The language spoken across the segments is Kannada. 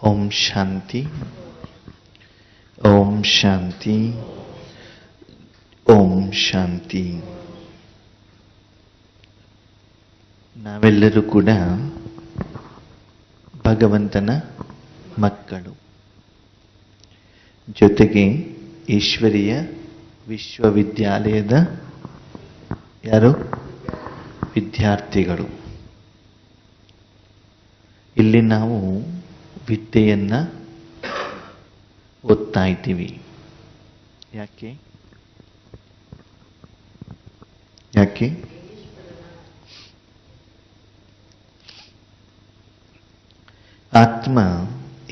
ಓಂ ಶಾಂತಿ, ಓಂ ಶಾಂತಿ, ಓಂ ಶಾಂತಿ. ನಾವೆಲ್ಲರೂ ಕೂಡ ಭಗವಂತನ ಮಕ್ಕಳು, ಜೊತೆಗೆ ಈಶ್ವರೀಯ ವಿಶ್ವವಿದ್ಯಾಲಯದ ಯಾರು ವಿದ್ಯಾರ್ಥಿಗಳು. ಇಲ್ಲಿ ನಾವು ವಿದ್ಯೆಯನ್ನ ಓದ್ತಾ ಇದ್ದೀವಿ. ಯಾಕೆ ಯಾಕೆ ಆತ್ಮ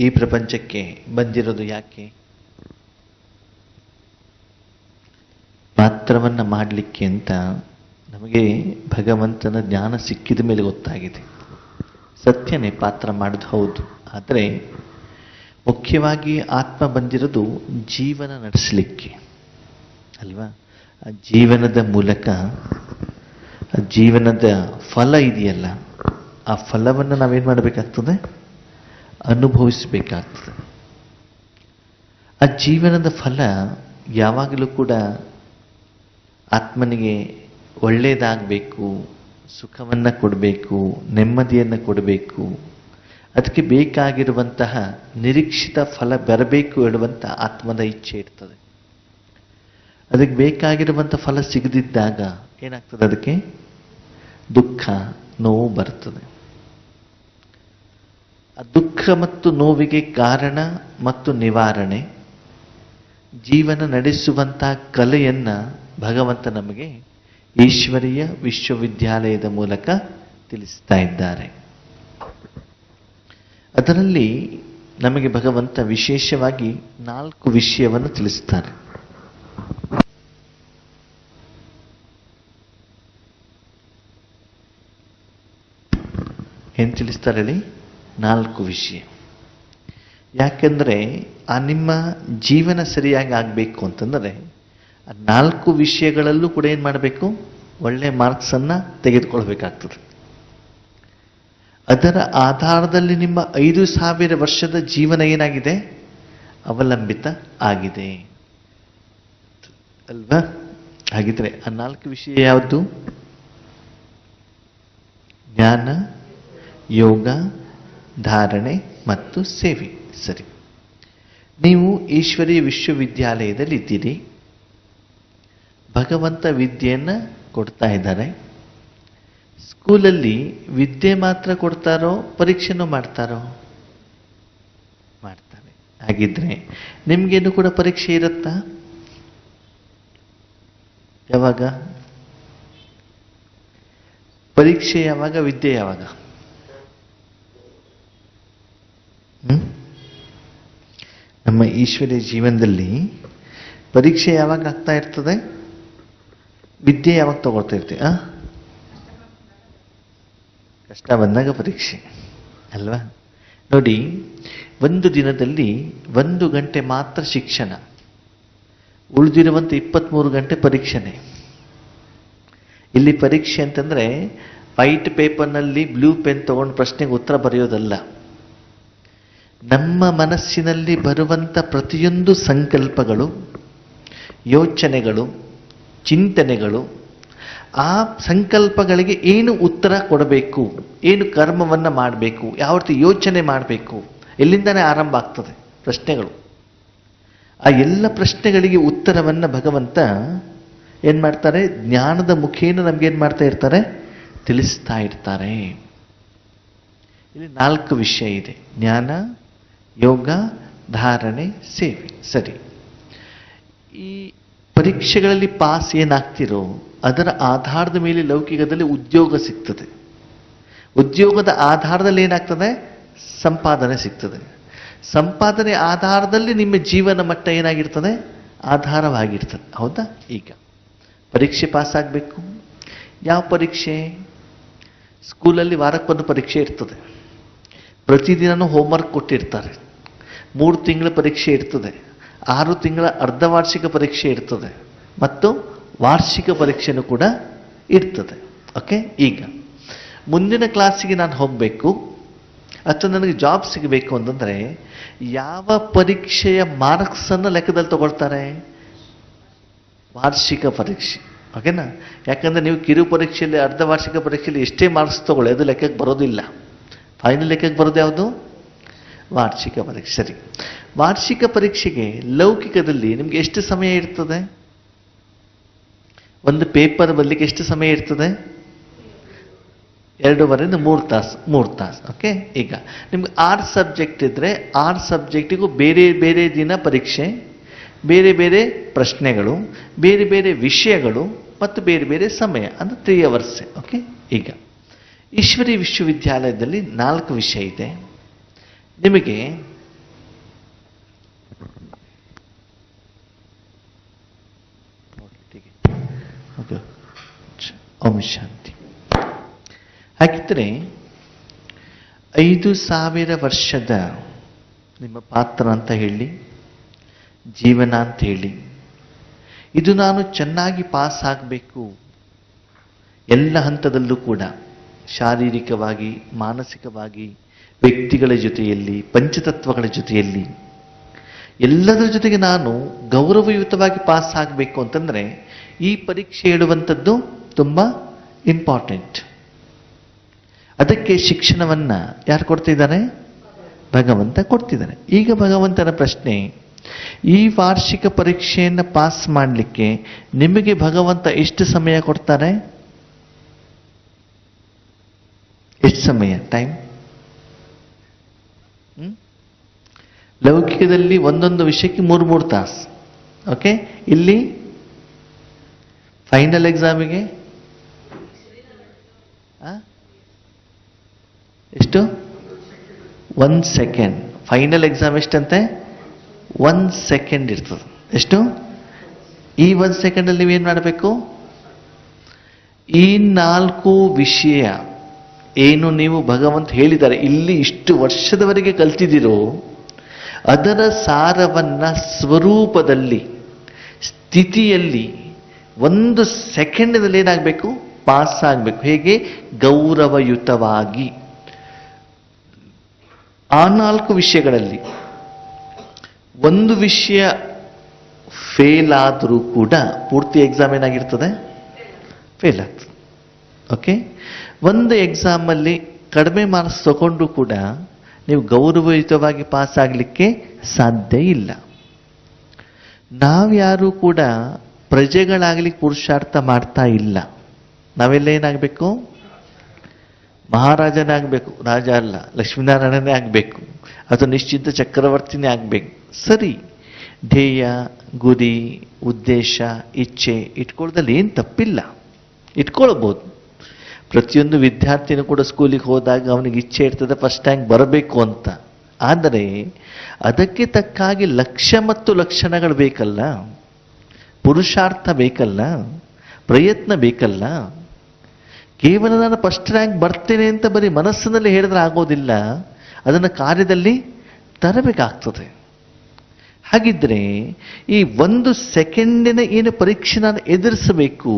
ಈ ಪ್ರಪಂಚಕ್ಕೆ ಬಂದಿರೋದು ಯಾಕೆ? ಪಾತ್ರವನ್ನ ಮಾಡಲಿಕ್ಕೆ ಅಂತ ನಮಗೆ ಭಗವಂತನ ಜ್ಞಾನ ಸಿಕ್ಕಿದ ಮೇಲೆ ಗೊತ್ತಾಗಿದೆ. ಸತ್ಯನೇ, ಪಾತ್ರ ಮಾಡೋದು ಹೌದು. ಆದರೆ ಮುಖ್ಯವಾಗಿ ಆತ್ಮ ಬಂದಿರೋದು ಜೀವನ ನಡೆಸಲಿಕ್ಕೆ ಅಲ್ವಾ? ಆ ಜೀವನದ ಮೂಲಕ ಆ ಜೀವನದ ಫಲ ಇದೆಯಲ್ಲ, ಆ ಫಲವನ್ನು ನಾವೇನು ಮಾಡಬೇಕಾಗ್ತದೆ? ಅನುಭವಿಸಬೇಕಾಗ್ತದೆ. ಆ ಜೀವನದ ಫಲ ಯಾವಾಗಲೂ ಕೂಡ ಆತ್ಮನಿಗೆ ಒಳ್ಳೆಯದಾಗಬೇಕು, ಸುಖವನ್ನು ಕೊಡಬೇಕು, ನೆಮ್ಮದಿಯನ್ನು ಕೊಡಬೇಕು, ಅದಕ್ಕೆ ಬೇಕಾಗಿರುವಂತಹ ನಿರೀಕ್ಷಿತ ಫಲ ಬರಬೇಕು ಹೇಳುವಂಥ ಆತ್ಮದ ಇಚ್ಛೆ ಇರ್ತದೆ. ಅದಕ್ಕೆ ಬೇಕಾಗಿರುವಂಥ ಫಲ ಸಿಗದಿದ್ದಾಗ ಏನಾಗ್ತದೆ? ಅದಕ್ಕೆ ದುಃಖ, ನೋವು ಬರ್ತದೆ. ಆ ದುಃಖ ಮತ್ತು ನೋವಿಗೆ ಕಾರಣ ಮತ್ತು ನಿವಾರಣೆ ಜೀವನ ನಡೆಸುವಂತಹ ಕಲೆಯನ್ನ ಭಗವಂತ ನಮಗೆ ಈಶ್ವರೀಯ ವಿಶ್ವವಿದ್ಯಾಲಯದ ಮೂಲಕ ತಿಳಿಸ್ತಾ ಇದ್ದಾರೆ. ಅದರಲ್ಲಿ ನಮಗೆ ಭಗವಂತ ವಿಶೇಷವಾಗಿ 4 ವಿಷಯವನ್ನು ತಿಳಿಸ್ತಾರೆ. ಏನ್ ತಿಳಿಸ್ತಾರೆ ಹೇಳಿ? 4 ವಿಷಯ. ಯಾಕೆಂದ್ರೆ ಆ ನಿಮ್ಮ ಜೀವನ ಸರಿಯಾಗಿ ಆಗಬೇಕು ಅಂತಂದರೆ ಆ 4 ವಿಷಯಗಳಲ್ಲೂ ಕೂಡ ಏನು ಮಾಡಬೇಕು? ಒಳ್ಳೆ ಮಾರ್ಕ್ಸ್ ಅನ್ನ ತೆಗೆದುಕೊಳ್ಬೇಕಾಗ್ತದೆ. ಅದರ ಆಧಾರದಲ್ಲಿ ನಿಮ್ಮ 5000 ವರ್ಷದ ಜೀವನ ಏನಾಗಿದೆ? ಅವಲಂಬಿತ ಆಗಿದೆ ಅಲ್ವಾ? ಹಾಗಿದ್ರೆ ಆ 4 ವಿಷಯ ಯಾವುದು? ಜ್ಞಾನ, ಯೋಗ, ಧಾರಣೆ ಮತ್ತು ಸೇವೆ. ಸರಿ, ನೀವು ಈಶ್ವರೀಯ ವಿಶ್ವವಿದ್ಯಾಲಯದಲ್ಲಿ ಇದ್ದೀರಿ. ಭಗವಂತ ವಿದ್ಯೆಯನ್ನ ಕೊಡ್ತಾ ಇದ್ದಾರೆ. ಸ್ಕೂಲಲ್ಲಿ ವಿದ್ಯೆ ಮಾತ್ರ ಕೊಡ್ತಾರೋ, ಪರೀಕ್ಷೆನೂ ಮಾಡ್ತಾರೋ? ಮಾಡ್ತಾರೆ. ಹಾಗಿದ್ರೆ ನಿಮ್ಗೇನು ಕೂಡ ಪರೀಕ್ಷೆ ಇರುತ್ತಾ? ಯಾವಾಗ ಪರೀಕ್ಷೆ? ಯಾವಾಗ ವಿದ್ಯೆ? ಯಾವಾಗ? ನಮ್ಮ ಈಶ್ವರೀಯ ಜೀವನದಲ್ಲಿ ಪರೀಕ್ಷೆ ಯಾವಾಗ ಆಗ್ತಾ ಇರ್ತದೆ? ವಿದ್ಯೆ ಯಾವಾಗ ತಗೊಳ್ತಾ ಇರ್ತೀವಿ? ಕಷ್ಟ ಬಂದಾಗ ಪರೀಕ್ಷೆ ಅಲ್ವಾ? ನೋಡಿ, ಒಂದು ದಿನದಲ್ಲಿ 1 ಗಂಟೆ ಮಾತ್ರ ಶಿಕ್ಷಣ, ಉಳಿದಿರುವಂತೆ 23 ಗಂಟೆ ಪರೀಕ್ಷೆನೆ. ಇಲ್ಲಿ ಪರೀಕ್ಷೆ ಅಂತಂದ್ರೆ ವೈಟ್ ಪೇಪರ್ನಲ್ಲಿ ಬ್ಲೂ ಪೆನ್ ತಗೊಂಡು ಪ್ರಶ್ನೆಗೆ ಉತ್ತರ ಬರೆಯೋದಲ್ಲ. ನಮ್ಮ ಮನಸ್ಸಿನಲ್ಲಿ ಬರುವಂಥ ಪ್ರತಿಯೊಂದು ಸಂಕಲ್ಪಗಳು, ಯೋಚನೆಗಳು, ಚಿಂತನೆಗಳು, ಆ ಸಂಕಲ್ಪಗಳಿಗೆ ಏನು ಉತ್ತರ ಕೊಡಬೇಕು, ಏನು ಕರ್ಮವನ್ನು ಮಾಡಬೇಕು, ಯಾವ ರೀತಿ ಯೋಚನೆ ಮಾಡಬೇಕು, ಎಲ್ಲಿಂದನೇ ಆರಂಭ ಆಗ್ತದೆ ಪ್ರಶ್ನೆಗಳು. ಆ ಎಲ್ಲ ಪ್ರಶ್ನೆಗಳಿಗೆ ಉತ್ತರವನ್ನು ಭಗವಂತ ಏನು ಮಾಡ್ತಾರೆ? ಜ್ಞಾನದ ಮುಖೇನ ನಮ್ಗೇನು ಮಾಡ್ತಾ ಇರ್ತಾರೆ? ತಿಳಿಸ್ತಾ ಇರ್ತಾರೆ. ಇಲ್ಲಿ 4 ವಿಷಯ ಇದೆ: ಜ್ಞಾನ, ಯೋಗ, ಧಾರಣೆ, ಸೇವೆ. ಸರಿ, ಈ ಪರೀಕ್ಷೆಗಳಲ್ಲಿ ಪಾಸ್ ಏನಾಗ್ತಿರೋ ಅದರ ಆಧಾರದ ಮೇಲೆ ಲೌಕಿಕದಲ್ಲಿ ಉದ್ಯೋಗ ಸಿಗ್ತದೆ. ಉದ್ಯೋಗದ ಆಧಾರದಲ್ಲಿ ಏನಾಗ್ತದೆ? ಸಂಪಾದನೆ ಸಿಗ್ತದೆ. ಸಂಪಾದನೆ ಆಧಾರದಲ್ಲಿ ನಿಮ್ಮ ಜೀವನ ಮಟ್ಟ ಏನಾಗಿರ್ತದೆ? ಆಧಾರವಾಗಿರ್ತದೆ. ಹೌದಾ? ಈಗ ಪರೀಕ್ಷೆ ಪಾಸ್ ಆಗಬೇಕು. ಯಾವ ಪರೀಕ್ಷೆ? ಸ್ಕೂಲಲ್ಲಿ ವಾರಕ್ಕೊಂದು ಪರೀಕ್ಷೆ ಇರ್ತದೆ. ಪ್ರತಿದಿನನೂ ಹೋಮ್ವರ್ಕ್ ಕೊಟ್ಟಿರ್ತಾರೆ. 3 ತಿಂಗಳ ಪರೀಕ್ಷೆ ಇರ್ತದೆ, 6 ತಿಂಗಳ ಅರ್ಧವಾರ್ಷಿಕ ಪರೀಕ್ಷೆ ಇರ್ತದೆ ಮತ್ತು ವಾರ್ಷಿಕ ಪರೀಕ್ಷೆನೂ ಕೂಡ ಇರ್ತದೆ. ಓಕೆ, ಈಗ ಮುಂದಿನ ಕ್ಲಾಸಿಗೆ ನಾನು ಹೋಗಬೇಕು. ಅಥವಾ ನನಗೆ ಜಾಬ್ ಸಿಗಬೇಕು ಅಂತಂದರೆ ಯಾವ ಪರೀಕ್ಷೆಯ ಮಾರ್ಕ್ಸನ್ನು ಲೆಕ್ಕದಲ್ಲಿ ತಗೊಳ್ತಾರೆ? ವಾರ್ಷಿಕ ಪರೀಕ್ಷೆ. ಓಕೆನಾ? ಯಾಕಂದರೆ ನೀವು ಕಿರು ಪರೀಕ್ಷೆಯಲ್ಲಿ, ಅರ್ಧ ವಾರ್ಷಿಕ ಪರೀಕ್ಷೆಯಲ್ಲಿ ಎಷ್ಟೇ ಮಾರ್ಕ್ಸ್ ತಗೊಳ್ಳಿ, ಅದು ಲೆಕ್ಕಕ್ಕೆ ಬರೋದಿಲ್ಲ. ಫೈನಲ್ ಲೆಕ್ಕಕ್ಕೆ ಬರೋದು ಯಾವುದು? ವಾರ್ಷಿಕ ಪರೀಕ್ಷೆ. ಸರಿ, ವಾರ್ಷಿಕ ಪರೀಕ್ಷೆಗೆ ಲೌಕಿಕದಲ್ಲಿ ನಿಮಗೆ ಎಷ್ಟು ಸಮಯ ಇರ್ತದೆ? ಒಂದು ಪೇಪರ್ ಬರಲಿಕ್ಕೆ ಎಷ್ಟು ಸಮಯ ಇರ್ತದೆ? 2.5 3 ತಾಸು. ಓಕೆ, ಈಗ ನಿಮ್ಗೆ 6 ಸಬ್ಜೆಕ್ಟ್ ಇದ್ದರೆ 6 ಸಬ್ಜೆಕ್ಟಿಗೂ ಬೇರೆ ಬೇರೆ ದಿನ ಪರೀಕ್ಷೆ, ಬೇರೆ ಬೇರೆ ಪ್ರಶ್ನೆಗಳು, ಬೇರೆ ಬೇರೆ ವಿಷಯಗಳು ಮತ್ತು ಬೇರೆ ಬೇರೆ ಸಮಯ, ಅಂದರೆ 3 hours. ಓಕೆ, ಈಗ ಈಶ್ವರಿ ವಿಶ್ವವಿದ್ಯಾಲಯದಲ್ಲಿ 4 ವಿಷಯ ಇದೆ. ನಿಮಗೆ ಓಂ ಶಾಂತಿ. ಹಾಗಿದ್ದರೆ 5000 ವರ್ಷದ ನಿಮ್ಮ ಪಾತ್ರ ಅಂತ ಹೇಳಿ, ಜೀವನ ಅಂತ ಹೇಳಿ, ಇದು ನಾನು ಚೆನ್ನಾಗಿ ಪಾಸ್ ಆಗಬೇಕು ಎಲ್ಲ ಹಂತದಲ್ಲೂ ಕೂಡ, ಶಾರೀರಿಕವಾಗಿ, ಮಾನಸಿಕವಾಗಿ, ವ್ಯಕ್ತಿಗಳ ಜೊತೆಯಲ್ಲಿ, ಪಂಚತತ್ವಗಳ ಜೊತೆಯಲ್ಲಿ, ಎಲ್ಲದರ ಜೊತೆಗೆ ನಾನು ಗೌರವಯುತವಾಗಿ ಪಾಸ್ ಆಗಬೇಕು ಅಂತಂದರೆ ಈ ಪರೀಕ್ಷೆ ಹೇಳುವಂಥದ್ದು ತುಂಬ ಇಂಪಾರ್ಟೆಂಟ್. ಅದಕ್ಕೆ ಶಿಕ್ಷಣವನ್ನು ಯಾರು ಕೊಡ್ತಿದ್ದಾರೆ? ಭಗವಂತ ಕೊಡ್ತಿದ್ದಾನೆ. ಈಗ ಭಗವಂತನ ಪ್ರಶ್ನೆ, ಈ ವಾರ್ಷಿಕ ಪರೀಕ್ಷೆಯನ್ನು ಪಾಸ್ ಮಾಡಲಿಕ್ಕೆ ನಿಮಗೆ ಭಗವಂತ ಎಷ್ಟು ಸಮಯ ಕೊಡ್ತಾರೆ? ಎಷ್ಟು ಸಮಯ? ಟೈಮ್? ಲೌಕಿಕದಲ್ಲಿ ಒಂದೊಂದು ವಿಷಯಕ್ಕೆ 3 ತಾಸು. ಓಕೆ, ಇಲ್ಲಿ ಫೈನಲ್ ಎಕ್ಸಾಮಿಗೆ ಎಷ್ಟು? 1 ಸೆಕೆಂಡ್. ಫೈನಲ್ ಎಕ್ಸಾಮ್ ಎಷ್ಟಂತೆ? 1 ಸೆಕೆಂಡ್ ಇರ್ತದೆ. ಎಷ್ಟು? ಈ 1 ಸೆಕೆಂಡಲ್ಲಿ ನೀವೇನು ಮಾಡಬೇಕು? ಈ 4 ವಿಷಯ ಏನು ನೀವು ಭಗವಂತ ಹೇಳಿದ್ದಾರೆ, ಇಲ್ಲಿ ಇಷ್ಟು ವರ್ಷದವರೆಗೆ ಕಲ್ತಿದ್ದೀರೋ ಅದರ ಸಾರವನ್ನ ಸ್ವರೂಪದಲ್ಲಿ, ಸ್ಥಿತಿಯಲ್ಲಿ 1 ಸೆಕೆಂಡ್ನಲ್ಲಿ ಏನಾಗಬೇಕು? ಪಾಸ್ ಆಗಬೇಕು. ಹೇಗೆ? ಗೌರವಯುತವಾಗಿ. ಆ 4 ವಿಷಯಗಳಲ್ಲಿ ಒಂದು ವಿಷಯ ಫೇಲ್ ಆದರೂ ಕೂಡ ಪೂರ್ತಿ ಎಕ್ಸಾಮ್ ಏನಾಗಿರ್ತದೆ? ಫೇಲ್ ಆಗ್ತದೆ. ಓಕೆ, ಒಂದು ಎಕ್ಸಾಮಲ್ಲಿ ಕಡಿಮೆ ಮಾರ್ಕ್ಸ್ ತಗೊಂಡು ಕೂಡ ನೀವು ಗೌರವಯುತವಾಗಿ ಪಾಸ್ ಆಗಲಿಕ್ಕೆ ಸಾಧ್ಯ ಇಲ್ಲ. ನಾವ್ಯಾರೂ ಕೂಡ ಪ್ರಜೆಗಳಾಗಲಿಕ್ಕೆ ಪುರುಷಾರ್ಥ ಮಾಡ್ತಾ ಇಲ್ಲ. ನಾವೆಲ್ಲ ಏನಾಗಬೇಕು? ಮಹಾರಾಜನಾಗಬೇಕು. ರಾಜ ಅಲ್ಲ, ಲಕ್ಷ್ಮೀನಾರಾಯಣನೇ ಆಗಬೇಕು, ಅಥವಾ ನಿಶ್ಚಿತ ಚಕ್ರವರ್ತಿನೇ ಆಗಬೇಕು. ಸರಿ, ಧ್ಯೇಯ, ಗುರಿ, ಉದ್ದೇಶ, ಇಚ್ಛೆ ಇಟ್ಕೊಳ್ಳೋದ್ರಲ್ಲಿ ಏನು ತಪ್ಪಿಲ್ಲ, ಇಟ್ಕೊಳ್ಬೋದು. ಪ್ರತಿಯೊಂದು ವಿದ್ಯಾರ್ಥಿನೂ ಕೂಡ ಸ್ಕೂಲಿಗೆ ಹೋದಾಗ ಅವನಿಗೆ ಇಚ್ಛೆ ಇರ್ತದೆ ಫಸ್ಟ್ ರ್ಯಾಂಕ್ ಬರಬೇಕು ಅಂತ. ಆದರೆ ಅದಕ್ಕೆ ತಕ್ಕಾಗಿ ಲಕ್ಷ್ಯ ಮತ್ತು ಲಕ್ಷಣಗಳು ಬೇಕಲ್ಲ, ಪುರುಷಾರ್ಥ ಬೇಕಲ್ಲ, ಪ್ರಯತ್ನ ಬೇಕಲ್ಲ. ಕೇವಲ ನಾನು ಫಸ್ಟ್ ರ್ಯಾಂಕ್ ಬರ್ತೇನೆ ಅಂತ ಬರೀ ಮನಸ್ಸಿನಲ್ಲಿ ಹೇಳಿದ್ರೆ ಆಗೋದಿಲ್ಲ, ಅದನ್ನು ಕಾರ್ಯದಲ್ಲಿ ತರಬೇಕಾಗ್ತದೆ. ಹಾಗಿದ್ರೆ ಈ 1 ಸೆಕೆಂಡಿನ ಏನು ಪರೀಕ್ಷೆ ನಾನು ಎದುರಿಸಬೇಕು,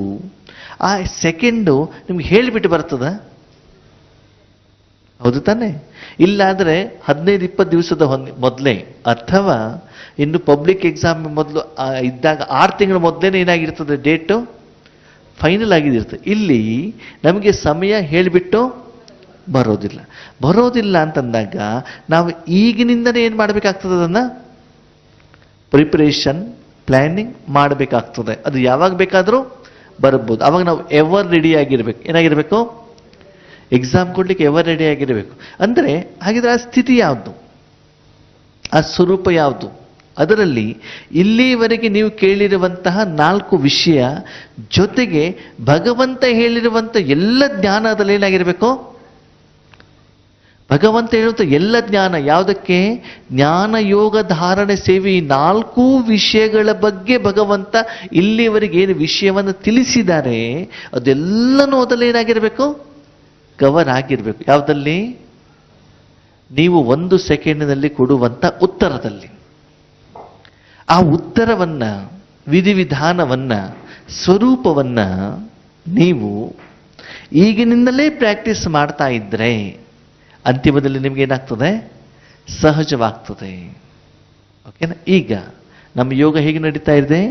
ಆ ಸೆಕೆಂಡು ನಿಮ್ಗೆ ಹೇಳಿಬಿಟ್ಟು ಬರ್ತದ? ಹೌದು ತಾನೆ? ಇಲ್ಲಾದರೆ 15-20 ದಿವಸದ ಮೊದಲೇ, ಅಥವಾ ಇನ್ನು ಪಬ್ಲಿಕ್ ಎಕ್ಸಾಮ್ ಮೊದಲು ಇದ್ದಾಗ 6 ತಿಂಗಳ ಮೊದಲೇ ಏನಾಗಿರ್ತದೆ? Date final ಆಗಿದಿರ್ತದೆ. ಇಲ್ಲಿ ನಮಗೆ ಸಮಯ ಹೇಳಿಬಿಟ್ಟು ಬರೋದಿಲ್ಲ ಅಂತಂದಾಗ ನಾವು ಈಗಿನಿಂದನೇ ಏನು ಮಾಡಬೇಕಾಗ್ತದೆ? ಅದನ್ನು ಪ್ರಿಪರೇಷನ್, ಪ್ಲ್ಯಾನಿಂಗ್ ಮಾಡಬೇಕಾಗ್ತದೆ. ಅದು ಯಾವಾಗ ಬೇಕಾದರೂ ಬರ್ಬೋದು. ಅವಾಗ ನಾವು ಎವರ್ ರೆಡಿ ಆಗಿರ್ಬೇಕು. ಏನಾಗಿರ್ಬೇಕು? ಎಕ್ಸಾಮ್ ಕೊಡ್ಲಿಕ್ಕೆ ಎವರ್ ರೆಡಿ ಆಗಿರಬೇಕು. ಅಂದರೆ ಹಾಗಿದ್ರೆ ಆ ಸ್ಥಿತಿ ಯಾವುದು, ಆ ಸ್ವರೂಪ ಯಾವುದು? ಅದರಲ್ಲಿ ಇಲ್ಲಿವರೆಗೆ ನೀವು ಕೇಳಿರುವಂತಹ 4 ವಿಷಯ ಜೊತೆಗೆ ಭಗವಂತ ಹೇಳಿರುವಂಥ ಎಲ್ಲ ಜ್ಞಾನ ಅದರಲ್ಲಿ ಏನಾಗಿರಬೇಕು? ಭಗವಂತ ಹೇಳುವಂಥ ಎಲ್ಲ ಜ್ಞಾನ ಯಾವುದಕ್ಕೆ? ಜ್ಞಾನ, ಯೋಗ, ಧಾರಣೆ, ಸೇವೆ, ಈ 4 ವಿಷಯಗಳ ಬಗ್ಗೆ ಭಗವಂತ ಇಲ್ಲಿವರೆಗೆ ಏನು ವಿಷಯವನ್ನು ತಿಳಿಸಿದ್ದಾರೆ ಅದೆಲ್ಲನೂ ಅದಲ್ಲೇನಾಗಿರಬೇಕು? ಕವರ್ ಆಗಿರಬೇಕು. ಯಾವುದಲ್ಲಿ? ನೀವು 1 ಸೆಕೆಂಡಿನಲ್ಲಿ ಕೊಡುವಂಥ ಉತ್ತರದಲ್ಲಿ. ಆ ಉತ್ತರವನ್ನ, ವಿಧಿವಿಧಾನವನ್ನ, ಸ್ವರೂಪವನ್ನ ನೀವು ಈಗಿನಿಂದಲೇ ಪ್ರಾಕ್ಟೀಸ್ ಮಾಡ್ತಾ ಇದ್ರೆ ಅಂತಿಮದಲ್ಲಿ ನಿಮ್ಗೆ ಏನಾಗ್ತದೆ? ಸಹಜವಾಗ್ತದೆ. ಓಕೆನಾ? ಈಗ ನಮ್ಮ ಯೋಗ ಹೇಗೆ ನಡೀತಾ ಇದೆ?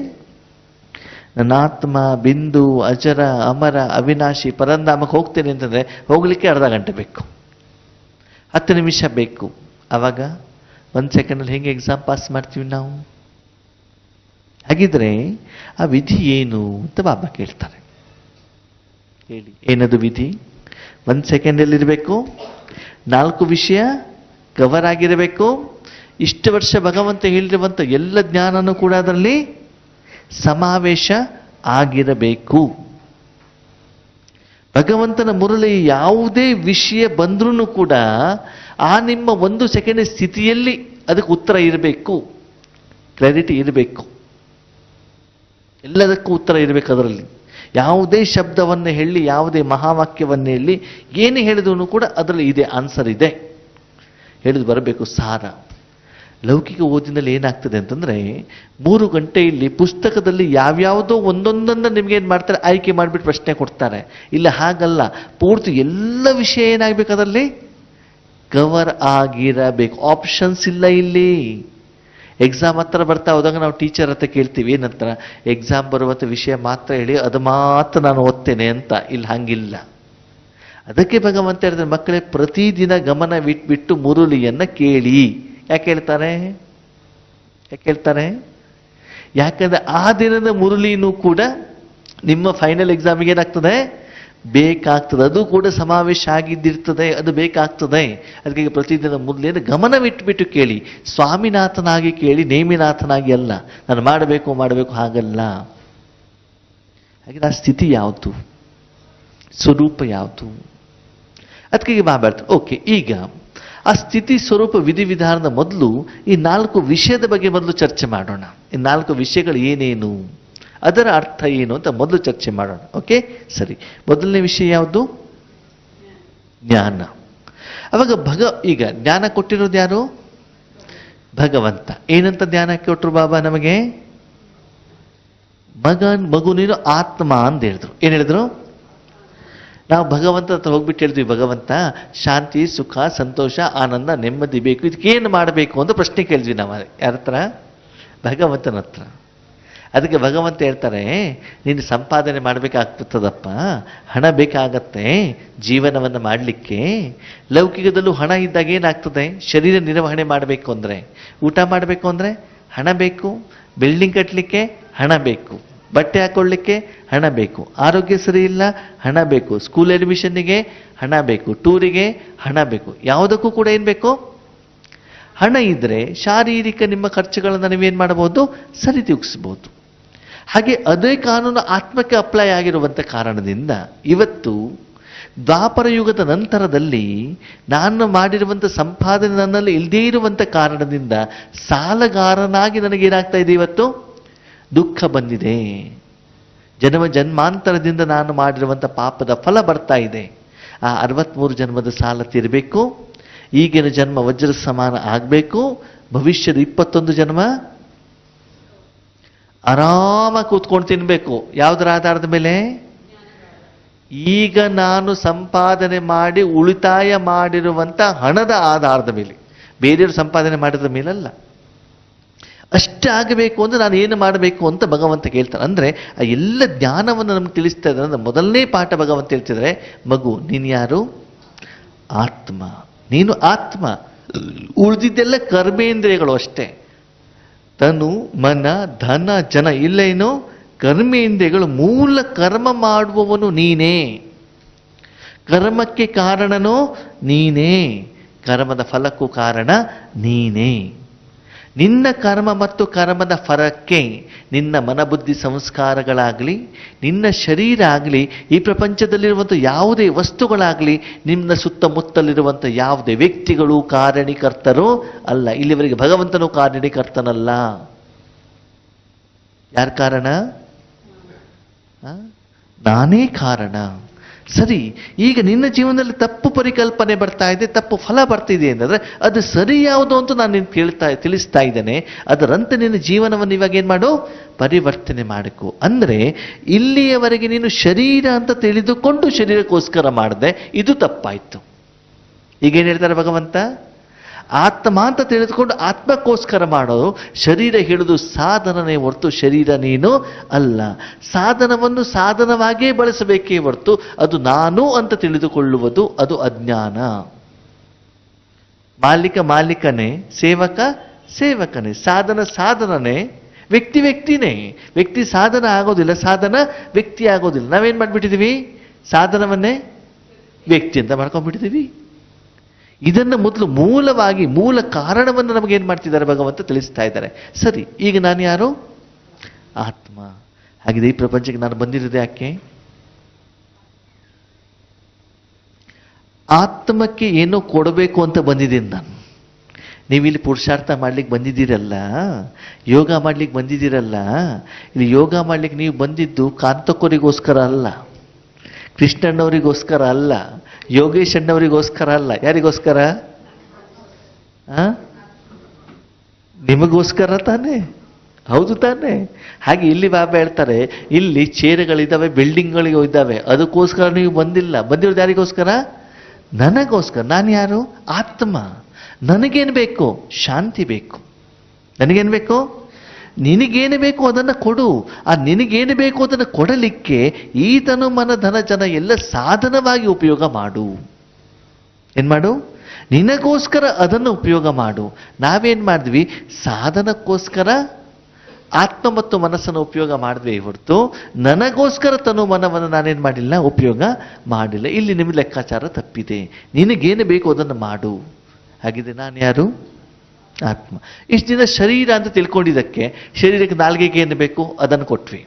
ನನ್ನಾತ್ಮ ಬಿಂದು ಅಜರ ಅಮರ ಅವಿನಾಶಿ ಪರಂಧಾಮಕ್ಕೆ ಹೋಗ್ತೇನೆ ಅಂತಂದ್ರೆ ಹೋಗ್ಲಿಕ್ಕೆ ಅರ್ಧ ಗಂಟೆ ಬೇಕು, 10 ನಿಮಿಷ ಬೇಕು. ಆವಾಗ 1 ಸೆಕೆಂಡಲ್ಲಿ ಹೇಗೆ ಎಕ್ಸಾಮ್ ಪಾಸ್ ಮಾಡ್ತೀವಿ ನಾವು? ಹಾಗಿದ್ರೆ ಆ ವಿಧಿ ಏನು ಅಂತ ಬಾಬಾ ಕೇಳ್ತಾರೆ. ಹೇಳಿ, ಏನದು ವಿಧಿ? 1 ಸೆಕೆಂಡಲ್ಲಿರಬೇಕು, 4 ವಿಷಯ ಕವರ್ ಆಗಿರಬೇಕು. ಇಷ್ಟು ವರ್ಷ ಭಗವಂತ ಹೇಳಿರುವಂಥ ಎಲ್ಲ ಜ್ಞಾನನೂ ಕೂಡ ಅದರಲ್ಲಿ ಸಮಾವೇಶ ಆಗಿರಬೇಕು. ಭಗವಂತನ ಮುರಳಿ ಯಾವುದೇ ವಿಷಯ ಬಂದ್ರೂ ಕೂಡ ಆ ನಿಮ್ಮ 1 ಸೆಕೆಂಡ್ ಸ್ಥಿತಿಯಲ್ಲಿ ಅದಕ್ಕೆ ಉತ್ತರ ಇರಬೇಕು, ಕ್ಲಾರಿಟಿ ಇರಬೇಕು, ಎಲ್ಲದಕ್ಕೂ ಉತ್ತರ ಇರಬೇಕು. ಅದರಲ್ಲಿ ಯಾವುದೇ ಶಬ್ದವನ್ನು ಹೇಳಿ, ಯಾವುದೇ ಮಹಾವಾಕ್ಯವನ್ನು ಹೇಳಿ, ಏನೇ ಹೇಳಿದ್ರು ಕೂಡ ಅದರಲ್ಲಿ ಇದೆ, ಆನ್ಸರ್ ಇದೆ, ಹೇಳಿದು ಬರಬೇಕು ಸಾರ. ಲೌಕಿಕ ಓದಿನಲ್ಲಿ ಏನಾಗ್ತದೆ ಅಂತಂದ್ರೆ 3 ಗಂಟೆಯಲ್ಲಿ ಪುಸ್ತಕದಲ್ಲಿ ಯಾವ್ಯಾವುದೋ ಒಂದೊಂದನ್ನು ನಿಮ್ಗೆ ಏನ್ ಮಾಡ್ತಾರೆ, ಆಯ್ಕೆ ಮಾಡಿಬಿಟ್ಟು ಪ್ರಶ್ನೆ ಕೊಡ್ತಾರೆ. ಇಲ್ಲ, ಹಾಗಲ್ಲ, ಪೂರ್ತಿ ಎಲ್ಲ ವಿಷಯ ಏನಾಗಬೇಕು, ಅದರಲ್ಲಿ ಕವರ್ ಆಗಿರಬೇಕು. ಆಪ್ಷನ್ಸ್ ಇಲ್ಲ ಇಲ್ಲಿ. ಎಕ್ಸಾಮ್ ಹತ್ರ ಬರ್ತಾ ಹೋದಾಗ ನಾವು ಟೀಚರ್ ಹತ್ರ ಕೇಳ್ತೀವಿ, ಏನಂತ, ಎಕ್ಸಾಮ್ ಬರುವಂಥ ವಿಷಯ ಮಾತ್ರ ಹೇಳಿ, ಅದು ಮಾತ್ರ ನಾನು ಓದ್ತೇನೆ ಅಂತ. ಇಲ್ಲಿ ಹಂಗಿಲ್ಲ. ಅದಕ್ಕೆ ಭಗವಂತ ಹೇಳಿದ್ರೆ, ಮಕ್ಕಳೇ ಪ್ರತಿದಿನ ಗಮನವಿಟ್ಬಿಟ್ಟು ಮುರುಳಿಯನ್ನ ಕೇಳಿ. ಯಾಕೆ ಹೇಳ್ತಾರೆ? ಯಾಕಂದ್ರೆ ಆ ದಿನದ ಮುರುಳಿನೂ ಕೂಡ ನಿಮ್ಮ ಫೈನಲ್ ಎಕ್ಸಾಮಿಗೆ ಏನಾಗ್ತದೆ, ಬೇಕಾಗ್ತದೆ. ಅದು ಕೂಡ ಸಮಾವೇಶ ಆಗಿದ್ದಿರ್ತದೆ, ಅದು ಬೇಕಾಗ್ತದೆ. ಅದಕ್ಕೆ ಪ್ರತಿದಿನ ಮುರುಳಿಯನ್ನು ಗಮನವಿಟ್ಬಿಟ್ಟು ಕೇಳಿ. ಸ್ವಾಮಿನಾಥನಾಗಿ ಕೇಳಿ, ನೇಮಿನಾಥನಾಗಿ ಅಲ್ಲ. ನಾನು ಮಾಡಬೇಕು ಹಾಗಲ್ಲ. ಹಾಗೆ ಆ ಸ್ಥಿತಿ ಯಾವುದು, ಸ್ವರೂಪ ಯಾವುದು, ಅದಕ್ಕೆ ಮಾತಾಡ್ತಾರೆ. ಓಕೆ, ಈಗ ಆ ಸ್ಥಿತಿ ಸ್ವರೂಪ ವಿಧಿವಿಧಾನದ ಮೊದಲು ಈ 4 ವಿಷಯದ ಬಗ್ಗೆ ಮೊದಲು ಚರ್ಚೆ ಮಾಡೋಣ. ಈ 4 ವಿಷಯಗಳು ಏನೇನು, ಅದರ ಅರ್ಥ ಏನು ಅಂತ ಮೊದಲು ಚರ್ಚೆ ಮಾಡೋಣ. ಓಕೆ, ಸರಿ. ಮೊದಲನೇ ವಿಷಯ ಯಾವುದು? ಜ್ಞಾನ. ಅವಾಗ ಈಗ ಜ್ಞಾನ ಕೊಟ್ಟಿರೋದು ಯಾರು? ಭಗವಂತ. ಏನಂತ ಜ್ಞಾನ ಕೊಟ್ಟರು ಬಾಬಾ ನಮಗೆ? ಮಗು ನೀನು ಆತ್ಮ ಅಂತ ಹೇಳಿದ್ರು. ಏನ್ ಹೇಳಿದ್ರು? ನಾವು ಭಗವಂತ ಹತ್ರ ಹೋಗ್ಬಿಟ್ಟು ಹೇಳ್ತೀವಿ, ಭಗವಂತ ಶಾಂತಿ, ಸುಖ, ಸಂತೋಷ, ಆನಂದ, ನೆಮ್ಮದಿ ಬೇಕು, ಇದಕ್ಕೇನು ಮಾಡಬೇಕು ಅಂತ ಪ್ರಶ್ನೆ ಕೇಳಿದ್ವಿ ನಾವು. ಯಾರ ಹತ್ರ? ಭಗವಂತನ ಹತ್ರ. ಅದಕ್ಕೆ ಭಗವಂತ ಹೇಳ್ತಾರೆ, ನೀನು ಸಂಪಾದನೆ ಮಾಡಬೇಕಾಗ್ತದಪ್ಪ, ಹಣ ಬೇಕಾಗತ್ತೆ ಜೀವನವನ್ನು ಮಾಡಲಿಕ್ಕೆ. ಲೌಕಿಕದಲ್ಲೂ ಹಣ ಇದ್ದಾಗ ಏನಾಗ್ತದೆ? ಶರೀರ ನಿರ್ವಹಣೆ ಮಾಡಬೇಕು ಅಂದರೆ, ಊಟ ಮಾಡಬೇಕು ಅಂದರೆ ಹಣ ಬೇಕು, ಬಿಲ್ಡಿಂಗ್ ಕಟ್ಟಲಿಕ್ಕೆ ಹಣ ಬೇಕು, ಬಟ್ಟೆ ಹಾಕೊಳ್ಳಿಕ್ಕೆ ಹಣ ಬೇಕು, ಆರೋಗ್ಯ ಸರಿ ಇಲ್ಲ ಹಣ ಬೇಕು, ಸ್ಕೂಲ್ ಅಡ್ಮಿಷನ್ನಿಗೆ ಹಣ ಬೇಕು, ಟೂರಿಗೆ ಹಣ ಬೇಕು, ಯಾವುದಕ್ಕೂ ಕೂಡ ಏನು ಬೇಕು? ಹಣ ಇದ್ರೆ ಶಾರೀರಿಕ ನಿಮ್ಮ ಖರ್ಚುಗಳನ್ನು ನೀವೇನು ಮಾಡಬಹುದು? ಸರಿದೂಗಿಸಬಹುದು. ಹಾಗೆ ಅದೇ ಕಾನೂನು ಆತ್ಮಕ್ಕೆ ಅಪ್ಲೈ ಆಗಿರುವಂಥ ಕಾರಣದಿಂದ ಇವತ್ತು ದ್ವಾಪರ ಯುಗದ ನಂತರದಲ್ಲಿ ನಾನು ಮಾಡಿರುವಂಥ ಸಂಪಾದನೆ ನನ್ನಲ್ಲಿ ಇಲ್ಲದೇ ಇರುವಂಥ ಕಾರಣದಿಂದ ಸಾಲಗಾರನಾಗಿ ನನಗೇನಾಗ್ತಾ ಇದೆ? ಇವತ್ತು ದುಃಖ ಬಂದಿದೆ. ಜನ್ಮಾಂತರದಿಂದ ನಾನು ಮಾಡಿರುವಂಥ ಪಾಪದ ಫಲ ಬರ್ತಾ ಇದೆ. ಆ 63 ಜನ್ಮದ ಸಾಲ ತೀರಬೇಕು. ಈಗಿನ ಜನ್ಮ ವಜ್ರ ಸಮಾನ ಆಗಬೇಕು. ಭವಿಷ್ಯದ 21 ಜನ್ಮ ಆರಾಮಾಗಿ ಕೂತ್ಕೊಂಡು ತಿನ್ಬೇಕು. ಯಾವುದರ ಆಧಾರದ ಮೇಲೆ? ಈಗ ನಾನು ಸಂಪಾದನೆ ಮಾಡಿ ಉಳಿತಾಯ ಮಾಡಿರುವಂಥ ಹಣದ ಆಧಾರದ ಮೇಲೆ, ಬೇರೆಯವರು ಸಂಪಾದನೆ ಮಾಡಿದ ಮೇಲಲ್ಲ. ಅಷ್ಟೇ ಆಗಬೇಕು ಅಂದ್ರೆ ನಾನು ಏನು ಮಾಡಬೇಕು ಅಂತ ಭಗವಂತ ಕೇಳ್ತಾನೆ. ಅಂದ್ರೆ ಆ ಎಲ್ಲ ಜ್ಞಾನವನ್ನು ನಮ್ಗೆ ತಿಳಿಸ್ತಾ ಇದ್ದಾರೆ. ಅಂದ್ರೆ ಮೊದಲನೇ ಪಾಠ ಭಗವಂತ ಹೇಳ್ತಿದ್ರೆ, ಮಗು ನೀನು ಯಾರು? ಆತ್ಮ. ನೀನು ಆತ್ಮ. ಉಳಿದಿದ್ದೆಲ್ಲ ಕರ್ಮೇಂದ್ರಿಯಗಳು ಅಷ್ಟೇ. ತನು, ಮನ, ಧನ, ಜನ ಇಲ್ಲ. ಏನು? ಕರ್ಮೇಂದ್ರಿಯಗಳು. ಮೂಲ ಕರ್ಮ ಮಾಡುವವನು ನೀನೇ. ಕರ್ಮಕ್ಕೆ ಕಾರಣನೂ ನೀನೇ, ಕರ್ಮದ ಫಲಕ್ಕೂ ಕಾರಣ ನೀನೇ. ನಿನ್ನ ಕರ್ಮ ಮತ್ತು ಕರ್ಮದ ಫಲಕ್ಕೆ ನಿನ್ನ ಮನಬುದ್ಧಿ ಸಂಸ್ಕಾರಗಳಾಗಲಿ, ನಿನ್ನ ಶರೀರ ಆಗಲಿ, ಈ ಪ್ರಪಂಚದಲ್ಲಿರುವಂಥ ಯಾವುದೇ ವಸ್ತುಗಳಾಗಲಿ, ನಿನ್ನ ಸುತ್ತಮುತ್ತಲಿರುವಂಥ ಯಾವುದೇ ವ್ಯಕ್ತಿಗಳು ಕಾರಣೀಕರ್ತರು ಅಲ್ಲ. ಇಲ್ಲಿವರೆಗೆ ಭಗವಂತನು ಕಾರಣೀಕರ್ತನಲ್ಲ. ಯಾರ ಕಾರಣ? ನಾನೇ ಕಾರಣ. ಸರಿ, ಈಗ ನಿನ್ನ ಜೀವನದಲ್ಲಿ ತಪ್ಪು ಪರಿಕಲ್ಪನೆ ಬರ್ತಾ ಇದೆ, ತಪ್ಪು ಫಲ ಬರ್ತಿದೆ ಅಂತಂದ್ರೆ ಅದು ಸರಿ ಯಾವುದು ಅಂತ ನಾನು ನಿನ್ನ ತಿಳಿಸ್ತಾ ಇದ್ದೇನೆ. ಅದರಂತೆ ನಿನ್ನ ಜೀವನವನ್ನು ಇವಾಗ ಏನ್ ಮಾಡು? ಪರಿವರ್ತನೆ ಮಾಡಕು. ಅಂದ್ರೆ ಇಲ್ಲಿಯವರೆಗೆ ನೀನು ಶರೀರ ಅಂತ ತಿಳಿದುಕೊಂಡು ಶರೀರಕ್ಕೋಸ್ಕರ ಮಾಡಿದೆ, ಇದು ತಪ್ಪಾಯ್ತು. ಈಗೇನು ಹೇಳ್ತಾರೆ ಭಗವಂತ? ಆತ್ಮ ಅಂತ ತಿಳಿದುಕೊಂಡು ಆತ್ಮಕ್ಕೋಸ್ಕರ ಮಾಡೋದು. ಶರೀರ ಹೇಳುವುದು ಸಾಧನನೇ ಹೊರತು ಶರೀರ ನೀನು ಅಲ್ಲ. ಸಾಧನವನ್ನು ಸಾಧನವಾಗಿಯೇ ಬಳಸಬೇಕೇ ಹೊರತು ಅದು ನಾನು ಅಂತ ತಿಳಿದುಕೊಳ್ಳುವುದು ಅದು ಅಜ್ಞಾನ. ಮಾಲೀಕ ಮಾಲೀಕನೇ, ಸೇವಕ ಸೇವಕನೇ, ಸಾಧನ ಸಾಧನನೇ, ವ್ಯಕ್ತಿ ವ್ಯಕ್ತಿನೇ. ವ್ಯಕ್ತಿ ಸಾಧನ ಆಗೋದಿಲ್ಲ, ಸಾಧನ ವ್ಯಕ್ತಿ ಆಗೋದಿಲ್ಲ. ನಾವೇನ್ ಮಾಡ್ಬಿಟ್ಟಿದೀವಿ? ಸಾಧನವನ್ನೇ ವ್ಯಕ್ತಿ ಅಂತ ಮಾಡ್ಕೊಂಡ್ಬಿಟ್ಟಿದೀವಿ. ಇದನ್ನು ಮೊದಲು ಮೂಲವಾಗಿ ಮೂಲ ಕಾರಣವನ್ನು ನಮಗೇನು ಮಾಡ್ತಿದ್ದಾರೆ ಭಗವಂತ ತಿಳಿಸ್ತಾ ಇದ್ದಾರೆ. ಸರಿ, ಈಗ ನಾನು ಯಾರು? ಆತ್ಮ. ಹಾಗಿದೆ ಈ ಪ್ರಪಂಚಕ್ಕೆ ನಾನು ಬಂದಿರೋದು ಯಾಕೆ? ಆತ್ಮಕ್ಕೆ ಏನೋ ಕೊಡಬೇಕು ಅಂತ ಬಂದಿದ್ದೀನಿ ನಾನು. ನೀವಿಲ್ಲಿ ಪುರುಷಾರ್ಥ ಮಾಡ್ಲಿಕ್ಕೆ ಬಂದಿದ್ದೀರಲ್ಲ, ಯೋಗ ಮಾಡ್ಲಿಕ್ಕೆ ಬಂದಿದ್ದೀರಲ್ಲ, ಇಲ್ಲಿ ಯೋಗ ಮಾಡ್ಲಿಕ್ಕೆ ನೀವು ಬಂದಿದ್ದು ಕಾಂತಕ್ಕವರಿಗೋಸ್ಕರ ಅಲ್ಲ, ಕೃಷ್ಣಣ್ಣವರಿಗೋಸ್ಕರ ಅಲ್ಲ, ಯೋಗೇಶ್ ಅಣ್ಣವರಿಗೋಸ್ಕರ ಅಲ್ಲ. ಯಾರಿಗೋಸ್ಕರ? ನಿಮಗೋಸ್ಕರ ತಾನೇ? ಹೌದು ತಾನೇ? ಹಾಗೆ ಇಲ್ಲಿ ಬಾಬಾ ಹೇಳ್ತಾರೆ, ಇಲ್ಲಿ ಚೇರುಗಳಿದ್ದಾವೆ, ಬಿಲ್ಡಿಂಗ್ಗಳಿಗೆ ಇದ್ದಾವೆ, ಅದಕ್ಕೋಸ್ಕರ ನೀವು ಬಂದಿಲ್ಲ. ಬಂದಿರೋದು ಯಾರಿಗೋಸ್ಕರ? ನನಗೋಸ್ಕರ. ನಾನು ಯಾರು? ಆತ್ಮ. ನನಗೇನು ಬೇಕು? ಶಾಂತಿ ಬೇಕು. ನನಗೇನು ಬೇಕು? ನಿನಗೇನು ಬೇಕು ಅದನ್ನು ಕೊಡು. ಆ ನಿನಗೇನು ಬೇಕು ಅದನ್ನು ಕೊಡಲಿಕ್ಕೆ ಈತನು ಮನ ಧನ ಜನ ಎಲ್ಲ ಸಾಧನವಾಗಿ ಉಪಯೋಗ ಮಾಡು. ಏನ್ ಮಾಡು? ನಿನಗೋಸ್ಕರ ಅದನ್ನು ಉಪಯೋಗ ಮಾಡು. ನಾವೇನ್ ಮಾಡಿದ್ವಿ? ಸಾಧನಕ್ಕೋಸ್ಕರ ಆತ್ಮ ಮತ್ತು ಮನಸ್ಸನ್ನು ಉಪಯೋಗ ಮಾಡಿದ್ವಿ ಹೊರತು ನನಗೋಸ್ಕರ ತನು ಮನವನ್ನು ನಾನೇನ್ ಮಾಡಿಲ್ಲ, ಉಪಯೋಗ ಮಾಡಿಲ್ಲ. ಇಲ್ಲಿ ನಿಮ್ಮ ಲೆಕ್ಕಾಚಾರ ತಪ್ಪಿದೆ. ನಿನಗೇನು ಬೇಕು ಅದನ್ನು ಮಾಡು. ಹಾಗಿದೆ ನಾನು ಯಾರು? ಆತ್ಮ. ಇಷ್ಟು ದಿನ ಶರೀರ ಅಂತ ತಿಳ್ಕೊಂಡಿದ್ದಕ್ಕೆ ಶರೀರಕ್ಕೆ ನಾಲ್ಗೆಗೆ ಏನು ಬೇಕು ಅದನ್ನು ಕೊಟ್ವಿ,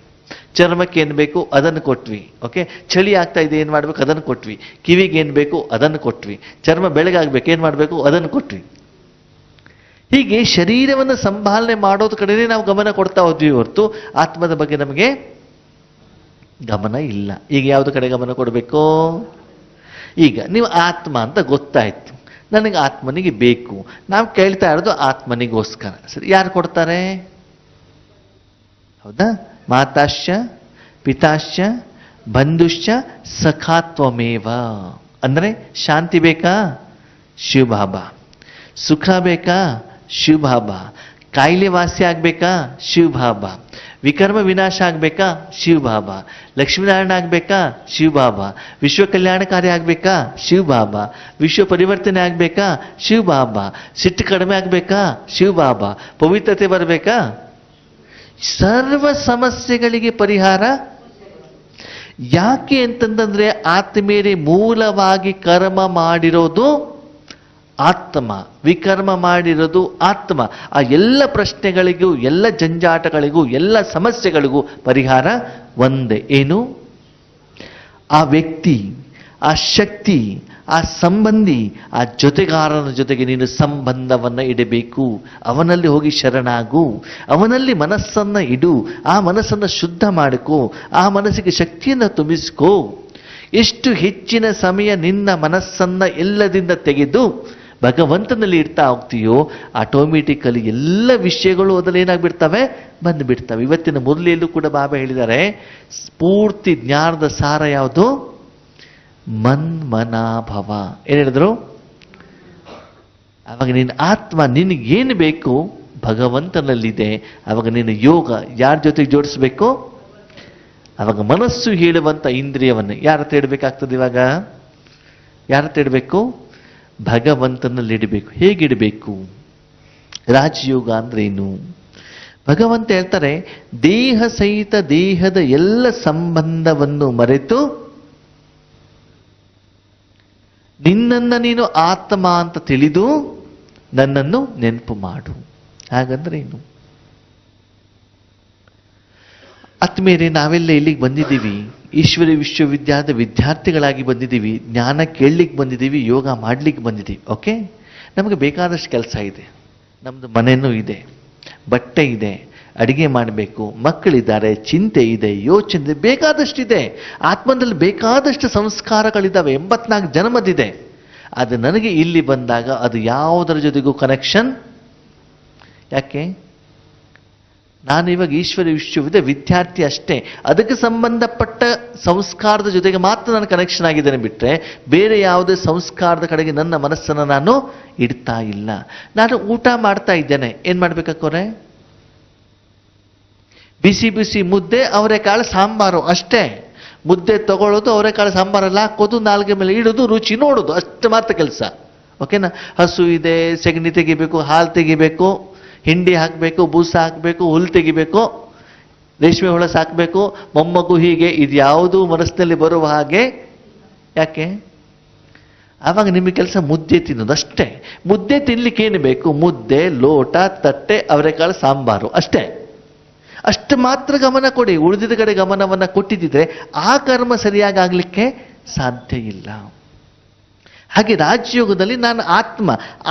ಚರ್ಮಕ್ಕೆ ಏನು ಬೇಕು ಅದನ್ನು ಕೊಟ್ವಿ. ಓಕೆ, ಚಳಿ ಆಗ್ತಾ ಇದೆ ಏನು ಮಾಡ್ಬೇಕು ಅದನ್ನು ಕೊಟ್ವಿ, ಕಿವಿಗೆ ಏನು ಬೇಕು ಅದನ್ನು ಕೊಟ್ವಿ, ಚರ್ಮ ಬೆಳಗಾಗ್ಬೇಕು ಏನು ಮಾಡಬೇಕು ಅದನ್ನು ಕೊಟ್ವಿ. ಹೀಗೆ ಶರೀರವನ್ನು ಸಂಭಾಲನೆ ಮಾಡೋದು ಕಡೆನೇ ನಾವು ಗಮನ ಕೊಡ್ತಾ ಹೋದ್ವಿ ಹೊರತು ಆತ್ಮದ ಬಗ್ಗೆ ನಮಗೆ ಗಮನ ಇಲ್ಲ. ಈಗ ಯಾವ್ದು ಕಡೆ ಗಮನ ಕೊಡಬೇಕು? ಈಗ ನೀವು ಆತ್ಮ ಅಂತ ಗೊತ್ತಾಯ್ತು, ನನಗೆ ಆತ್ಮನಿಗೆ ಬೇಕು. ನಾವು ಕೇಳ್ತಾ ಇರೋದು ಆತ್ಮನಿಗೋಸ್ಕರ. ಸರಿ, ಯಾರು ಕೊಡ್ತಾರೆ? ಹೌದಾ? ಮಾತಾಶ್ಚ ಪಿತಾಶ್ಚ ಬಂಧುಶ್ಚ ಸಖಾತ್ವಮೇವ. ಅಂದ್ರೆ ಶಾಂತಿ ಬೇಕಾ? ಶಿವಬಾಬಾ. ಸುಖ ಬೇಕಾ? ಶಿವಬಾಬಾ. ಕಾಯಿಲೆ ವಾಸಿ ಆಗ್ಬೇಕಾ? ಶಿವಬಾಬಾ. ವಿಕರ್ಮ ವಿನಾಶ ಆಗ್ಬೇಕಾ? ಶಿವಬಾಬಾ. ಲಕ್ಷ್ಮೀನಾರಾಯಣ ಆಗ್ಬೇಕಾ? ಶಿವಬಾಬಾ. ವಿಶ್ವ ಕಲ್ಯಾಣಕಾರಿ ಆಗ್ಬೇಕಾ? ಶಿವಬಾಬಾ. ವಿಶ್ವ ಪರಿವರ್ತನೆ ಆಗ್ಬೇಕಾ? ಶಿವಬಾಬಾ. ಸಿಟ್ಟು ಕಡಿಮೆ ಆಗ್ಬೇಕಾ? ಶಿವಬಾಬಾ. ಪವಿತ್ರತೆ ಬರಬೇಕಾ? ಸರ್ವ ಸಮಸ್ಯೆಗಳಿಗೆ ಪರಿಹಾರ ಯಾಕೆ ಅಂತಂದ್ರೆ ಆತ್ಮೇರೆ ಮೂಲವಾಗಿ ಕರ್ಮ ಮಾಡಿರೋದು ಆತ್ಮ, ವಿಕರ್ಮ ಮಾಡಿರೋದು ಆತ್ಮ. ಆ ಎಲ್ಲ ಪ್ರಶ್ನೆಗಳಿಗೂ, ಎಲ್ಲ ಜಂಜಾಟಗಳಿಗೂ, ಎಲ್ಲ ಸಮಸ್ಯೆಗಳಿಗೂ ಪರಿಹಾರ ಒಂದೇ. ಏನು? ಆ ವ್ಯಕ್ತಿ, ಆ ಶಕ್ತಿ, ಆ ಸಂಬಂಧಿ, ಆ ಜೊತೆಗಾರನ ಜೊತೆಗೆ ನೀನು ಸಂಬಂಧವನ್ನು ಇಡಬೇಕು. ಅವನಲ್ಲಿ ಹೋಗಿ ಶರಣಾಗು, ಅವನಲ್ಲಿ ಮನಸ್ಸನ್ನ ಇಡು, ಆ ಮನಸ್ಸನ್ನು ಶುದ್ಧ ಮಾಡಿಕೋ, ಆ ಮನಸ್ಸಿಗೆ ಶಕ್ತಿಯನ್ನು ತುಂಬಿಸ್ಕೋ. ಎಷ್ಟು ಹೆಚ್ಚಿನ ಸಮಯ ನಿನ್ನ ಮನಸ್ಸನ್ನ ಎಲ್ಲದಿಂದ ತೆಗೆದು ಭಗವಂತನಲ್ಲಿ ಇಡ್ತಾ ಹೋಗ್ತೀಯೋ ಆಟೋಮೆಟಿಕಲಿ ಎಲ್ಲ ವಿಷಯಗಳು ಅದರಲ್ಲಿ ಏನಾಗ್ಬಿಡ್ತವೆ? ಬಂದುಬಿಡ್ತವೆ. ಇವತ್ತಿನ ಮುರಳಿಯಲ್ಲೂ ಕೂಡ ಬಾಬಾ ಹೇಳಿದ್ದಾರೆ, ಪೂರ್ತಿ ಜ್ಞಾನದ ಸಾರ ಯಾವುದು? ಮನ್ಮನಾಭವ. ಏನ್ ಹೇಳಿದ್ರು? ಅವಾಗ ನಿನ್ನ ಆತ್ಮ ನಿನಗೇನು ಬೇಕು ಭಗವಂತನಲ್ಲಿದೆ. ಅವಾಗ ನೀನು ಯೋಗ ಯಾರ ಜೊತೆಗೆ ಜೋಡಿಸ್ಬೇಕು? ಅವಾಗ ಮನಸ್ಸು ಹೇಳುವಂತ ಇಂದ್ರಿಯವನ್ನು ಯಾರ ಹತ್ರ ಇಡಬೇಕಾಗ್ತದೆ? ಇವಾಗ ಯಾರ ಹತ್ರ ಇಡಬೇಕು? ಭಗವಂತನಲ್ಲಿಡಬೇಕು. ಹೇಗಿಡಬೇಕು? ರಾಜಯೋಗ ಅಂದ್ರೆ ಏನು? ಭಗವಂತ ಹೇಳ್ತಾರೆ, ದೇಹ ಸಹಿತ ದೇಹದ ಎಲ್ಲ ಸಂಬಂಧವನ್ನು ಮರೆತು ನಿನ್ನನ್ನು ನೀನು ಆತ್ಮ ಅಂತ ತಿಳಿದು ನನ್ನನ್ನು ನೆನಪು ಮಾಡು. ಹಾಗಂದ್ರೆ ಏನು? ಆತ್ಮೇಲೆ ನಾವೆಲ್ಲ ಇಲ್ಲಿಗೆ ಬಂದಿದ್ದೀವಿ, ಈಶ್ವರಿ ವಿಶ್ವವಿದ್ಯಾಲಯದ ವಿದ್ಯಾರ್ಥಿಗಳಾಗಿ ಬಂದಿದ್ದೀವಿ, ಜ್ಞಾನ ಕೇಳಲಿಕ್ಕೆ ಬಂದಿದ್ದೀವಿ, ಯೋಗ ಮಾಡಲಿಕ್ಕೆ ಬಂದಿದ್ದೀವಿ. ಓಕೆ, ನಮಗೆ ಬೇಕಾದಷ್ಟು ಕೆಲಸ ಇದೆ, ನಮ್ಮದು ಮನೆಯೂ ಇದೆ, ಬಟ್ಟೆ ಇದೆ, ಅಡಿಗೆ ಮಾಡಬೇಕು, ಮಕ್ಕಳಿದ್ದಾರೆ, ಚಿಂತೆ ಇದೆ, ಯೋಚನೆ ಬೇಕಾದಷ್ಟಿದೆ. ಆತ್ಮದಲ್ಲಿ ಬೇಕಾದಷ್ಟು ಸಂಸ್ಕಾರಗಳಿದ್ದಾವೆ, 84 ಜನ್ಮದಿದೆ. ಅದು ನನಗೆ ಇಲ್ಲಿ ಬಂದಾಗ ಅದು ಯಾವುದರ ಜೊತೆಗೂ ಕನೆಕ್ಷನ್. ಯಾಕೆ? ನಾನಿವಾಗ ಈಶ್ವರ ವಿಶ್ವವಿದ್ಯಾಲಯದ ವಿದ್ಯಾರ್ಥಿ ಅಷ್ಟೇ. ಅದಕ್ಕೆ ಸಂಬಂಧಪಟ್ಟ ಸಂಸ್ಕಾರದ ಜೊತೆಗೆ ಮಾತ್ರ ನಾನು ಕನೆಕ್ಷನ್ ಆಗಿದ್ದೇನೆ ಬಿಟ್ಟರೆ ಬೇರೆ ಯಾವುದೇ ಸಂಸ್ಕಾರದ ಕಡೆಗೆ ನನ್ನ ಮನಸ್ಸನ್ನು ನಾನು ಇಡ್ತಾ ಇಲ್ಲ. ನಾನು ಊಟ ಮಾಡ್ತಾ ಇದ್ದೇನೆ, ಏನು ಮಾಡ್ಬೇಕಾಕೋರೆ? ಬಿಸಿ ಬಿಸಿ ಮುದ್ದೆ ಅವರೆಕಾಳು ಸಾಂಬಾರು ಅಷ್ಟೇ. ಮುದ್ದೆ ತಗೊಳ್ಳೋದು, ಅವರೆಕಾಳು ಸಾಂಬಾರೆಲ್ಲ ಹಾಕೋದು, ನಾಲ್ಗೆ ಮೇಲೆ ಇಡೋದು, ರುಚಿ ನೋಡೋದು, ಅಷ್ಟು ಮಾತ್ರ ಕೆಲಸ. ಓಕೆನಾ? ಹಸು ಇದೆ, ಸೆಗಣಿ ತೆಗಿಬೇಕು, ಹಾಲು ತೆಗಿಬೇಕು, ಹಿಂಡಿ ಹಾಕಬೇಕು, ಬೂಸ ಹಾಕಬೇಕು, ಹುಲ್ಲು ತೆಗಿಬೇಕು, ರೇಷ್ಮೆ ಹುಳ ಸಾಕಬೇಕು, ಮೊಮ್ಮಗು, ಹೀಗೆ ಇದ್ಯಾವುದು ಮನಸ್ಸಿನಲ್ಲಿ ಬರುವ ಹಾಗೆ. ಯಾಕೆ? ಆವಾಗ ನಿಮಗೆ ಕೆಲಸ ಮುದ್ದೆ ತಿನ್ನೋದು ಅಷ್ಟೇ. ಮುದ್ದೆ ತಿನ್ಲಿಕ್ಕೆ ಏನು ಬೇಕು? ಮುದ್ದೆ, ಲೋಟ, ತಟ್ಟೆ, ಅವರೆಕಾಳು ಸಾಂಬಾರು ಅಷ್ಟೇ. ಅಷ್ಟು ಮಾತ್ರ ಗಮನ ಕೊಡಿ. ಉಳಿದಿದ ಕಡೆ ಗಮನವನ್ನು ಕೊಟ್ಟಿದ್ದಿದ್ರೆ ಆ ಕರ್ಮ ಸರಿಯಾಗಿ ಆಗ್ಲಿಕ್ಕೆ ಸಾಧ್ಯ ಇಲ್ಲ. ಹಾಗೆ ರಾಜಯೋಗದಲ್ಲಿ ನಾನು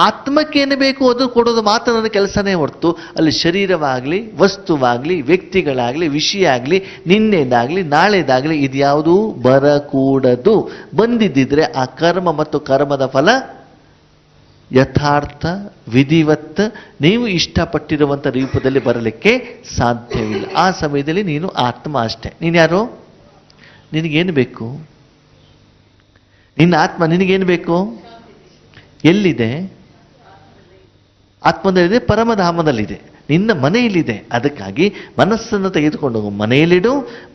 ಆತ್ಮಕ್ಕೇನು ಬೇಕು ಅದು ಕೊಡೋದು ಮಾತ್ರ ನನ್ನ ಕೆಲಸನೇ ಹೊರತು ಅಲ್ಲಿ ಶರೀರವಾಗಲಿ, ವಸ್ತುವಾಗಲಿ, ವ್ಯಕ್ತಿಗಳಾಗಲಿ, ವಿಷಯ ಆಗಲಿ, ನಿನ್ನೆದಾಗಲಿ, ನಾಳೆದಾಗಲಿ ಇದ್ಯಾವುದೂ ಬರಕೂಡದು. ಬಂದಿದ್ದಿದ್ರೆ ಆ ಕರ್ಮ ಮತ್ತು ಕರ್ಮದ ಫಲ ಯಥಾರ್ಥ ವಿಧಿವತ್ ನೀವು ಇಷ್ಟಪಟ್ಟಿರುವಂಥ ರೂಪದಲ್ಲಿ ಬರಲಿಕ್ಕೆ ಸಾಧ್ಯವಿಲ್ಲ. ಆ ಸಮಯದಲ್ಲಿ ನೀನು ಆತ್ಮ ಅಷ್ಟೇ. ನೀನು ಯಾರು? ನಿನಗೇನು ಬೇಕು? ನಿನ್ನ ಆತ್ಮ ನಿನಗೇನು ಬೇಕು? ಎಲ್ಲಿದೆ? ಆತ್ಮದಲ್ಲಿದೆ, ಪರಮಧಾಮದಲ್ಲಿದೆ, ನಿನ್ನ ಮನೆಯಲ್ಲಿದೆ. ಅದಕ್ಕಾಗಿ ಮನಸ್ಸನ್ನು ತೆಗೆದುಕೊಂಡು ಹೋಗು, ಮನೆಯಲ್ಲಿಡು,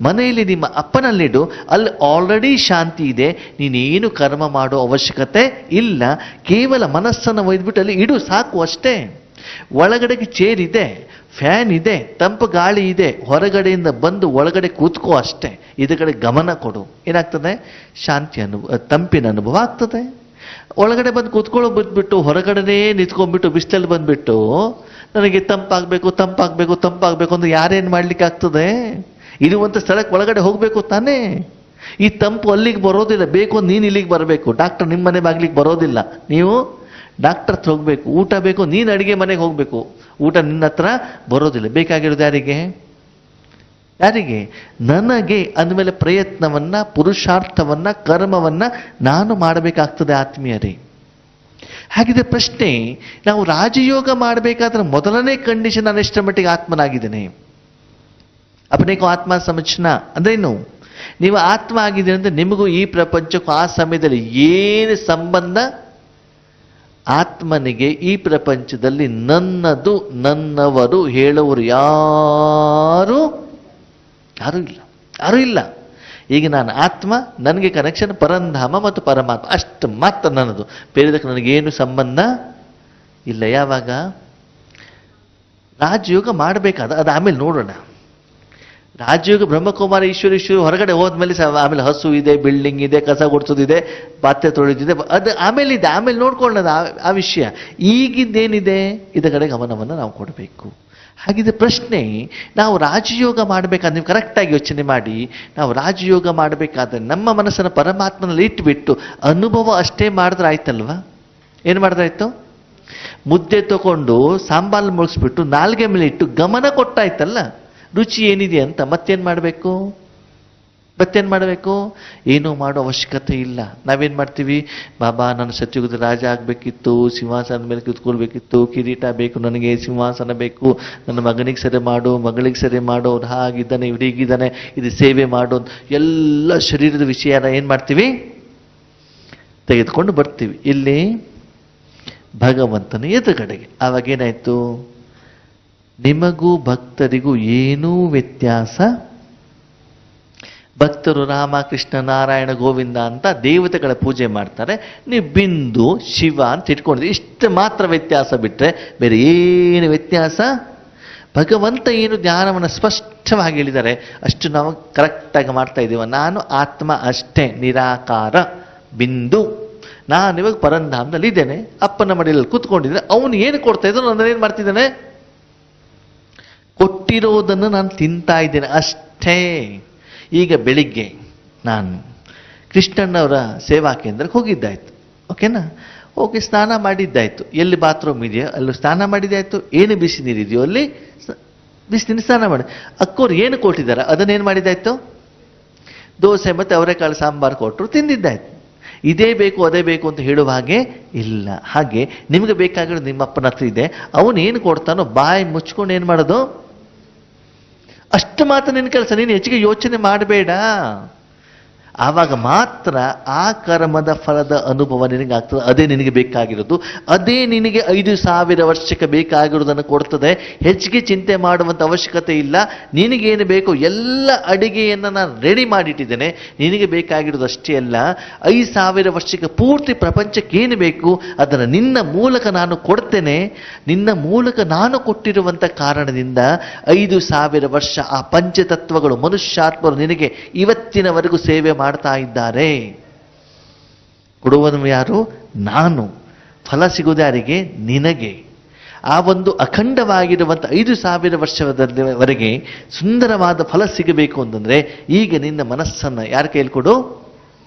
ಮನೆಯಲ್ಲಿ ನಿಮ್ಮ ಅಪ್ಪನಲ್ಲಿಡು. ಅಲ್ಲಿ ಆಲ್ರೆಡಿ ಶಾಂತಿ ಇದೆ. ನೀನೇನು ಕರ್ಮ ಮಾಡೋ ಅವಶ್ಯಕತೆ ಇಲ್ಲ. ಕೇವಲ ಮನಸ್ಸನ್ನು ಒಯ್ದುಬಿಟ್ಟು ಅಲ್ಲಿ ಇಡು, ಸಾಕು ಅಷ್ಟೇ. ಒಳಗಡೆಗೆ ಚೇರ್ ಇದೆ, ಫ್ಯಾನ್ ಇದೆ, ತಂಪು ಗಾಳಿ ಇದೆ, ಹೊರಗಡೆಯಿಂದ ಬಂದು ಒಳಗಡೆ ಕೂತ್ಕೋ ಅಷ್ಟೇ. ಇದ್ರ ಕಡೆ ಗಮನ ಕೊಡು. ಏನಾಗ್ತದೆ? ಶಾಂತಿ ಅನುಭವ, ತಂಪಿನ ಅನುಭವ ಆಗ್ತದೆ. ಒಳಗಡೆ ಬಂದು ಕೂತ್ಕೊಳ್ಳೋ ಬಿಟ್ಬಿಟ್ಟು ಹೊರಗಡೆನೇ ನಿಂತ್ಕೊಂಡ್ಬಿಟ್ಟು ಬಿಸಿಲಲ್ಲಿ ಬಂದ್ಬಿಟ್ಟು ನನಗೆ ತಂಪಾಗಬೇಕು ತಂಪಾಗಬೇಕು ತಂಪಾಗಬೇಕು ಅಂದ್ರೆ ಯಾರೇನು ಮಾಡ್ಲಿಕ್ಕೆ ಆಗ್ತದೆ? ಇರುವಂಥ ಸ್ಥಳಕ್ಕೆ ಒಳಗಡೆ ಹೋಗಬೇಕು ತಾನೇ. ಈ ತಂಪು ಅಲ್ಲಿಗೆ ಬರೋದಿಲ್ಲ. ಬೇಕು ನೀನು ಇಲ್ಲಿಗೆ ಬರಬೇಕು. ಡಾಕ್ಟರ್ ನಿಮ್ಮ ಮನೆ ಬಾಗ್ಲಿಗೆ ಬರೋದಿಲ್ಲ. ನೀವು ಡಾಕ್ಟರ್ ಹತ್ರ ಹೋಗ್ಬೇಕು. ಊಟ ಬೇಕು, ನೀನು ಅಡಿಗೆ ಮನೆಗೆ ಹೋಗ್ಬೇಕು. ಊಟ ನಿನ್ನ ಹತ್ರ ಬರೋದಿಲ್ಲ. ಬೇಕಾಗಿರೋದು ಯಾರಿಗೆ? ಯಾರಿಗೆ? ನನಗೆ. ಅಂದಮೇಲೆ ಪ್ರಯತ್ನವನ್ನ, ಪುರುಷಾರ್ಥವನ್ನ, ಕರ್ಮವನ್ನ ನಾನು ಮಾಡಬೇಕಾಗ್ತದೆ ಆತ್ಮೀಯರೇ. ಹಾಗಿದ್ರೆ ಪ್ರಶ್ನೆ, ನಾವು ರಾಜಯೋಗ ಮಾಡಬೇಕಾದ್ರೆ ಮೊದಲನೇ ಕಂಡೀಷನ್ ನಾನು ಎಷ್ಟರ ಮಟ್ಟಿಗೆ ಆತ್ಮನಾಗಿದ್ದೇನೆ? ಅಪನೇಕೋ ಆತ್ಮ ಸಮಚನ ಅಂದ್ರೇನು? ನೀವು ಆತ್ಮ ಆಗಿದ್ದೀರಿ ಅಂದ್ರೆ ನಿಮಗೂ ಈ ಪ್ರಪಂಚಕ್ಕೂ ಆ ಸಮಯದಲ್ಲಿ ಏನು ಸಂಬಂಧ? ಆತ್ಮನಿಗೆ ಈ ಪ್ರಪಂಚದಲ್ಲಿ ನನ್ನದು, ನನ್ನವರು ಹೇಳುವರು ಯಾರೂ ಇಲ್ಲ, ಯಾರೂ ಇಲ್ಲ. ಈಗ ನಾನು ಆತ್ಮ, ನನಗೆ ಕನೆಕ್ಷನ್ ಪರಂಧಾಮ ಮತ್ತು ಪರಮಾತ್ಮ, ಅಷ್ಟು ಮಾತ್ರ ನನ್ನದು. ಬೇರೆದಕ್ಕೆ ನನಗೇನು ಸಂಬಂಧ ಇಲ್ಲ. ಯಾವಾಗ? ರಾಜಯೋಗ ಮಾಡಬೇಕಾದ ಅದು ಆಮೇಲೆ ನೋಡೋಣ. ರಾಜಯೋಗ ಬ್ರಹ್ಮಕುಮಾರ ಈಶ್ವರ ಹೊರಗಡೆ ಹೋದ್ಮೇಲೆ ಆಮೇಲೆ ಹಸು ಇದೆ, ಬಿಲ್ಡಿಂಗ್ ಇದೆ, ಕಸ ಗುಡಿಸೋದಿದೆ, ಪಾತ್ರೆ ತೊಳೆದಿದೆ, ಅದು ಆಮೇಲೆ ಇದೆ, ಆಮೇಲೆ ನೋಡ್ಕೊಳ್ಳೋಣ ಆ ವಿಷಯ. ಈಗಿದ್ದೇನಿದೆ ಇದರ ಕಡೆ ಗಮನವನ್ನು ನಾವು ಕೊಡಬೇಕು. ಹಾಗಿದ್ರೆ ಪ್ರಶ್ನೆ, ನಾವು ರಾಜಯೋಗ ಮಾಡಬೇಕಾದ್ರೆ ನೀವು ಕರೆಕ್ಟಾಗಿ ಯೋಚನೆ ಮಾಡಿ, ನಾವು ರಾಜಯೋಗ ಮಾಡಬೇಕಾದ್ರೆ ನಮ್ಮ ಮನಸ್ಸನ್ನು ಪರಮಾತ್ಮನಲ್ಲಿ ಇಟ್ಬಿಟ್ಟು ಅನುಭವ ಅಷ್ಟೇ ಮಾಡಿದ್ರೆ ಆಯ್ತಲ್ವಾ? ಏನು ಮಾಡಿದ್ರಾಯ್ತು? ಮುದ್ದೆ ತಗೊಂಡು ಸಾಂಬಾರು ಮುಗಿಸ್ಬಿಟ್ಟು ನಾಲ್ಗೆ ಮೇಲೆ ಇಟ್ಟು ಗಮನ ಕೊಟ್ಟಾಯ್ತಲ್ಲ, ರುಚಿ ಏನಿದೆ ಅಂತ. ಮತ್ತೇನು ಮಾಡಬೇಕು? ಏನೂ ಮಾಡೋ ಅವಶ್ಯಕತೆ ಇಲ್ಲ. ನಾವೇನು ಮಾಡ್ತೀವಿ? ಬಾಬಾ ನಾನು ಸತ್ಯುಗದ ರಾಜ ಆಗಬೇಕಿತ್ತು, ಸಿಂಹಾಸನ ಮೇಲೆ ಕೂತ್ಕೊಳ್ಬೇಕಿತ್ತು, ಕಿರೀಟ ಬೇಕು ನನಗೆ, ಸಿಂಹಾಸನ ಬೇಕು, ನನ್ನ ಮಗನಿಗೆ ಸರಿ ಮಾಡು, ಮಗಳಿಗೆ ಸರಿ ಮಾಡು, ಅವ್ರು ಹಾಗಿದ್ದಾನೆ, ಇವ್ರು ಹೀಗಿದ್ದಾನೆ, ಇದು ಸೇವೆ ಮಾಡು, ಎಲ್ಲ ಶರೀರದ ವಿಷಯನ ಏನು ಮಾಡ್ತೀವಿ? ತೆಗೆದುಕೊಂಡು ಬರ್ತೀವಿ ಇಲ್ಲಿ ಭಗವಂತನ ಎದುರುಗಡೆಗೆ. ಆವಾಗೇನಾಯ್ತು? ನಿಮಗೂ ಭಕ್ತರಿಗೂ ಏನೂ ವ್ಯತ್ಯಾಸ. ಭಕ್ತರು ರಾಮ ಕೃಷ್ಣ ನಾರಾಯಣ ಗೋವಿಂದ ಅಂತ ದೇವತೆಗಳ ಪೂಜೆ ಮಾಡ್ತಾರೆ, ನೀವು ಬಿಂದು ಶಿವ ಅಂತ ಇಟ್ಕೊಂಡಿದ್ರಿ. ಇಷ್ಟು ಮಾತ್ರ ವ್ಯತ್ಯಾಸ ಬಿಟ್ಟರೆ ಬೇರೆ ಏನು ವ್ಯತ್ಯಾಸ? ಭಗವಂತ ಏನು ಜ್ಞಾನವನ್ನು ಸ್ಪಷ್ಟವಾಗಿ ಹೇಳಿದ್ದಾರೆ ಅಷ್ಟು ನಾವು ಕರೆಕ್ಟಾಗಿ ಮಾಡ್ತಾ ಇದ್ದೀವ. ನಾನು ಆತ್ಮ ಅಷ್ಟೇ, ನಿರಾಕಾರ ಬಿಂದು. ನಾನಿವಾಗ ಪರಂಧಾಮದಲ್ಲಿ ಇದ್ದೇನೆ, ಅಪ್ಪನ ಮಡಿಯಲ್ಲಿ ಕೂತ್ಕೊಂಡಿದ್ರೆ ಅವನು ಏನು ಕೊಡ್ತಾ ಇದ್ರು ನಾನು ಏನು ಮಾಡ್ತಿದ್ದೇನೆ? ಕೊಟ್ಟಿರೋದನ್ನು ನಾನು ತಿಂತಾ ಇದ್ದೇನೆ ಅಷ್ಟೇ. ಈಗ ಬೆಳಿಗ್ಗೆ ನಾನು ಕೃಷ್ಣಣ್ಣವರ ಸೇವಾ ಕೇಂದ್ರಕ್ಕೆ ಹೋಗಿದ್ದಾಯ್ತು, ಓಕೆನಾ? ಹೋಗಿ ಸ್ನಾನ ಮಾಡಿದ್ದಾಯ್ತು. ಎಲ್ಲಿ ಬಾತ್ರೂಮ್ ಇದೆಯೋ ಅಲ್ಲೂ ಸ್ನಾನ ಮಾಡಿದ್ದಾಯ್ತು. ಏನು ಬಿಸಿ ನೀರಿದೆಯೋ ಅಲ್ಲಿ ಬಿಸಿ ನೀರು ಸ್ನಾನ ಮಾಡಿ. ಅಕ್ಕೋರು ಏನು ಕೊಟ್ಟಿದ್ದಾರೆ ಅದನ್ನೇನು ಮಾಡಿದ್ದಾಯ್ತು? ದೋಸೆ ಮತ್ತು ಅವರೆಕಾಳು ಸಾಂಬಾರು ಕೊಟ್ಟರು, ತಿಂದಿದ್ದಾಯ್ತು. ಇದೇ ಬೇಕು ಅದೇ ಬೇಕು ಅಂತ ಹೇಳುವ ಹಾಗೆ ಇಲ್ಲ. ಹಾಗೆ ನಿಮಗೆ ಬೇಕಾಗಿರೋದು ನಿಮ್ಮ ಅಪ್ಪನ ಹತ್ರ ಇದೆ, ಅವನು ಏನು ಕೊಡ್ತಾನೋ ಬಾಯಿ ಮುಚ್ಕೊಂಡು ಏನು ಮಾಡೋದು? ಅಷ್ಟು ಮಾತ್ರ ನಿನ್ನ ಕೆಲಸ, ನೀನು ಹೆಚ್ಚಿಗೆ ಯೋಚನೆ ಮಾಡಬೇಡ. ಆವಾಗ ಮಾತ್ರ ಆ ಕರ್ಮದ ಫಲದ ಅನುಭವ ನಿನಗಾಗ್ತದೆ. ಅದೇ ನಿನಗೆ ಬೇಕಾಗಿರೋದು, ಅದೇ ನಿನಗೆ 5,000 ವರ್ಷಕ್ಕೆ ಬೇಕಾಗಿರೋದನ್ನು ಕೊಡ್ತದೆ. ಹೆಚ್ಚಿಗೆ ಚಿಂತೆ ಮಾಡುವಂಥ ಅವಶ್ಯಕತೆ ಇಲ್ಲ. ನಿನಗೇನು ಬೇಕು ಎಲ್ಲ ಅಡಿಗೆಯನ್ನು ನಾನು ರೆಡಿ ಮಾಡಿಟ್ಟಿದ್ದೇನೆ. ನಿನಗೆ ಬೇಕಾಗಿರೋದು ಅಷ್ಟೇ ಅಲ್ಲ, 5,000 ವರ್ಷಕ್ಕೆ ಪೂರ್ತಿ ಪ್ರಪಂಚಕ್ಕೆ ಏನು ಬೇಕು ಅದನ್ನು ನಿನ್ನ ಮೂಲಕ ನಾನು ಕೊಡ್ತೇನೆ. ನಿನ್ನ ಮೂಲಕ ನಾನು ಕೊಟ್ಟಿರುವಂಥ ಕಾರಣದಿಂದ 5,000 ವರ್ಷ ಆ ಪಂಚತತ್ವಗಳು ಮನುಷ್ಯಾತ್ಮರು ನಿನಗೆ ಇವತ್ತಿನವರೆಗೂ ಸೇವೆ ಮಾಡ್ತಾ ಇದ್ದಾರೆ. ಕೊಡುವನು ಯಾರು? ನಾನು. ಫಲ ಸಿಗುವುದು ಯಾರಿಗೆ? ನಿನಗೆ. ಆ ಒಂದು ಅಖಂಡವಾಗಿರುವಂಥ 5,000 ವರ್ಷದವರೆಗೆ ಸುಂದರವಾದ ಫಲ ಸಿಗಬೇಕು ಅಂತಂದ್ರೆ ಈಗ ನಿನ್ನ ಮನಸ್ಸನ್ನು ಯಾರ ಕೈಯಲ್ಲಿ ಕೊಡು?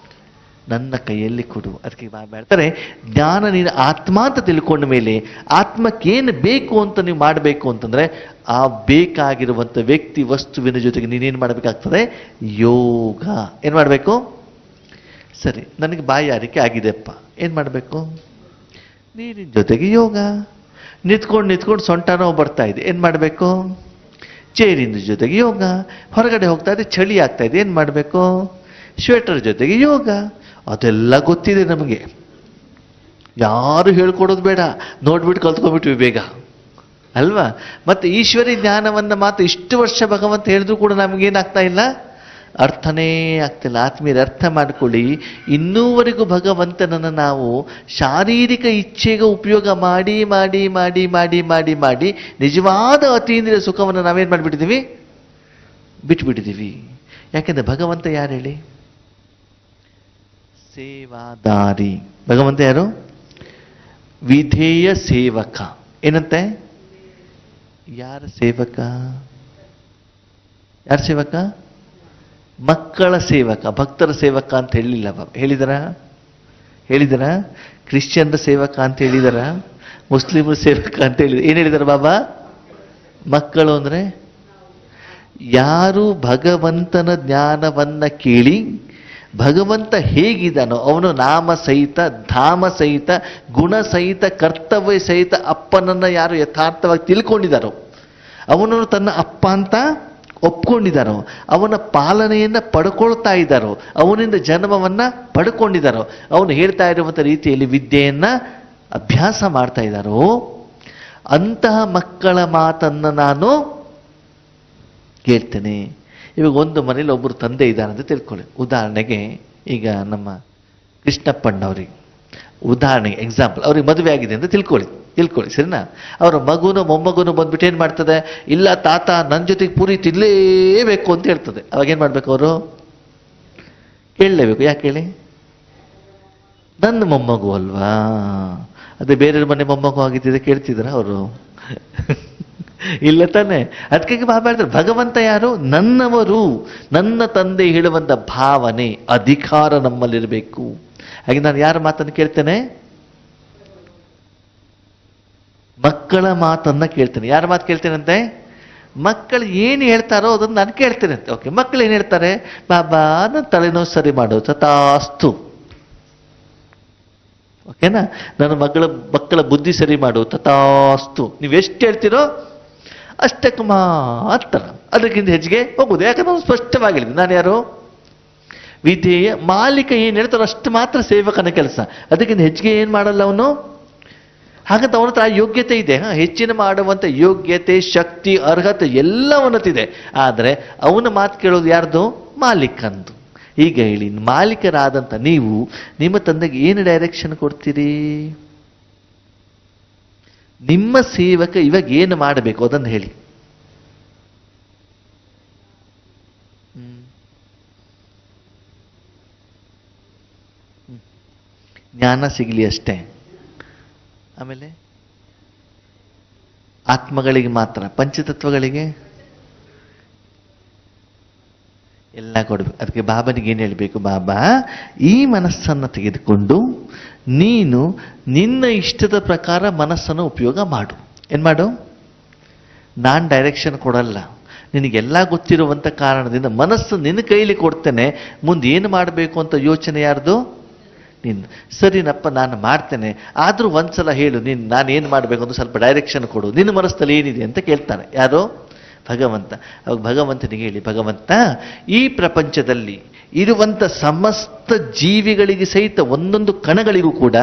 ನನ್ನ ಕೈಯಲ್ಲಿ ಕೊಡು. ಅದಕ್ಕೆ ಹೇಳ್ತಾರೆ, ಜ್ಞಾನ ನೀನು ಆತ್ಮ ಅಂತ ತಿಳ್ಕೊಂಡ ಮೇಲೆ ಆತ್ಮಕ್ಕೇನು ಬೇಕು ಅಂತ ನೀವು ಮಾಡಬೇಕು ಅಂತಂದ್ರೆ ಆ ಬೇಕಾಗಿರುವಂಥ ವ್ಯಕ್ತಿ ವಸ್ತುವಿನ ಜೊತೆಗೆ ನೀನೇನು ಮಾಡಬೇಕಾಗ್ತದೆ? ಯೋಗ. ಏನು ಮಾಡಬೇಕು? ಸರಿ, ನನಗೆ ಬಾಯಾರಿಕೆ ಆಗಿದೆಪ್ಪ, ಏನು ಮಾಡಬೇಕು? ನೀರಿನ ಜೊತೆಗೆ ಯೋಗ. ನಿಂತ್ಕೊಂಡು ಸೊಂಟ ನೋವು ಬರ್ತಾ ಇದೆ, ಏನು ಮಾಡಬೇಕು? ಚೇರಿನ ಜೊತೆಗೆ ಯೋಗ. ಹೊರಗಡೆ ಹೋಗ್ತಾ ಇದೆ, ಚಳಿ ಆಗ್ತಾ ಇದೆ, ಏನು ಮಾಡಬೇಕು? ಸ್ವೆಟರ್ ಜೊತೆಗೆ ಯೋಗ. ಅದೆಲ್ಲ ಗೊತ್ತಿದೆ ನಮಗೆ, ಯಾರು ಹೇಳ್ಕೊಡೋದು ಬೇಡ, ನೋಡ್ಬಿಟ್ಟು ಕಲ್ತ್ಕೊಂಡ್ಬಿಟ್ವಿ ಬೇಗ ಅಲ್ವಾ? ಮತ್ತೆ ಈಶ್ವರಿ ಜ್ಞಾನವನ್ನು ಮಾತ್ರ ಇಷ್ಟು ವರ್ಷ ಭಗವಂತ ಹೇಳಿದ್ರು ಕೂಡ ನಮಗೇನಾಗ್ತಾ ಇಲ್ಲ, ಅರ್ಥನೇ ಆಗ್ತಿಲ್ಲ. ಆತ್ಮೀಯರು ಅರ್ಥ ಮಾಡ್ಕೊಳ್ಳಿ, ಇನ್ನೂವರೆಗೂ ಭಗವಂತನನ್ನು ನಾವು ಶಾರೀರಿಕ ಇಚ್ಛೆಗೆ ಉಪಯೋಗ ಮಾಡಿ ಮಾಡಿ ಮಾಡಿ ಮಾಡಿ ಮಾಡಿ ಮಾಡಿ ನಿಜವಾದ ಅತೀಂದ್ರಿಯ ಸುಖವನ್ನು ನಾವೇನು ಮಾಡಿಬಿಟ್ಟಿದ್ದೀವಿ? ಬಿಟ್ಬಿಟ್ಟಿದ್ದೀವಿ. ಯಾಕೆಂದ್ರೆ ಭಗವಂತ ಯಾರು ಹೇಳಿ? ಸೇವಾದಾರಿ. ಭಗವಂತ ಯಾರು? ವಿಧೇಯ ಸೇವಕ. ಏನಂತೆ? ಯಾರ ಸೇವಕ? ಯಾರ ಸೇವಕ? ಮಕ್ಕಳ ಸೇವಕ, ಭಕ್ತರ ಸೇವಕ ಅಂತ ಹೇಳಿಲ್ಲ. ಹೇಳಿದರ ಕ್ರಿಶ್ಚಿಯನ್ರ ಸೇವಕ ಅಂತ ಹೇಳಿದರ, ಮುಸ್ಲಿಮರ ಸೇವಕ ಅಂತ ಹೇಳಿದ. ಏನ್ ಹೇಳಿದಾರ ಬಾಬಾ? ಮಕ್ಕಳು ಅಂದ್ರೆ ಯಾರು ಭಗವಂತನ ಜ್ಞಾನವನ್ನ ಕೇಳಿ ಭಗವಂತ ಹೇಗಿದ್ದಾನೋ ಅವನು ನಾಮ ಸಹಿತ, ಧಾಮ ಸಹಿತ, ಗುಣ ಸಹಿತ, ಕರ್ತವ್ಯ ಸಹಿತ ಅಪ್ಪನನ್ನ ಯಾರು ಯಥಾರ್ಥವಾಗಿ ತಿಳ್ಕೊಂಡಿದ್ದಾರೋ, ಅವನನ್ನು ತನ್ನ ಅಪ್ಪ ಅಂತ ಒಪ್ಕೊಂಡಿದ್ದಾರೋ, ಅವನ ಪಾಲನೆಯನ್ನ ಪಡ್ಕೊಳ್ತಾ ಇದ್ದಾರೋ, ಅವನಿಂದ ಜನ್ಮವನ್ನ ಪಡ್ಕೊಂಡಿದ್ದಾರೋ, ಅವನು ಹೇಳ್ತಾ ಇರುವಂಥ ರೀತಿಯಲ್ಲಿ ವಿದ್ಯೆಯನ್ನ ಅಭ್ಯಾಸ ಮಾಡ್ತಾ ಇದ್ದಾರೋ, ಅಂತಹ ಮಕ್ಕಳ ಮಾತನ್ನ ನಾನು ಕೇಳ್ತೇನೆ. ಇವಾಗ ಒಂದು ಮನೇಲಿ ಒಬ್ಬರು ತಂದೆ ಇದ್ದಾರೆ ಅಂತ ತಿಳ್ಕೊಳ್ಳಿ. ಉದಾಹರಣೆಗೆ ಈಗ ನಮ್ಮ ಕೃಷ್ಣಪ್ಪಣ್ಣವ್ರಿಗೆ ಉದಾಹರಣೆಗೆ ಎಕ್ಸಾಂಪಲ್, ಅವ್ರಿಗೆ ಮದುವೆ ಆಗಿದೆ ಅಂತ ತಿಳ್ಕೊಳ್ಳಿ ಸರಿನಾ? ಅವರ ಮಗುನು ಮೊಮ್ಮಗುನು ಬಂದ್ಬಿಟ್ಟು ಏನು ಮಾಡ್ತದೆ? ಇಲ್ಲ ತಾತ ನನ್ನ ಜೊತೆಗೆ ಪೂರಿ ತಿನ್ಲೇಬೇಕು ಅಂತ ಹೇಳ್ತದೆ. ಅವಾಗ ಏನು ಮಾಡ್ಬೇಕು ಅವರು? ಕೇಳಲೇಬೇಕು. ಯಾಕೆ ಹೇಳಿ? ನನ್ನ ಮೊಮ್ಮಗು ಅಲ್ವಾ? ಅದೇ ಬೇರೆಯವ್ರ ಮನೆ ಮೊಮ್ಮಗು ಆಗಿದ್ದಿದೆ ಕೇಳ್ತಿದ್ರ ಅವರು? ಇಲ್ಲ ತಾನೆ. ಅದಕ್ಕೆ ಬಾಬಾ ಹೇಳ್ತಾರೆ ಭಗವಂತ ಯಾರು? ನನ್ನವರು, ನನ್ನ ತಂದೆ ಹೇಳುವಂತ ಭಾವನೆ, ಅಧಿಕಾರ ನಮ್ಮಲ್ಲಿರಬೇಕು. ಹಾಗೆ ನಾನು ಯಾರ ಮಾತನ್ನು ಕೇಳ್ತೇನೆ? ಮಕ್ಕಳ ಮಾತನ್ನ ಕೇಳ್ತೇನೆ. ಯಾರ ಮಾತು ಕೇಳ್ತೇನಂತೆ? ಮಕ್ಕಳು ಏನು ಹೇಳ್ತಾರೋ ಅದನ್ನು ನಾನು ಕೇಳ್ತೇನೆ ಅಂತ. ಓಕೆ, ಮಕ್ಕಳು ಏನು ಹೇಳ್ತಾರೆ? ಬಾಬಾ ನನ್ನ ತಲೆನೋವು ಸರಿ ಮಾಡು, ತಥಾಸ್ತು. ಓಕೆನಾ? ನನ್ನ ಮಕ್ಕಳ ಬುದ್ಧಿ ಸರಿ ಮಾಡು, ತಥಾಸ್ತು. ನೀವೆಷ್ಟು ಹೇಳ್ತೀರೋ ಅಷ್ಟಕ್ಕೆ ಮಾತ್ರ, ಅದಕ್ಕಿಂತ ಹೆಚ್ಚಿಗೆ ಹೋಗುದು. ಯಾಕಂದ್ರೆ ಅವನು ಸ್ಪಷ್ಟವಾಗಿ ಹೇಳಿದೆ ನಾನು ಯಾರು? ವಿಧೇಯ. ಮಾಲೀಕ ಏನು ಹೇಳ್ತಾರೋ ಅಷ್ಟು ಮಾತ್ರ ಸೇವಕನ ಕೆಲಸ, ಅದಕ್ಕಿಂತ ಹೆಚ್ಚಿಗೆ ಏನು ಮಾಡಲ್ಲ ಅವನು. ಹಾಗಂತ ಅವನ ಹತ್ರ ಯೋಗ್ಯತೆ ಇದೆ, ಹೆಚ್ಚಿನ ಮಾಡುವಂಥ ಯೋಗ್ಯತೆ, ಶಕ್ತಿ, ಅರ್ಹತೆ ಎಲ್ಲ ಅವನತ್ತಿದೆ. ಆದರೆ ಅವನ ಮಾತು ಕೇಳೋದು ಯಾರ್ದು? ಮಾಲೀಕಂದು. ಈಗ ಹೇಳಿ, ಮಾಲೀಕರಾದಂಥ ನೀವು ನಿಮ್ಮ ತಂದೆಗೆ ಏನು ಡೈರೆಕ್ಷನ್ ಕೊಡ್ತೀರಿ? ನಿಮ್ಮ ಸೇವಕ ಇವಾಗ ಏನು ಮಾಡಬೇಕು ಅದನ್ನು ಹೇಳಿ. ಜ್ಞಾನ ಸಿಗಲಿ ಅಷ್ಟೇ. ಆಮೇಲೆ ಆತ್ಮಗಳಿಗೆ ಮಾತ್ರ, ಪಂಚತತ್ವಗಳಿಗೆ ಎಲ್ಲ ಕೊಡಬೇಕು. ಅದಕ್ಕೆ ಬಾಬನಿಗೆ ಏನು ಹೇಳಬೇಕು? ಬಾಬಾ, ಈ ಮನಸ್ಸನ್ನು ತೆಗೆದುಕೊಂಡು ನೀನು ನಿನ್ನ ಇಷ್ಟದ ಪ್ರಕಾರ ಮನಸ್ಸನ್ನು ಉಪಯೋಗ ಮಾಡು. ಏನು ಮಾಡು? ನಾನು ಡೈರೆಕ್ಷನ್ ಕೊಡಲ್ಲ, ನಿನಗೆಲ್ಲ ಗೊತ್ತಿರುವಂಥ ಕಾರಣದಿಂದ ಮನಸ್ಸು ನಿನ್ನ ಕೈಲಿ ಕೊಡ್ತೇನೆ. ಮುಂದೆ ಏನು ಮಾಡಬೇಕು ಅಂತ ಯೋಚನೆ ಯಾರ್ದು? ನಿನ್ನ. ಸರಿನಪ್ಪ ನಾನು ಮಾಡ್ತೇನೆ, ಆದರೂ ಒಂದ್ಸಲ ಹೇಳು, ನಾನು ಏನು ಮಾಡಬೇಕು ಅಂತ ಸ್ವಲ್ಪ ಡೈರೆಕ್ಷನ್ ಕೊಡು, ನಿನ್ನ ಮನಸ್ಸಲ್ಲಿ ಏನಿದೆ ಅಂತ ಕೇಳ್ತಾನೆ. ಯಾರು? ಭಗವಂತ. ಅವಾಗ ಭಗವಂತನಿಗೆ ಹೇಳಿ, ಭಗವಂತ ಈ ಪ್ರಪಂಚದಲ್ಲಿ ಇರುವಂಥ ಸಮಸ್ತ ಜೀವಿಗಳಿಗೆ ಸಹಿತ ಒಂದೊಂದು ಕಣಗಳಿಗೂ ಕೂಡ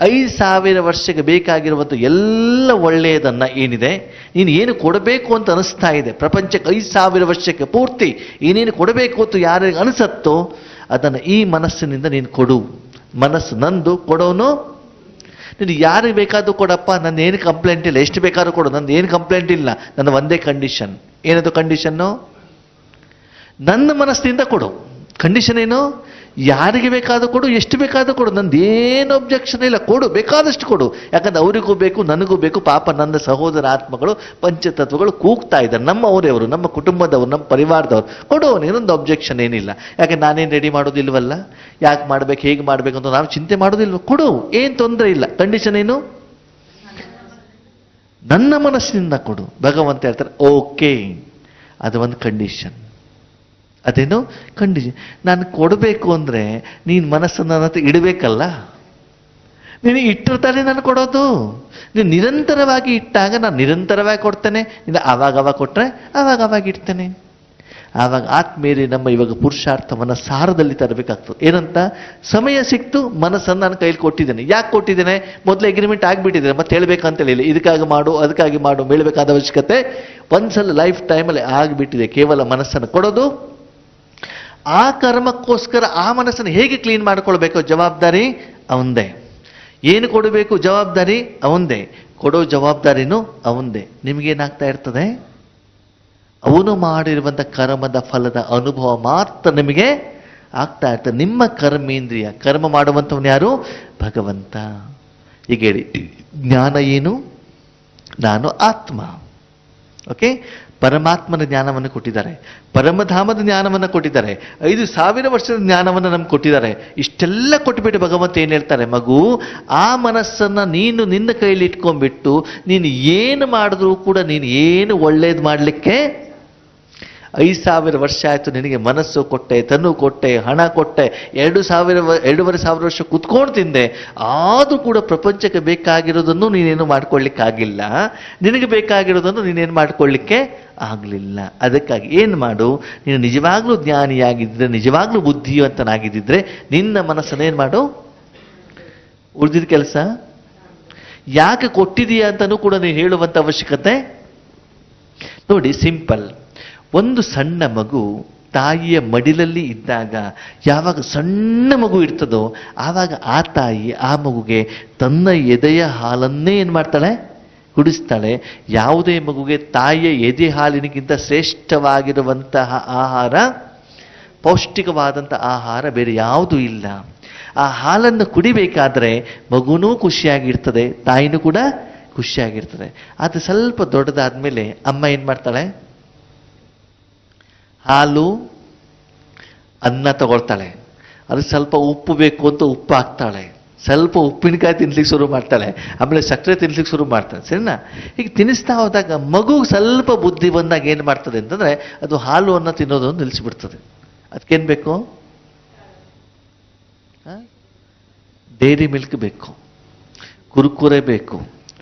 5,000 ವರ್ಷಕ್ಕೆ ಬೇಕಾಗಿರುವಂಥ ಎಲ್ಲ ಒಳ್ಳೆಯದನ್ನು ಏನಿದೆ ನೀನು ಏನು ಕೊಡಬೇಕು ಅಂತ ಅನಿಸ್ತಾ ಇದೆ, ಪ್ರಪಂಚಕ್ಕೆ 5,000 ವರ್ಷಕ್ಕೆ ಪೂರ್ತಿ ಏನೇನು ಕೊಡಬೇಕು ಅಂತ ಯಾರಿಗೆ ಅನಿಸತ್ತೋ ಅದನ್ನು ಈ ಮನಸ್ಸಿನಿಂದ ನೀನು ಕೊಡು. ಮನಸ್ಸು ನಂದು, ಕೊಡೋನು ನೀನು ಯಾರಿಗೆ ಬೇಕಾದ್ರೂ ಕೊಡಪ್ಪ, ನನ್ನ ಏನು ಕಂಪ್ಲೇಂಟ್ ಇಲ್ಲ, ಎಷ್ಟು ಬೇಕಾದ್ರೂ ಕೊಡು, ನಂದು ಏನು ಕಂಪ್ಲೇಂಟ್ ಇಲ್ಲ. ನನ್ನ ಒಂದೇ ಕಂಡೀಷನ್. ಏನದು ಕಂಡೀಷನ್ನು? ನನ್ನ ಮನಸ್ಸಿನಿಂದ ಕೊಡು. ಕಂಡೀಷನ್ ಏನು? ಯಾರಿಗೆ ಬೇಕಾದ್ರೂ ಕೊಡು, ಎಷ್ಟು ಬೇಕಾದ್ರೂ ಕೊಡು, ನಂದೇನು ಅಬ್ಜೆಕ್ಷನ್ ಇಲ್ಲ, ಕೊಡು, ಬೇಕಾದಷ್ಟು ಕೊಡು. ಯಾಕಂದ್ರೆ ಅವರಿಗೂ ಬೇಕು, ನನಗೂ ಬೇಕು. ಪಾಪ ನನ್ನ ಸಹೋದರ ಆತ್ಮಗಳು ಪಂಚತತ್ವಗಳು ಕೂಗ್ತಾ ಇದ್ದಾರೆ, ನಮ್ಮ ಅವರವರು, ನಮ್ಮ ಕುಟುಂಬದವರು, ನಮ್ಮ ಪರಿವಾರದವರು, ಕೊಡು, ಏನೊಂದು ಅಬ್ಜೆಕ್ಷನ್ ಏನಿಲ್ಲ. ಯಾಕೆ ನಾನೇನು ರೆಡಿ ಮಾಡೋದಿಲ್ವಲ್ಲ, ಯಾಕೆ ಮಾಡ್ಬೇಕು, ಹೇಗೆ ಮಾಡ್ಬೇಕು ಅಂತ ನಾವು ಚಿಂತೆ ಮಾಡೋದಿಲ್ವ, ಕೊಡು, ಏನು ತೊಂದರೆ ಇಲ್ಲ. ಕಂಡೀಷನ್ ಏನು? ನನ್ನ ಮನಸ್ಸಿನಿಂದ ಕೊಡು. ಭಗವಂತ ಹೇಳ್ತಾರೆ ಓಕೆ, ಅದು ಒಂದು ಕಂಡೀಷನ್. ಅದೇನು ಕಂಡೀಷನ್? ನಾನು ಕೊಡಬೇಕು ಅಂದರೆ ನೀನು ಮನಸ್ಸನ್ನು ನನ್ನ ಹತ್ರ ಇಡಬೇಕಲ್ಲ. ನೀನು ಇಟ್ಟಿರ್ತಾನೆ ನಾನು ಕೊಡೋದು. ನೀನು ನಿರಂತರವಾಗಿ ಇಟ್ಟಾಗ ನಾನು ನಿರಂತರವಾಗಿ ಕೊಡ್ತೇನೆ. ನೀನು ಆವಾಗ ಕೊಟ್ಟರೆ ಆವಾಗ ಇಡ್ತೇನೆ. ಆವಾಗ ಆತ್ಮೀಯರೇ, ನಮ್ಮ ಇವಾಗ ಪುರುಷಾರ್ಥವನ್ನು ಸಾರದಲ್ಲಿ ತರಬೇಕಾಗ್ತದೆ. ಏನಂತ? ಸಮಯ ಸಿಕ್ತು, ಮನಸ್ಸನ್ನು ನಾನು ಕೈಲಿ ಕೊಟ್ಟಿದ್ದೇನೆ. ಯಾಕೆ ಕೊಟ್ಟಿದ್ದೇನೆ? ಮೊದಲು ಅಗ್ರಿಮೆಂಟ್ ಆಗಿಬಿಟ್ಟಿದ್ದೇನೆ, ಮತ್ತೆ ಹೇಳ್ಬೇಕಂತ ಹೇಳಿಲ್ಲ. ಇದಕ್ಕಾಗಿ ಮಾಡು, ಅದಕ್ಕಾಗಿ ಮಾಡು, ಹೇಳಬೇಕಾದ ಅವಶ್ಯಕತೆ ಒಂದ್ಸಲ ಲೈಫ್ ಟೈಮಲ್ಲಿ ಆಗಿಬಿಟ್ಟಿದೆ. ಕೇವಲ ಮನಸ್ಸನ್ನು ಕೊಡೋದು. ಆ ಕರ್ಮಕ್ಕೋಸ್ಕರ ಆ ಮನಸ್ಸನ್ನು ಹೇಗೆ ಕ್ಲೀನ್ ಮಾಡ್ಕೊಳ್ಬೇಕು ಜವಾಬ್ದಾರಿ ಅವಂದೇ. ಏನು ಕೊಡಬೇಕು ಜವಾಬ್ದಾರಿ ಅವಂದೇ, ಕೊಡೋ ಜವಾಬ್ದಾರಿನೂ ಅವಂದೇ. ನಿಮಗೇನಾಗ್ತಾ ಇರ್ತದೆ? ಅವನು ಮಾಡಿರುವಂಥ ಕರ್ಮದ ಫಲದ ಅನುಭವ ಮಾತ್ರ ನಿಮಗೆ ಆಗ್ತಾ ಇರ್ತದೆ. ನಿಮ್ಮ ಕರ್ಮೇಂದ್ರಿಯ, ಕರ್ಮ ಮಾಡುವಂಥವನು ಯಾರು? ಭಗವಂತ. ಈಗ ಹೇಳಿ, ಜ್ಞಾನ ಏನು? ನಾನು ಆತ್ಮ. ಓಕೆ, ಪರಮಾತ್ಮನ ಜ್ಞಾನವನ್ನು ಕೊಟ್ಟಿದ್ದಾರೆ, ಪರಮಧಾಮದ ಜ್ಞಾನವನ್ನು ಕೊಟ್ಟಿದ್ದಾರೆ, 5,000 ವರ್ಷದ ಜ್ಞಾನವನ್ನು ನಮ್ಗೆ ಕೊಟ್ಟಿದ್ದಾರೆ. ಇಷ್ಟೆಲ್ಲ ಕೊಟ್ಟುಬಿಟ್ಟು ಭಗವಂತ ಏನು ಹೇಳ್ತಾರೆ? ಮಗು, ಆ ಮನಸ್ಸನ್ನು ನೀನು ನಿನ್ನ ಕೈಯಲ್ಲಿ ಇಟ್ಕೊಂಡ್ಬಿಟ್ಟು ನೀನು ಏನು ಮಾಡಿದ್ರೂ ಕೂಡ ನೀನು ಏನು ಒಳ್ಳೇದು ಮಾಡಲಿಕ್ಕೆ 5,000 ವರ್ಷ ಆಯಿತು ನಿನಗೆ. ಮನಸ್ಸು ಕೊಟ್ಟೆ, ತನು ಕೊಟ್ಟೆ, ಹಣ ಕೊಟ್ಟೆ, 2,500 ವರ್ಷ ಕುತ್ಕೊಂಡು ತಿಂದೆ. ಆದರೂ ಕೂಡ ಪ್ರಪಂಚಕ್ಕೆ ಬೇಕಾಗಿರೋದನ್ನು ನೀನೇನು ಮಾಡ್ಕೊಳ್ಳಿಕ್ಕಾಗಿಲ್ಲ, ನಿನಗೆ ಬೇಕಾಗಿರೋದನ್ನು ನೀನೇನು ಮಾಡ್ಕೊಳ್ಳಿಕ್ಕೆ ಆಗಲಿಲ್ಲ. ಅದಕ್ಕಾಗಿ ಏನು ಮಾಡು, ನೀನು ನಿಜವಾಗ್ಲೂ ಜ್ಞಾನಿಯಾಗಿದ್ದರೆ, ನಿಜವಾಗ್ಲೂ ಬುದ್ಧಿವಂತನಾಗಿದ್ದಿದ್ರೆ ನಿನ್ನ ಮನಸ್ಸನ್ನೇನು ಮಾಡು, ಉಳಿದಿದ್ದ ಕೆಲಸ ಯಾಕೆ ಕೊಟ್ಟಿದೀಯ ಅಂತಲೂ ಕೂಡ ನೀನು ಹೇಳುವಂಥ ಅವಶ್ಯಕತೆ. ನೋಡಿ, ಸಿಂಪಲ್. ಒಂದು ಸಣ್ಣ ಮಗು ತಾಯಿಯ ಮಡಿಲಲ್ಲಿ ಇದ್ದಾಗ ಯಾವಾಗ ಸಣ್ಣ ಮಗು ಇರ್ತದೋ ಆವಾಗ ಆ ತಾಯಿ ಆ ಮಗುಗೆ ತನ್ನ ಎದೆಯ ಹಾಲನ್ನೇ ಏನು ಮಾಡ್ತಾಳೆ? ಕುಡಿಸ್ತಾಳೆ. ಯಾವುದೇ ಮಗುಗೆ ತಾಯಿಯ ಎದೆ ಹಾಲಿನಗಿಂತ ಶ್ರೇಷ್ಠವಾಗಿರುವಂತಹ ಆಹಾರ, ಪೌಷ್ಟಿಕವಾದಂಥ ಆಹಾರ ಬೇರೆ ಯಾವುದೂ ಇಲ್ಲ. ಆ ಹಾಲನ್ನು ಕುಡಿಬೇಕಾದ್ರೆ ಮಗುನೂ ಖುಷಿಯಾಗಿರ್ತದೆ, ತಾಯಿನೂ ಕೂಡ ಖುಷಿಯಾಗಿರ್ತದೆ. ಅದು ಸ್ವಲ್ಪ ದೊಡ್ಡದಾದ್ಮೇಲೆ ಅಮ್ಮ ಏನು ಮಾಡ್ತಾಳೆ? ಹಾಲು ಅನ್ನ ತಗೊಳ್ತಾಳೆ. ಅದು ಸ್ವಲ್ಪ ಉಪ್ಪು ಬೇಕು ಅಂತ ಉಪ್ಪು ಹಾಕ್ತಾಳೆ, ಸ್ವಲ್ಪ ಉಪ್ಪಿನಕಾಯಿ ತಿನ್ಲಿಕ್ಕೆ ಶುರು ಮಾಡ್ತಾಳೆ, ಆಮೇಲೆ ಸಕ್ಕರೆ ತಿನ್ಲಿಕ್ಕೆ ಶುರು ಮಾಡ್ತಾಳೆ. ಸರಿನಾ? ಈಗ ತಿನ್ನಿಸ್ತಾ ಹೋದಾಗ ಮಗು ಸ್ವಲ್ಪ ಬುದ್ಧಿ ಬಂದಾಗ ಏನು ಮಾಡ್ತದೆ ಅಂತಂದ್ರೆ ಅದು ಹಾಲು ಅನ್ನ ತಿನ್ನೋದನ್ನು ನಿಲ್ಲಿಸಿಬಿಡ್ತದೆ. ಅದಕ್ಕೇನು ಬೇಕು? ಡೈರಿ ಮಿಲ್ಕ್ ಬೇಕು, ಕುರ್ಕುರೆ ಬೇಕು,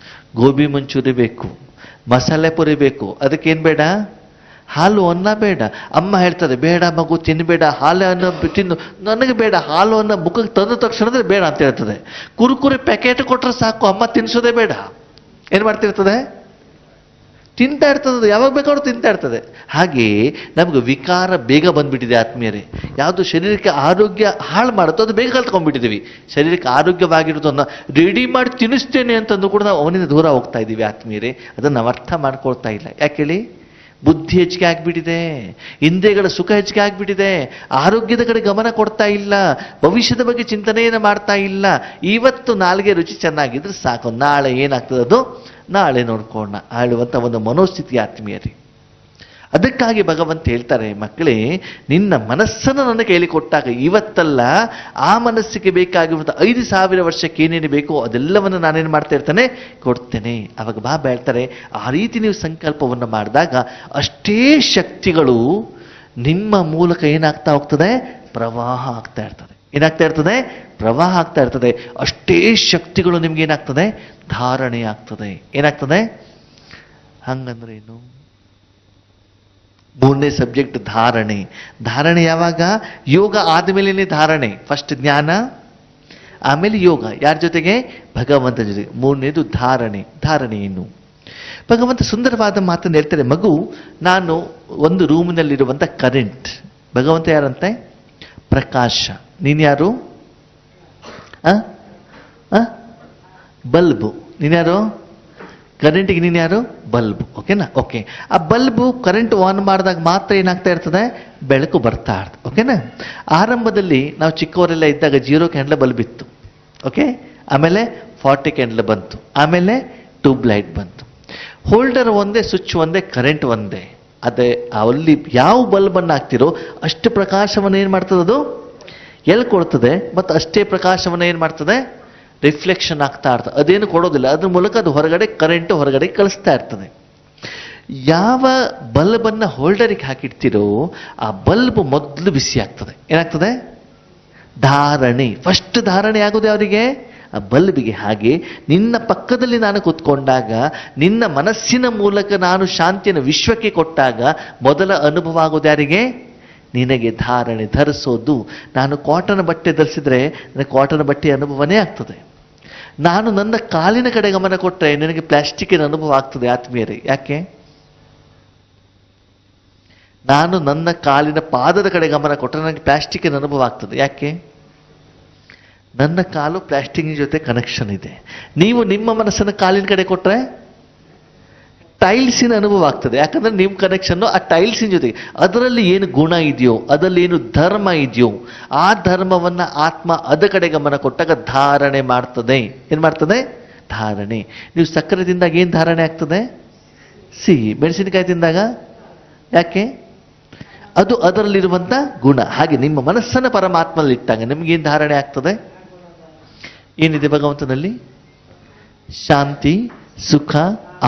ಗೋಬಿ ಮಂಚೂರಿ ಬೇಕು, ಮಸಾಲೆ ಪುರಿ ಬೇಕು. ಅದಕ್ಕೇನು ಬೇಡ? ಹಾಲು ಅನ್ನ ಬೇಡ. ಅಮ್ಮ ಹೇಳ್ತದೆ ಬೇಡ ಮಗು ತಿನ್ನಬೇಡ, ಹಾಲು ಅನ್ನ ತಿನ್ನು, ನನಗೆ ಬೇಡ, ಹಾಲು ಅನ್ನ ಮುಖಕ್ಕೆ ತಂದ ತಕ್ಷಣದ್ರೆ ಬೇಡ ಅಂತ ಹೇಳ್ತದೆ. ಕುರುಕುರಿ ಪ್ಯಾಕೆಟ್ ಕೊಟ್ಟರೆ ಸಾಕು, ಅಮ್ಮ ತಿನ್ನಿಸೋದೇ ಬೇಡ. ಏನು ಮಾಡ್ತಿರ್ತದೆ? ತಿಂತಾ ಇರ್ತದೆ, ಯಾವಾಗ ಬೇಕಾದ್ರೂ ತಿಂತಾ ಇರ್ತದೆ. ಹಾಗೆ ನಮ್ಗೆ ವಿಕಾರ ಬೇಗ ಬಂದ್ಬಿಟ್ಟಿದೆ ಆತ್ಮೀಯರೇ. ಯಾವುದು ಶರೀರಕ್ಕೆ ಆರೋಗ್ಯ ಹಾಳು ಮಾಡುತ್ತೋ ಅದು ಬೇಗ ಕಲ್ತ್ಕೊಂಡ್ಬಿಟ್ಟಿದ್ದೀವಿ. ಶರೀರಕ್ಕೆ ಆರೋಗ್ಯವಾಗಿರೋದನ್ನು ರೆಡಿ ಮಾಡಿ ತಿನ್ನಿಸ್ತೇನೆ ಅಂತಂದು ಕೂಡ ನಾವು ಅವನಿಂದ ದೂರ ಹೋಗ್ತಾ ಇದ್ದೀವಿ ಆತ್ಮೀಯರೇ. ಅದನ್ನು ನಾವು ಅರ್ಥ ಮಾಡ್ಕೊಳ್ತಾ ಇಲ್ಲ. ಯಾಕೆ ಹೇಳಿ? ಬುದ್ಧಿ ಹೆಚ್ಚಿಗೆ ಆಗ್ಬಿಟ್ಟಿದೆ, ಇಂದ್ರಿಯಗಳ ಸುಖ ಹೆಚ್ಚಿಗೆ ಆಗ್ಬಿಟ್ಟಿದೆ, ಆರೋಗ್ಯದ ಕಡೆ ಗಮನ ಕೊಡ್ತಾ ಇಲ್ಲ, ಭವಿಷ್ಯದ ಬಗ್ಗೆ ಚಿಂತನೆಯನ್ನು ಮಾಡ್ತಾ ಇಲ್ಲ. ಇವತ್ತು ನಾಲ್ಗೆ ರುಚಿ ಚೆನ್ನಾಗಿದ್ರೆ ಸಾಕು, ನಾಳೆ ಏನಾಗ್ತದೆ ಅದು ನಾಳೆ ನೋಡ್ಕೋಣ ಆಳುವಂಥ ಒಂದು ಮನೋಸ್ಥಿತಿ ಆತ್ಮೀಯರೇ. ಅದಕ್ಕಾಗಿ ಭಗವಂತ ಹೇಳ್ತಾರೆ, ಮಕ್ಕಳೇ ನಿನ್ನ ಮನಸ್ಸನ್ನು ನನ್ನ ಕೈಲಿ ಕೊಟ್ಟಾಗ ಇವತ್ತಲ್ಲ ಆ ಮನಸ್ಸಿಗೆ ಬೇಕಾಗಿರುವಂಥ 5,000 ವರ್ಷಕ್ಕೆ ಏನೇನು ಬೇಕೋ ಅದೆಲ್ಲವನ್ನು ನಾನೇನು ಮಾಡ್ತಾ ಇರ್ತೇನೆ, ಕೊಡ್ತೇನೆ. ಅವಾಗ ಬಾಬಾ ಹೇಳ್ತಾರೆ, ಆ ರೀತಿ ನೀವು ಸಂಕಲ್ಪವನ್ನು ಮಾಡಿದಾಗ ಅಷ್ಟೇ ಶಕ್ತಿಗಳು ನಿಮ್ಮ ಮೂಲಕ ಏನಾಗ್ತಾ ಹೋಗ್ತದೆ? ಪ್ರವಾಹ ಆಗ್ತಾ ಇರ್ತದೆ. ಏನಾಗ್ತಾ ಇರ್ತದೆ? ಪ್ರವಾಹ ಆಗ್ತಾ ಇರ್ತದೆ. ಅಷ್ಟೇ ಶಕ್ತಿಗಳು ನಿಮ್ಗೆ ಏನಾಗ್ತದೆ? ಧಾರಣೆ ಆಗ್ತದೆ. ಏನಾಗ್ತದೆ? ಹಂಗಂದ್ರೆ ಏನು? ಮೂರನೇ ಸಬ್ಜೆಕ್ಟ್ ಧಾರಣೆ. ಧಾರಣೆ ಯಾವಾಗ? ಯೋಗ ಆದಮೇಲೆ ಧಾರಣೆ. ಫಸ್ಟ್ ಜ್ಞಾನ, ಆಮೇಲೆ ಯೋಗ. ಯಾರ ಜೊತೆಗೆ? ಭಗವಂತನ ಜೊತೆಗೆ. ಮೂರನೇದು ಧಾರಣೆ. ಧಾರಣೆ ಏನು? ಭಗವಂತ ಸುಂದರವಾದ ಮಾತನ್ನು ಹೇಳ್ತಾರೆ. ಮಗು, ನಾನು ಒಂದು ರೂಮಿನಲ್ಲಿರುವಂಥ ಕರೆಂಟ್. ಭಗವಂತ ಯಾರಂತೆ? ಪ್ರಕಾಶ. ನೀನು ಯಾರು? ಬಲ್ಬು. ನೀನ್ಯಾರು? ಕರೆಂಟಿಗೆ ನೀನು ಯಾರು? ಬಲ್ಬು. ಓಕೆನಾ? ಓಕೆ. ಆ ಬಲ್ಬು ಕರೆಂಟ್ ಆನ್ ಮಾಡಿದಾಗ ಮಾತ್ರ ಏನಾಗ್ತಾ ಇರ್ತದೆ? ಬೆಳಕು ಬರ್ತಾ ಇರ್ತದೆ. ಓಕೆನಾ? ಆರಂಭದಲ್ಲಿ ನಾವು ಚಿಕ್ಕವರೆಲ್ಲ ಇದ್ದಾಗ 0 ಕ್ಯಾಂಡ್ಲ ಬಲ್ಬ್ ಇತ್ತು. ಓಕೆ. ಆಮೇಲೆ 40 ಕ್ಯಾಂಡ್ಲ ಬಂತು. ಆಮೇಲೆ ಟ್ಯೂಬ್ ಲೈಟ್ ಬಂತು. ಹೋಲ್ಡರ್ ಒಂದೇ, ಸ್ವಿಚ್ ಒಂದೇ, ಕರೆಂಟ್ ಒಂದೇ. ಅದೇ ಅಲ್ಲಿ ಯಾವ ಬಲ್ಬನ್ನು ಹಾಕ್ತಿರೋ ಅಷ್ಟು ಪ್ರಕಾಶವನ್ನು ಏನು ಮಾಡ್ತದೆ? ಅದು ಎಲ್ಲಿ ಕೊಡ್ತದೆ, ಮತ್ತು ಅಷ್ಟೇ ಪ್ರಕಾಶವನ್ನು ಏನು ಮಾಡ್ತದೆ? ರಿಫ್ಲೆಕ್ಷನ್ ಆಗ್ತಾ ಇರ್ತದೆ. ಅದೇನು ಕೊಡೋದಿಲ್ಲ. ಅದ್ರ ಮೂಲಕ ಅದು ಹೊರಗಡೆ ಕರೆಂಟ್ ಹೊರಗಡೆ ಕಳಿಸ್ತಾ ಇರ್ತದೆ. ಯಾವ ಬಲ್ಬನ್ನು ಹೋಲ್ಡರಿಗೆ ಹಾಕಿಡ್ತೀರೋ ಆ ಬಲ್ಬ್ ಮೊದಲು ಬಿಸಿ ಆಗ್ತದೆ. ಏನಾಗ್ತದೆ? ಧಾರಣೆ. ಫಸ್ಟ್ ಧಾರಣೆ ಆಗೋದು ಅವರಿಗೆ ಆ ಬಲ್ಬಿಗೆ. ಹಾಗೆ ನಿನ್ನ ಪಕ್ಕದಲ್ಲಿ ನಾನು ಕೂತ್ಕೊಂಡಾಗ, ನಿನ್ನ ಮನಸ್ಸಿನ ಮೂಲಕ ನಾನು ಶಾಂತಿಯನ್ನು ವಿಶ್ವಕ್ಕೆ ಕೊಟ್ಟಾಗ ಮೊದಲ ಅನುಭವ ಆಗೋದು ಯಾರಿಗೆ? ನಿನಗೆ. ಧಾರಣೆ. ಧರಿಸೋದು. ನಾನು ಕಾಟನ್ ಬಟ್ಟೆ ಧರಿಸಿದ್ರೆ ನನಗೆ ಕಾಟನ್ ಬಟ್ಟೆ ಅನುಭವನೇ ಆಗ್ತದೆ. ನಾನು ನನ್ನ ಕಾಲಿನ ಕಡೆ ಗಮನ ಕೊಟ್ಟರೆ ನನಗೆ ಪ್ಲಾಸ್ಟಿಕ್ಕಿನ ಅನುಭವ ಆಗ್ತದೆ. ಆತ್ಮೀಯರೇ, ಯಾಕೆ? ನಾನು ನನ್ನ ಕಾಲಿನ ಪಾದದ ಕಡೆ ಗಮನ ಕೊಟ್ಟರೆ ನನಗೆ ಪ್ಲಾಸ್ಟಿಕ್ಕಿನ ಅನುಭವ ಆಗ್ತದೆ. ಯಾಕೆ? ನನ್ನ ಕಾಲು ಪ್ಲಾಸ್ಟಿಕ್ನ ಜೊತೆ ಕನೆಕ್ಷನ್ ಇದೆ. ನೀವು ನಿಮ್ಮ ಮನಸ್ಸನ್ನು ಕಾಲಿನ ಕಡೆ ಕೊಟ್ಟರೆ ಟೈಲ್ಸಿನ ಅನುಭವ ಆಗ್ತದೆ. ಯಾಕಂದ್ರೆ ನಿಮ್ಮ ಕನೆಕ್ಷನ್ನು ಆ ಟೈಲ್ಸಿನ ಜೊತೆಗೆ. ಅದರಲ್ಲಿ ಏನು ಗುಣ ಇದೆಯೋ, ಅದರಲ್ಲಿ ಏನು ಧರ್ಮ ಇದೆಯೋ, ಆ ಧರ್ಮವನ್ನು ಆತ್ಮ ಅದ ಕಡೆ ಗಮನ ಕೊಟ್ಟಾಗ ಧಾರಣೆ ಮಾಡ್ತದೆ. ಏನು ಮಾಡ್ತದೆ? ಧಾರಣೆ. ನೀವು ಸಕ್ಕರೆ ತಿಂದಾಗ ಏನು ಧಾರಣೆ ಆಗ್ತದೆ? ಸಿಹಿ. ಮೆಣಸಿನಕಾಯಿ ತಿಂದಾಗ ಯಾಕೆ? ಅದು ಅದರಲ್ಲಿರುವಂಥ ಗುಣ. ಹಾಗೆ ನಿಮ್ಮ ಮನಸ್ಸನ್ನು ಪರಮಾತ್ಮನಲ್ಲಿ ಇಟ್ಟಾಗ ನಿಮಗೇನು ಧಾರಣೆ ಆಗ್ತದೆ? ಏನಿದೆ ಭಗವಂತನಲ್ಲಿ? ಶಾಂತಿ, ಸುಖ,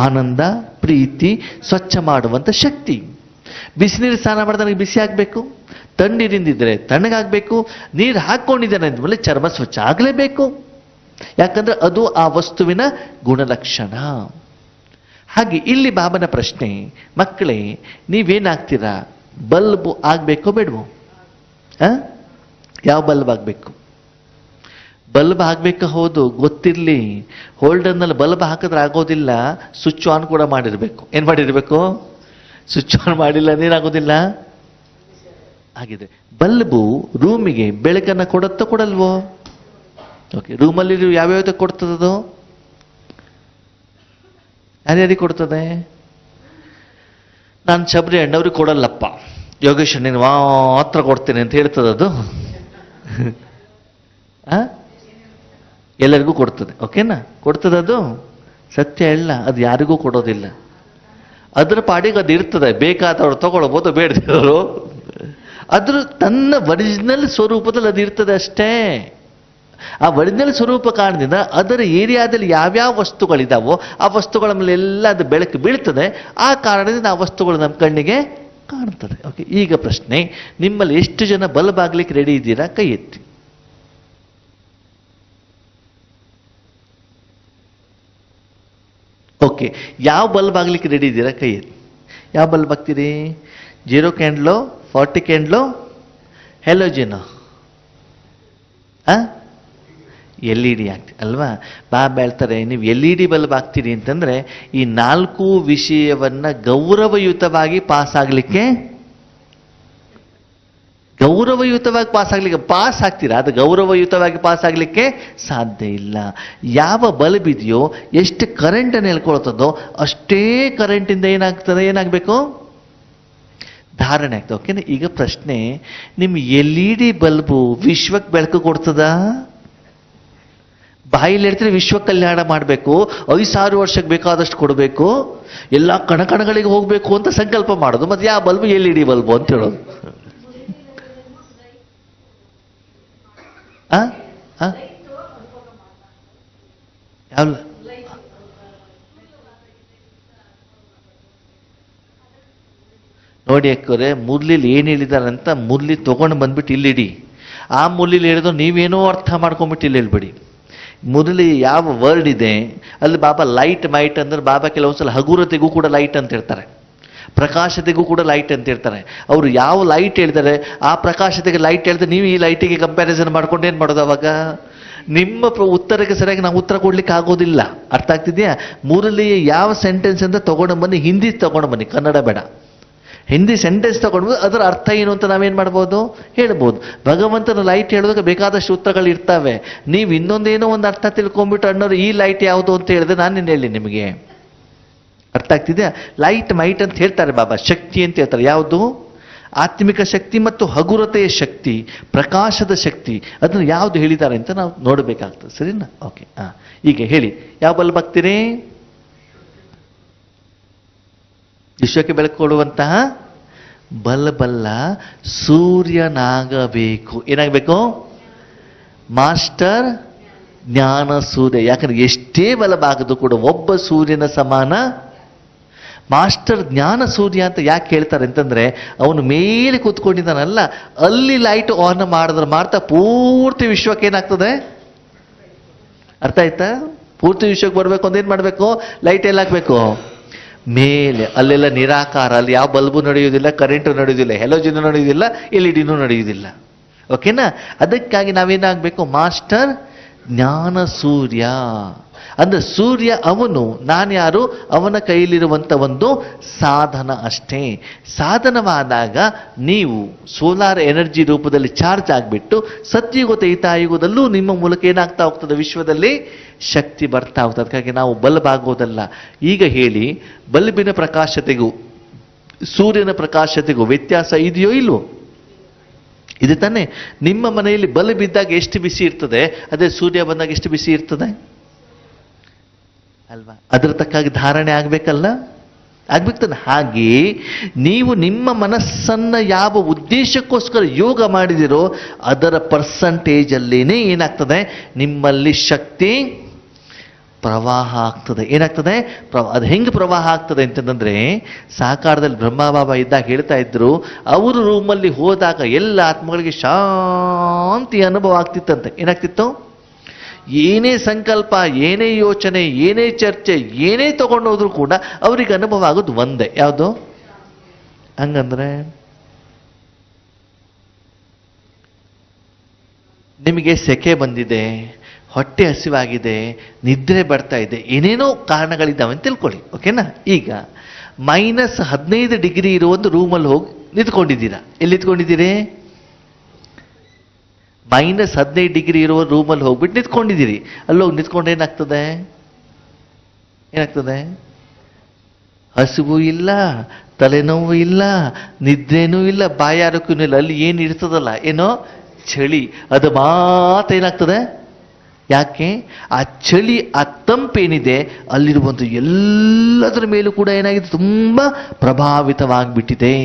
ಆನಂದ, ಪ್ರೀತಿ, ಸ್ವಚ್ಛ ಮಾಡುವಂಥ ಶಕ್ತಿ. ಬಿಸಿನೀರು ಸ್ನಾನ ಮಾಡಿದಾಗ ನನಗೆ ಬಿಸಿ ಆಗಬೇಕು, ತಣ್ಣೀರಿಂದಿದ್ರೆ ತಣ್ಣಗಾಗಬೇಕು, ನೀರು ಹಾಕ್ಕೊಂಡಿದ್ದಾನೆ ಅಂದಮೇಲೆ ಚರ್ಮ ಸ್ವಚ್ಛ ಆಗಲೇಬೇಕು. ಯಾಕಂದ್ರೆ ಅದು ಆ ವಸ್ತುವಿನ ಗುಣಲಕ್ಷಣ. ಹಾಗೆ ಇಲ್ಲಿ ಬಾಬನ ಪ್ರಶ್ನೆ, ಮಕ್ಕಳೇ ನೀವೇನಾಗ್ತೀರಾ? ಬಲ್ಬ್ ಆಗಬೇಕೋ ಬೇಡವೋ? ಯಾವ ಬಲ್ಬ್ ಆಗಬೇಕು? ಬಲ್ಬ್ ಹಾಕ್ಬೇಕಾ? ಹೌದು, ಗೊತ್ತಿರಲಿ. ಹೋಲ್ಡರ್ನಲ್ಲಿ ಬಲ್ಬ್ ಹಾಕಿದ್ರೆ ಆಗೋದಿಲ್ಲ, ಸ್ವಿಚ್ ಆನ್ ಕೂಡ ಮಾಡಿರಬೇಕು. ಏನು ಮಾಡಿರಬೇಕು? ಸ್ವಿಚ್ ಆನ್ ಮಾಡಿಲ್ಲ ಏನಾಗೋದಿಲ್ಲ. ಆಗಿದೆ. ಬಲ್ಬು ರೂಮಿಗೆ ಬೆಳಕನ್ನು ಕೊಡುತ್ತೋ ಕೊಡಲ್ವೋ? ಓಕೆ. ರೂಮಲ್ಲಿ ಯಾವ್ಯಾವ್ದು ಕೊಡ್ತದದು? ಯಾರ್ಯಾರಿಗೆ ಕೊಡ್ತದೆ? ನಾನು ಶಬರಿ ಅಣ್ಣವ್ರಿಗೆ ಕೊಡಲ್ಲಪ್ಪ, ಯೋಗೇಶ್ ಅಣ್ಣನ ಮಾತ್ರ ಕೊಡ್ತೇನೆ ಅಂತ ಹೇಳ್ತದದು. ಎಲ್ಲರಿಗೂ ಕೊಡ್ತದೆ. ಓಕೆನಾ? ಕೊಡ್ತದದು. ಸತ್ಯ ಇಲ್ಲ, ಅದು ಯಾರಿಗೂ ಕೊಡೋದಿಲ್ಲ. ಅದರ ಪಾಡಿಗೆ ಅದು ಇರ್ತದೆ. ಬೇಕಾದವರು ತಗೊಳ್ಬೋದು, ಬೇಡದವರು ಅದ್ರ ತನ್ನ ಒರಿಜಿನಲ್ ಸ್ವರೂಪದಲ್ಲಿ ಅದು ಇರ್ತದೆ ಅಷ್ಟೇ. ಆ ಒರಿಜಿನಲ್ ಸ್ವರೂಪ ಕಾರಣದಿಂದ ಅದರ ಏರಿಯಾದಲ್ಲಿ ಯಾವ್ಯಾವ ವಸ್ತುಗಳಿದಾವೋ ಆ ವಸ್ತುಗಳ ಮೇಲೆ ಎಲ್ಲ ಅದು ಬೆಳಕು ಬೀಳ್ತದೆ. ಆ ಕಾರಣದಿಂದ ಆ ವಸ್ತುಗಳು ನಮ್ಮ ಕಣ್ಣಿಗೆ ಕಾಣ್ತದೆ. ಓಕೆ. ಈಗ ಪ್ರಶ್ನೆ, ನಿಮ್ಮಲ್ಲಿ ಎಷ್ಟು ಜನ ಬಲ್ಬ್ ಆಗ್ಲಿಕ್ಕೆ ರೆಡಿ ಇದ್ದೀರಾ? ಕೈ ಎತ್ತಿ. ಓಕೆ. ಯಾವ ಬಲ್ಬ್ ಆಗ್ಲಿಕ್ಕೆ ರೆಡಿ ಇದ್ದೀರಾ? ಕೈ ಎತ್ತಿ. ಯಾವ ಬಲ್ಬ್ ಹಾಕ್ತೀರಿ? 0 ಕ್ಯಾಂಡ್ಲೋ, 40 ಕ್ಯಾಂಡ್ಲೋ, ಹೆಲೋಜಿನೋ? LED ಆಗ್ತೀರಿ ಅಲ್ವಾ? ಬಾಬಾ ಹೇಳ್ತಾರೆ, ನೀವು LED ಬಲ್ಬ್ ಆಗ್ತೀರಿ ಅಂತಂದ್ರೆ ಈ 4 ವಿಷಯವನ್ನ ಗೌರವಯುತವಾಗಿ ಪಾಸ್ ಆಗ್ಲಿಕ್ಕೆ, ಗೌರವಯುತವಾಗಿ ಪಾಸ್ ಆಗ್ತೀರಾ? ಅದು ಗೌರವಯುತವಾಗಿ ಪಾಸ್ ಆಗ್ಲಿಕ್ಕೆ ಸಾಧ್ಯ ಇಲ್ಲ. ಯಾವ ಬಲ್ಬ್ ಇದೆಯೋ, ಎಷ್ಟು ಕರೆಂಟ್ ಅನ್ನು ಹೇಳ್ಕೊಳ್ತದೋ ಅಷ್ಟೇ ಕರೆಂಟಿಂದ ಏನಾಗಬೇಕು? ಧಾರಣೆ ಆಗ್ತದೆ. ಓಕೆನಾ? ಈಗ ಪ್ರಶ್ನೆ, ನಿಮ್ಮ LED ಬಲ್ಬು ವಿಶ್ವಕ್ಕೆ ಬೆಳಕು ಕೊಡ್ತದಾ? ಬಾಯಿಲಿ ಹೇಳ್ತೀರಿ ವಿಶ್ವ ಕಲ್ಯಾಣ ಮಾಡಬೇಕು, 5,000 ವರ್ಷಕ್ಕೆ ಬೇಕಾದಷ್ಟು ಕೊಡಬೇಕು, ಎಲ್ಲ ಕಣಕಣಗಳಿಗೆ ಹೋಗಬೇಕು ಅಂತ ಸಂಕಲ್ಪ ಮಾಡೋದು. ಮತ್ತೆ ಯಾವ ಬಲ್ಬು? LED ಬಲ್ಬು ಅಂತ ಹೇಳೋದು. ಯಾವ ನೋಡಿ ಅಕ್ಕವ್ರೆ, ಮುರ್ಲಿಲಿ ಏನು ಹೇಳಿದಾರಂತ ಮುರ್ಲಿ ತಗೊಂಡು ಬಂದ್ಬಿಟ್ಟು ಇಲ್ಲಿಡಿ. ಆ ಮುರ್ಲಿಲಿ ಹೇಳಿದ್ರು ನೀವೇನೋ ಅರ್ಥ ಮಾಡ್ಕೊಂಡ್ಬಿಟ್ಟು ಇಲ್ಲಿ ಹೇಳ್ಬೇಡಿ. ಮುರಳಿ ಯಾವ ವರ್ಡ್ ಇದೆ ಅಲ್ಲಿ ಬಾಬಾ ಲೈಟ್ ಮೈಟ್ ಅಂದ್ರೆ ಬಾಬಾ ಕೆಲವೊಂದ್ಸಲ ಹಗುರತೆಗೂ ಕೂಡ ಲೈಟ್ ಅಂತ ಹೇಳ್ತಾರೆ. ಪ್ರಕಾಶತೆಗೂ ಕೂಡ ಲೈಟ್ ಅಂತ ಹೇಳ್ತಾರೆ. ಅವರು ಯಾವ ಲೈಟ್ ಹೇಳ್ತಾರೆ ಆ ಪ್ರಕಾಶತೆಗೆ ಲೈಟ್ ಹೇಳ್ತಾರೆ. ನೀವು ಈ ಲೈಟಿಗೆ ಕಂಪ್ಯಾರಿಸನ್ ಮಾಡ್ಕೊಂಡು ಏನು ಮಾಡೋದು ಅವಾಗ? ನಿಮ್ಮ ಉತ್ತರಕ್ಕೆ ಸರಿಯಾಗಿ ನಾವು ಉತ್ತರ ಕೊಡ್ಲಿಕ್ಕೆ ಆಗೋದಿಲ್ಲ. ಅರ್ಥ ಆಗ್ತಿದೆಯಾ? ಮೂರಲ್ಲಿ ಯಾವ ಸೆಂಟೆನ್ಸ್ ಅಂತ ತಗೊಂಡು ಬನ್ನಿ, ಹಿಂದಿ ತಗೊಂಡು ಬನ್ನಿ, ಕನ್ನಡ ಬೇಡ. ಹಿಂದಿ ಸೆಂಟೆನ್ಸ್ ತಗೊಂಡು ಅದರ ಅರ್ಥ ಏನು ಅಂತ ನಾವೇನು ಮಾಡ್ಬೋದು? ಹೇಳ್ಬೋದು. ಭಗವಂತನ ಲೈಟ್ ಹೇಳಿದಾಗ ಬೇಕಾದಷ್ಟು ಉತ್ತರಗಳು ಇರ್ತವೆ. ನೀವು ಇನ್ನೊಂದೇನೋ ಒಂದು ಅರ್ಥ ತಿಳ್ಕೊಂಡ್ಬಿಟ್ಟು ಅಣ್ಣವ್ರು ಈ ಲೈಟ್ ಯಾವುದು ಅಂತ ಹೇಳಿದ್ರೆ ನಾನೇನು ಹೇಳಿ ನಿಮಗೆ? ಅರ್ಥ ಆಗ್ತಿದೆಯಾ? ಲೈಟ್ ಮೈಟ್ ಅಂತ ಹೇಳ್ತಾರೆ ಬಾಬಾ, ಶಕ್ತಿ ಅಂತ ಹೇಳ್ತಾರೆ. ಯಾವುದು? ಆತ್ಮಿಕ ಶಕ್ತಿ ಮತ್ತು ಹಗುರತೆಯ ಶಕ್ತಿ, ಪ್ರಕಾಶದ ಶಕ್ತಿ, ಅದನ್ನು ಯಾವುದು ಹೇಳಿದ್ದಾರೆ ಅಂತ ನಾವು ನೋಡಬೇಕಾಗ್ತದೆ. ಸರಿನಾ? ಓಕೆ. ಈಗ ಹೇಳಿ, ಯಾವ ಬಲ್ಬ್ ಹಾಕ್ತೀರಿ? ವಿಶ್ವಕ್ಕೆ ಬೆಳಕು ಕೊಡುವಂತಹ ಬಲ್ಬಲ್ಲ, ಸೂರ್ಯನಾಗಬೇಕು. ಏನಾಗಬೇಕು? ಮಾಸ್ಟರ್ ಜ್ಞಾನ ಸೂರ್ಯ. ಯಾಕಂದ್ರೆ ಎಷ್ಟೇ ಬಲ್ಬ್ ಆಗದು ಕೂಡ ಒಬ್ಬ ಸೂರ್ಯನ ಸಮಾನ. ಮಾಸ್ಟರ್ ಜ್ಞಾನ ಸೂರ್ಯ ಅಂತ ಯಾಕೆ ಹೇಳ್ತಾರೆ ಅಂತಂದ್ರೆ, ಅವನು ಮೇಲೆ ಕೂತ್ಕೊಂಡಿದ್ದಾನಲ್ಲ, ಅಲ್ಲಿ ಲೈಟ್ ಆನ್ ಮಾಡಿದ್ರೆ ಮಾತ್ರ ಪೂರ್ತಿ ವಿಶ್ವಕ್ಕೆ ಏನಾಗ್ತದೆ? ಅರ್ಥ ಆಯ್ತಾ? ಪೂರ್ತಿ ವಿಶ್ವಕ್ಕೆ ಬರಬೇಕು ಅಂದ್ರೆ ಏನ್ ಮಾಡಬೇಕು? ಲೈಟ್ ಎಲ್ಲ ಹಾಕ್ಬೇಕು ಮೇಲೆ. ಅಲ್ಲೆಲ್ಲ ನಿರಾಕಾರ, ಅಲ್ಲಿ ಯಾವ ಬಲ್ಬು ನಡೆಯುವುದಿಲ್ಲ, ಕರೆಂಟು ನಡೆಯುವುದಿಲ್ಲ, ಹೆಲೋಜಿನ್ ನಡೆಯುವುದಿಲ್ಲ, ಎಲ್ಇಡಿನೂ ನಡೆಯುವುದಿಲ್ಲ. ಓಕೆನಾ? ಅದಕ್ಕಾಗಿ ನಾವೇನಾಗಬೇಕು? ಮಾಸ್ಟರ್ ಜ್ಞಾನ ಸೂರ್ಯ. ಅಂದ್ರೆ ಸೂರ್ಯ ಅವನು, ನಾನ್ಯಾರು? ಅವನ ಕೈಲಿರುವಂತ ಒಂದು ಸಾಧನ ಅಷ್ಟೇ. ಸಾಧನವಾದಾಗ ನೀವು ಸೋಲಾರ್ ಎನರ್ಜಿ ರೂಪದಲ್ಲಿ ಚಾರ್ಜ್ ಆಗಿಬಿಟ್ಟು ಸತ್ಯುಗ ತ್ರೇತಾಯುಗದಲ್ಲೂ ನಿಮ್ಮ ಮೂಲಕ ಏನಾಗ್ತಾ ಹೋಗ್ತದೆ? ವಿಶ್ವದಲ್ಲಿ ಶಕ್ತಿ ಬರ್ತಾ ಹೋಗ್ತದೆ. ಅದಕ್ಕಾಗಿ ನಾವು ಬಲ್ಬ್ ಆಗೋದಲ್ಲ. ಈಗ ಹೇಳಿ, ಬಲ್ಬಿನ ಪ್ರಕಾಶತೆಗೂ ಸೂರ್ಯನ ಪ್ರಕಾಶತೆಗೂ ವ್ಯತ್ಯಾಸ ಇದೆಯೋ ಇಲ್ವೋ? ಇದೆ ತಾನೆ? ನಿಮ್ಮ ಮನೆಯಲ್ಲಿ ಬಲ್ಬ್ ಇದ್ದಾಗ ಎಷ್ಟು ಬಿಸಿ ಇರ್ತದೆ, ಅದೇ ಸೂರ್ಯ ಬಂದಾಗ ಎಷ್ಟು ಬಿಸಿ ಇರ್ತದೆ ಅಲ್ವಾ? ಅದರ ತಕ್ಕಾಗಿ ಧಾರಣೆ ಆಗ್ಬೇಕಲ್ಲ, ಆಗ್ಬೇಕು ತಾನೆ? ಹಾಗೆ ನೀವು ನಿಮ್ಮ ಮನಸ್ಸನ್ನ ಯಾವ ಉದ್ದೇಶಕ್ಕೋಸ್ಕರ ಯೋಗ ಮಾಡಿದಿರೋ ಅದರ ಪರ್ಸಂಟೇಜ್ ಅಲ್ಲೇನೆ ಏನಾಗ್ತದೆ? ನಿಮ್ಮಲ್ಲಿ ಶಕ್ತಿ ಪ್ರವಾಹ ಆಗ್ತದೆ. ಏನಾಗ್ತದೆ? ಅದು ಹೆಂಗೆ ಪ್ರವಾಹ ಆಗ್ತದೆ ಅಂತಂದ್ರೆ, ಸಾಕಾರದಲ್ಲಿ ಬ್ರಹ್ಮಬಾಬಾ ಇದ್ದಾಗ ಹೇಳ್ತಾ ಇದ್ರು, ಅವರು ರೂಮಲ್ಲಿ ಹೋದಾಗ ಎಲ್ಲ ಆತ್ಮಗಳಿಗೆ ಶಾಂತಿ ಅನುಭವ ಆಗ್ತಿತ್ತಂತೆ. ಏನಾಗ್ತಿತ್ತು? ಏನೇ ಸಂಕಲ್ಪ, ಏನೇ ಯೋಚನೆ, ಏನೇ ಚರ್ಚೆ, ಏನೇ ತಗೊಂಡೋದ್ರು ಕೂಡ ಅವರಿಗೆ ಅನುಭವ ಆಗೋದು ಒಂದೇ. ಯಾವುದು? ಹಂಗಂದ್ರೆ ನಿಮಗೆ ಸೆಕೆ ಬಂದಿದೆ, ಹೊಟ್ಟೆ ಹಸಿವಾಗಿದೆ, ನಿದ್ರೆ ಬರ್ತಾ ಇದೆ, ಏನೇನೋ ಕಾರಣಗಳಿದ್ದಾವೆ ಅಂತ ತಿಳ್ಕೊಳ್ಳಿ. ಓಕೆನಾ? ಈಗ -15 ಡಿಗ್ರಿ ಇರುವ ಒಂದು ರೂಮಲ್ಲಿ ಹೋಗಿ ನಿಂತ್ಕೊಂಡಿದ್ದೀರಾ. ಎಲ್ಲಿ ನಿಂತ್ಕೊಂಡಿದ್ದೀರಿ? -15 ಡಿಗ್ರಿ ಇರುವ ರೂಮಲ್ಲಿ ಹೋಗ್ಬಿಟ್ಟು ನಿಂತ್ಕೊಂಡಿದ್ದೀರಿ. ಅಲ್ಲೋಗಿ ನಿಂತ್ಕೊಂಡು ಏನಾಗ್ತದೆ? ಏನಾಗ್ತದೆ? ಹಸಿವು ಇಲ್ಲ, ತಲೆನೋವು ಇಲ್ಲ, ನಿದ್ರೇನೂ ಇಲ್ಲ, ಬಾಯಾರಕ್ಕೂ ಇಲ್ಲ. ಅಲ್ಲಿ ಏನು ಇರ್ತದಲ್ಲ, ಏನೋ ಚಳಿ, ಅದು ಮಾತ್ರ ಏನಾಗ್ತದೆ? ಯಾಕೆ? ಆ ಚಳಿ, ಆ ತಂಪೇನಿದೆ ಅಲ್ಲಿರುವಂಥ ಎಲ್ಲದರ ಮೇಲೂ ಕೂಡ ಏನಾಗಿದೆ? ತುಂಬಾ ಪ್ರಭಾವಿತವಾಗಿಬಿಟ್ಟಿದೆ.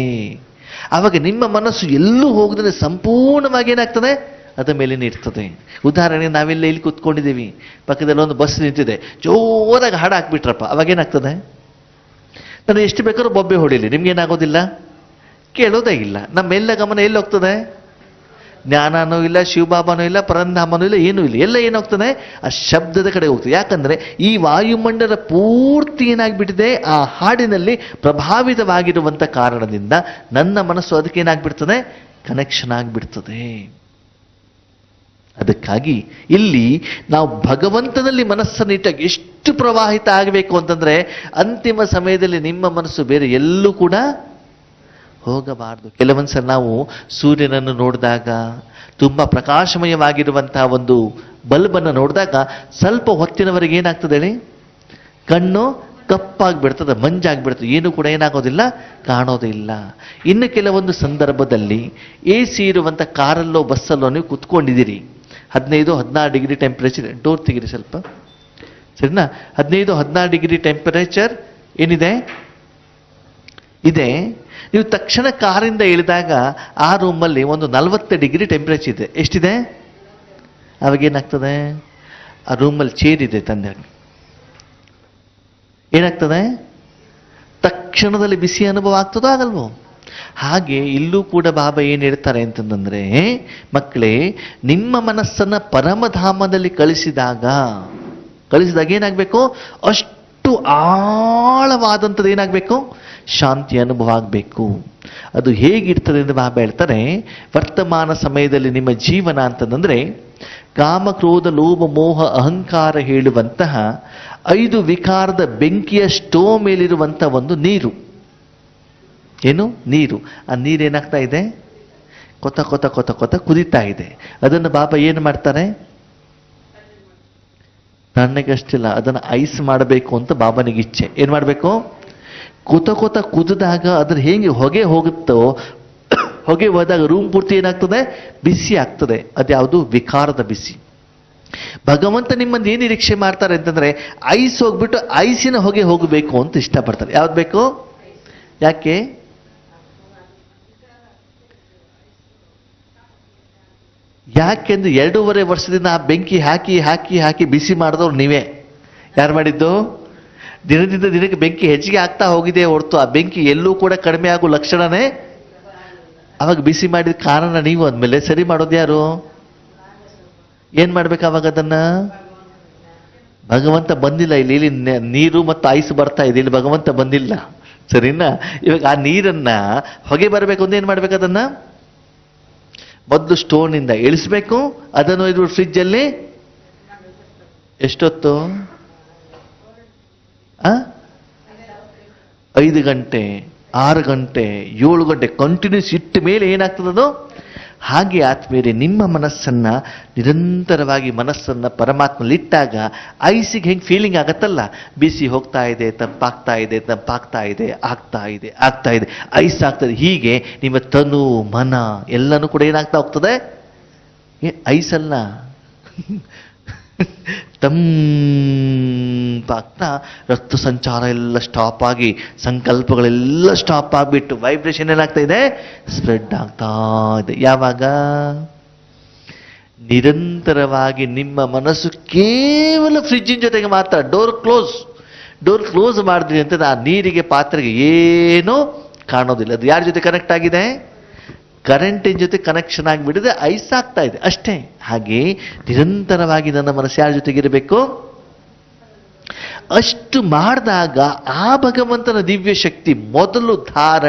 ಆವಾಗ ನಿಮ್ಮ ಮನಸ್ಸು ಎಲ್ಲೂ ಹೋಗದ್ರೆ ಸಂಪೂರ್ಣವಾಗಿ ಏನಾಗ್ತದೆ? ಅದರ ಮೇಲೇನೆ ಇರ್ತದೆ. ಉದಾಹರಣೆಗೆ ನಾವೆಲ್ಲ ಇಲ್ಲಿ ಕೂತ್ಕೊಂಡಿದ್ದೀವಿ, ಪಕ್ಕದಲ್ಲಿ ಒಂದು ಬಸ್ ನಿಂತಿದೆ, ಜೋರಾಗಿ ಹಾಡು ಹಾಕ್ಬಿಟ್ರಪ್ಪ, ಅವಾಗೇನಾಗ್ತದೆ? ನಾನು ಎಷ್ಟು ಬೇಕಾದ್ರೂ ಬೊಬ್ಬೆ ಹೊಡಿಲಿ, ನಿಮ್ಗೇನಾಗೋದಿಲ್ಲ? ಕೇಳೋದೇ ಇಲ್ಲ. ನಮ್ಮೆಲ್ಲ ಗಮನ ಎಲ್ಲಿ ಹೋಗ್ತದೆ? ಜ್ಞಾನನೂ ಇಲ್ಲ, ಶಿವಬಾಬಾನೂ ಇಲ್ಲ, ಪರಂಧಾಮನೂ ಇಲ್ಲ, ಏನೂ ಇಲ್ಲ. ಎಲ್ಲ ಏನಾಗ್ತದೆ? ಆ ಶಬ್ದದ ಕಡೆ ಹೋಗ್ತದೆ. ಯಾಕಂದ್ರೆ ಈ ವಾಯುಮಂಡಲ ಪೂರ್ತಿ ಏನಾಗ್ಬಿಟ್ಟಿದೆ? ಆ ಹಾಡಿನಲ್ಲಿ ಪ್ರಭಾವಿತವಾಗಿರುವಂತ ಕಾರಣದಿಂದ ನನ್ನ ಮನಸ್ಸು ಅದಕ್ಕೆ ಏನಾಗ್ಬಿಡ್ತದೆ? ಕನೆಕ್ಷನ್ ಆಗ್ಬಿಡ್ತದೆ. ಅದಕ್ಕಾಗಿ ಇಲ್ಲಿ ನಾವು ಭಗವಂತನಲ್ಲಿ ಮನಸ್ಸನ್ನು ಇಟ್ಟಾಗ ಎಷ್ಟು ಪ್ರವಾಹಿತ ಆಗಬೇಕು ಅಂತಂದ್ರೆ, ಅಂತಿಮ ಸಮಯದಲ್ಲಿ ನಿಮ್ಮ ಮನಸ್ಸು ಬೇರೆ ಎಲ್ಲೂ ಕೂಡ ಹೋಗಬಾರದು. ಕೆಲವೊಂದ್ಸಲ ನಾವು ಸೂರ್ಯನನ್ನು ನೋಡಿದಾಗ, ತುಂಬಾ ಪ್ರಕಾಶಮಯವಾಗಿರುವಂತಹ ಒಂದು ಬಲ್ಬನ್ನು ನೋಡಿದಾಗ ಸ್ವಲ್ಪ ಹೊತ್ತಿನವರೆಗೆ ಏನಾಗ್ತದೆ ಹೇಳಿ? ಕಣ್ಣು ಕಪ್ಪಾಗ್ಬಿಡ್ತದೆ, ಮಂಜಾಗ್ಬಿಡ್ತದೆ, ಏನು ಕೂಡ ಏನಾಗೋದಿಲ್ಲ, ಕಾಣೋದಿಲ್ಲ. ಇನ್ನು ಕೆಲವೊಂದು ಸಂದರ್ಭದಲ್ಲಿ AC ಇರುವಂಥ ಕಾರಲ್ಲೋ ಬಸ್ಸಲ್ಲೋ ನೀವು ಕುತ್ಕೊಂಡಿದ್ದೀರಿ, 15-16 ಡಿಗ್ರಿ ಟೆಂಪರೇಚರ್, ಡೋರ್ ತೆಗಿರಿ ಸ್ವಲ್ಪ, ಸರಿನಾ? 15-16 ಡಿಗ್ರಿ ಟೆಂಪರೇಚರ್ ಏನಿದೆ ಇದೆ. ನೀವು ತಕ್ಷಣ ಕಾರಿಂದ ಇಳಿದಾಗ ಆ ರೂಮಲ್ಲಿ ಒಂದು 40 ಡಿಗ್ರಿ ಟೆಂಪರೇಚರ್ ಇದೆ. ಎಷ್ಟಿದೆ? ಅವಾಗೇನಾಗ್ತದೆ? ಆ ರೂಮಲ್ಲಿ ಚೇರ್ ಇದೆ ತಂದೆ, ಏನಾಗ್ತದೆ? ತಕ್ಷಣದಲ್ಲಿ ಬಿಸಿ ಅನುಭವ ಆಗ್ತದೋ ಆಗಲ್ವೋ? ಹಾಗೆ ಇಲ್ಲೂ ಕೂಡ ಬಾಬಾ ಏನು ಹೇಳ್ತಾರೆ ಅಂತಂದ್ರೆ, ಮಕ್ಕಳೇ, ನಿಮ್ಮ ಮನಸ್ಸನ್ನ ಪರಮಧಾಮದಲ್ಲಿ ಕಳಿಸಿದಾಗ ಏನಾಗಬೇಕು? ಅಷ್ಟು ಅಷ್ಟು ಆಳವಾದಂಥದ್ದು ಏನಾಗಬೇಕು? ಶಾಂತಿ ಅನುಭವ ಆಗಬೇಕು. ಅದು ಹೇಗಿರ್ತದೆ ಎಂದು ಬಾಬಾ ಹೇಳ್ತಾರೆ, ವರ್ತಮಾನ ಸಮಯದಲ್ಲಿ ನಿಮ್ಮ ಜೀವನ ಅಂತಂದ್ರೆ ಕಾಮ, ಕ್ರೋಧ, ಲೋಭ, ಮೋಹ, ಅಹಂಕಾರ ಹೇಳುವಂತಹ 5 ವಿಕಾರದ ಬೆಂಕಿಯ ಸ್ಟೋವ್ ಮೇಲಿರುವಂಥ ಒಂದು ನೀರು. ಏನು? ನೀರು. ಆ ನೀರೇನಾಗ್ತಾ ಇದೆ? ಕೊತ ಕೊತ ಕೊತ ಕೊತ ಕುದೀತಾ ಇದೆ. ಅದನ್ನು ಬಾಬಾ ಏನು ಮಾಡ್ತಾರೆ? ನನಗಷ್ಟಿಲ್ಲ, ಅದನ್ನು ಐಸ್ ಮಾಡಬೇಕು ಅಂತ ಬಾಬನಿಗೆ ಇಚ್ಛೆ. ಏನು ಮಾಡಬೇಕು? ಕುತ ಕೊತ ಕುದಿದಾಗ ಅದ್ರ ಹೇಗೆ ಹೊಗೆ ಹೋಗುತ್ತೋ, ಹೊಗೆ ಹೋದಾಗ ರೂಮ್ ಪೂರ್ತಿ ಏನಾಗ್ತದೆ? ಬಿಸಿ ಆಗ್ತದೆ. ಅದ್ಯಾವುದು? ವಿಕಾರದ ಬಿಸಿ. ಭಗವಂತ ನಿಮ್ಮನ್ನು ಏನು ನಿರೀಕ್ಷೆ ಮಾಡ್ತಾರೆ ಅಂತಂದ್ರೆ, ಐಸ್ ಹೋಗ್ಬಿಟ್ಟು ಐಸಿನ ಹೊಗೆ ಹೋಗಬೇಕು ಅಂತ ಇಷ್ಟಪಡ್ತಾರೆ. ಯಾವ್ದು ಬೇಕು? ಯಾಕೆ? ಯಾಕೆಂದ್ರೆ 2.5 ವರ್ಷದಿಂದ ಆ ಬೆಂಕಿ ಹಾಕಿ ಹಾಕಿ ಹಾಕಿ ಬಿಸಿ ಮಾಡಿದವ್ರು ನೀವೇ. ಯಾರು ಮಾಡಿದ್ದು? ದಿನದಿಂದ ದಿನಕ್ಕೆ ಬೆಂಕಿ ಹೆಚ್ಚಿಗೆ ಆಗ್ತಾ ಹೋಗಿದೆ ಹೊರತು ಆ ಬೆಂಕಿ ಎಲ್ಲೂ ಕೂಡ ಕಡಿಮೆ ಆಗೋ ಲಕ್ಷಣನೇ. ಅವಾಗ ಬಿಸಿ ಮಾಡಿದ ಕಾರಣ ನೀವು. ಅಂದಮೇಲೆ ಸರಿ ಮಾಡೋದು ಯಾರು? ಏನ್ ಮಾಡ್ಬೇಕು ಅವಾಗ? ಅದನ್ನ ಭಗವಂತ ಬಂದಿಲ್ಲ. ಇಲ್ಲಿ ನೀರು ಮತ್ತು ಐಸ್ ಬರ್ತಾ ಇದೆ, ಇಲ್ಲಿ ಭಗವಂತ ಬಂದಿಲ್ಲ. ಸರಿನಾ? ಇವಾಗ ಆ ನೀರನ್ನ ಹೊಗೆ ಬರಬೇಕು ಅಂದ್ರೆ ಏನ್ ಮಾಡ್ಬೇಕು? ಅದನ್ನ ಮೊದಲು ಸ್ಟೋವ್ನಿಂದ ಇಳಿಸ್ಬೇಕು. ಅದನ್ನು ಇದು ಫ್ರಿಜ್ ಅಲ್ಲಿ ಎಷ್ಟೊತ್ತು? 5 ಗಂಟೆ, 6 ಗಂಟೆ, 7 ಗಂಟೆ ಕಂಟಿನ್ಯೂಸ್ ಇಟ್ಟ ಮೇಲೆ ಏನಾಗ್ತದದು? ಹಾಗೆ ಆತ್ಮೀಯರೇ, ನಿಮ್ಮ ಮನಸ್ಸನ್ನ ನಿರಂತರವಾಗಿ ಪರಮಾತ್ಮಲಿಟ್ಟಾಗ ಐಸಿಗೆ ಹೆಂಗೆ ಫೀಲಿಂಗ್ ಆಗತ್ತಲ್ಲ, ಬಿಸಿ ಹೋಗ್ತಾ ಇದೆ, ತಂಪಾಗ್ತಾ ಇದೆ, ತಂಪಾಗ್ತಾ ಇದೆ, ಆಗ್ತಾ ಇದೆ, ಆಗ್ತಾ ಇದೆ, ಐಸ್ ಆಗ್ತದೆ. ಹೀಗೆ ನಿಮ್ಮ ತನು, ಮನ ಎಲ್ಲನೂ ಕೂಡ ಏನಾಗ್ತಾ ಹೋಗ್ತದೆ? ಐಸ್ ಅಲ್ಲ, ತಂಪಾಗ್ತಾ ರಕ್ತ ಸಂಚಾರ ಎಲ್ಲ ಸ್ಟಾಪ್ ಆಗಿ, ಸಂಕಲ್ಪಗಳೆಲ್ಲ ಸ್ಟಾಪ್ ಆಗಿಬಿಟ್ಟು ವೈಬ್ರೇಷನ್ ಏನಾಗ್ತಾ ಇದೆ? ಸ್ಪ್ರೆಡ್ ಆಗ್ತಾ ಇದೆ. ಯಾವಾಗ? ನಿರಂತರವಾಗಿ ನಿಮ್ಮ ಮನಸ್ಸು ಕೇವಲ ಫ್ರಿಜ್ಜಿನ ಜೊತೆಗೆ ಮಾತ್ರ. ಡೋರ್ ಕ್ಲೋಸ್ ಮಾಡಿದ್ರಿ ಅಂತ ಆ ನೀರಿಗೆ, ಪಾತ್ರೆಗೆ ಏನೂ ಕಾಣೋದಿಲ್ಲ. ಅದು ಯಾರ ಜೊತೆ ಕನೆಕ್ಟ್ ಆಗಿದೆ? ಕರೆಂಟಿನ ಜೊತೆ ಕನೆಕ್ಷನ್ ಆಗಿಬಿಟ್ಟಿದೆ, ಐಸ್ ಆಗ್ತಾ ಇದೆ ಅಷ್ಟೇ. ಹಾಗೆ ನಿರಂತರವಾಗಿ ನನ್ನ ಮನಸ್ಸು ಯಾರ ಜೊತೆಗಿರಬೇಕು? ಅಷ್ಟು ಮಾಡಿದಾಗ ಆ ಭಗವಂತನ ದಿವ್ಯ ಶಕ್ತಿ ಮೊದಲು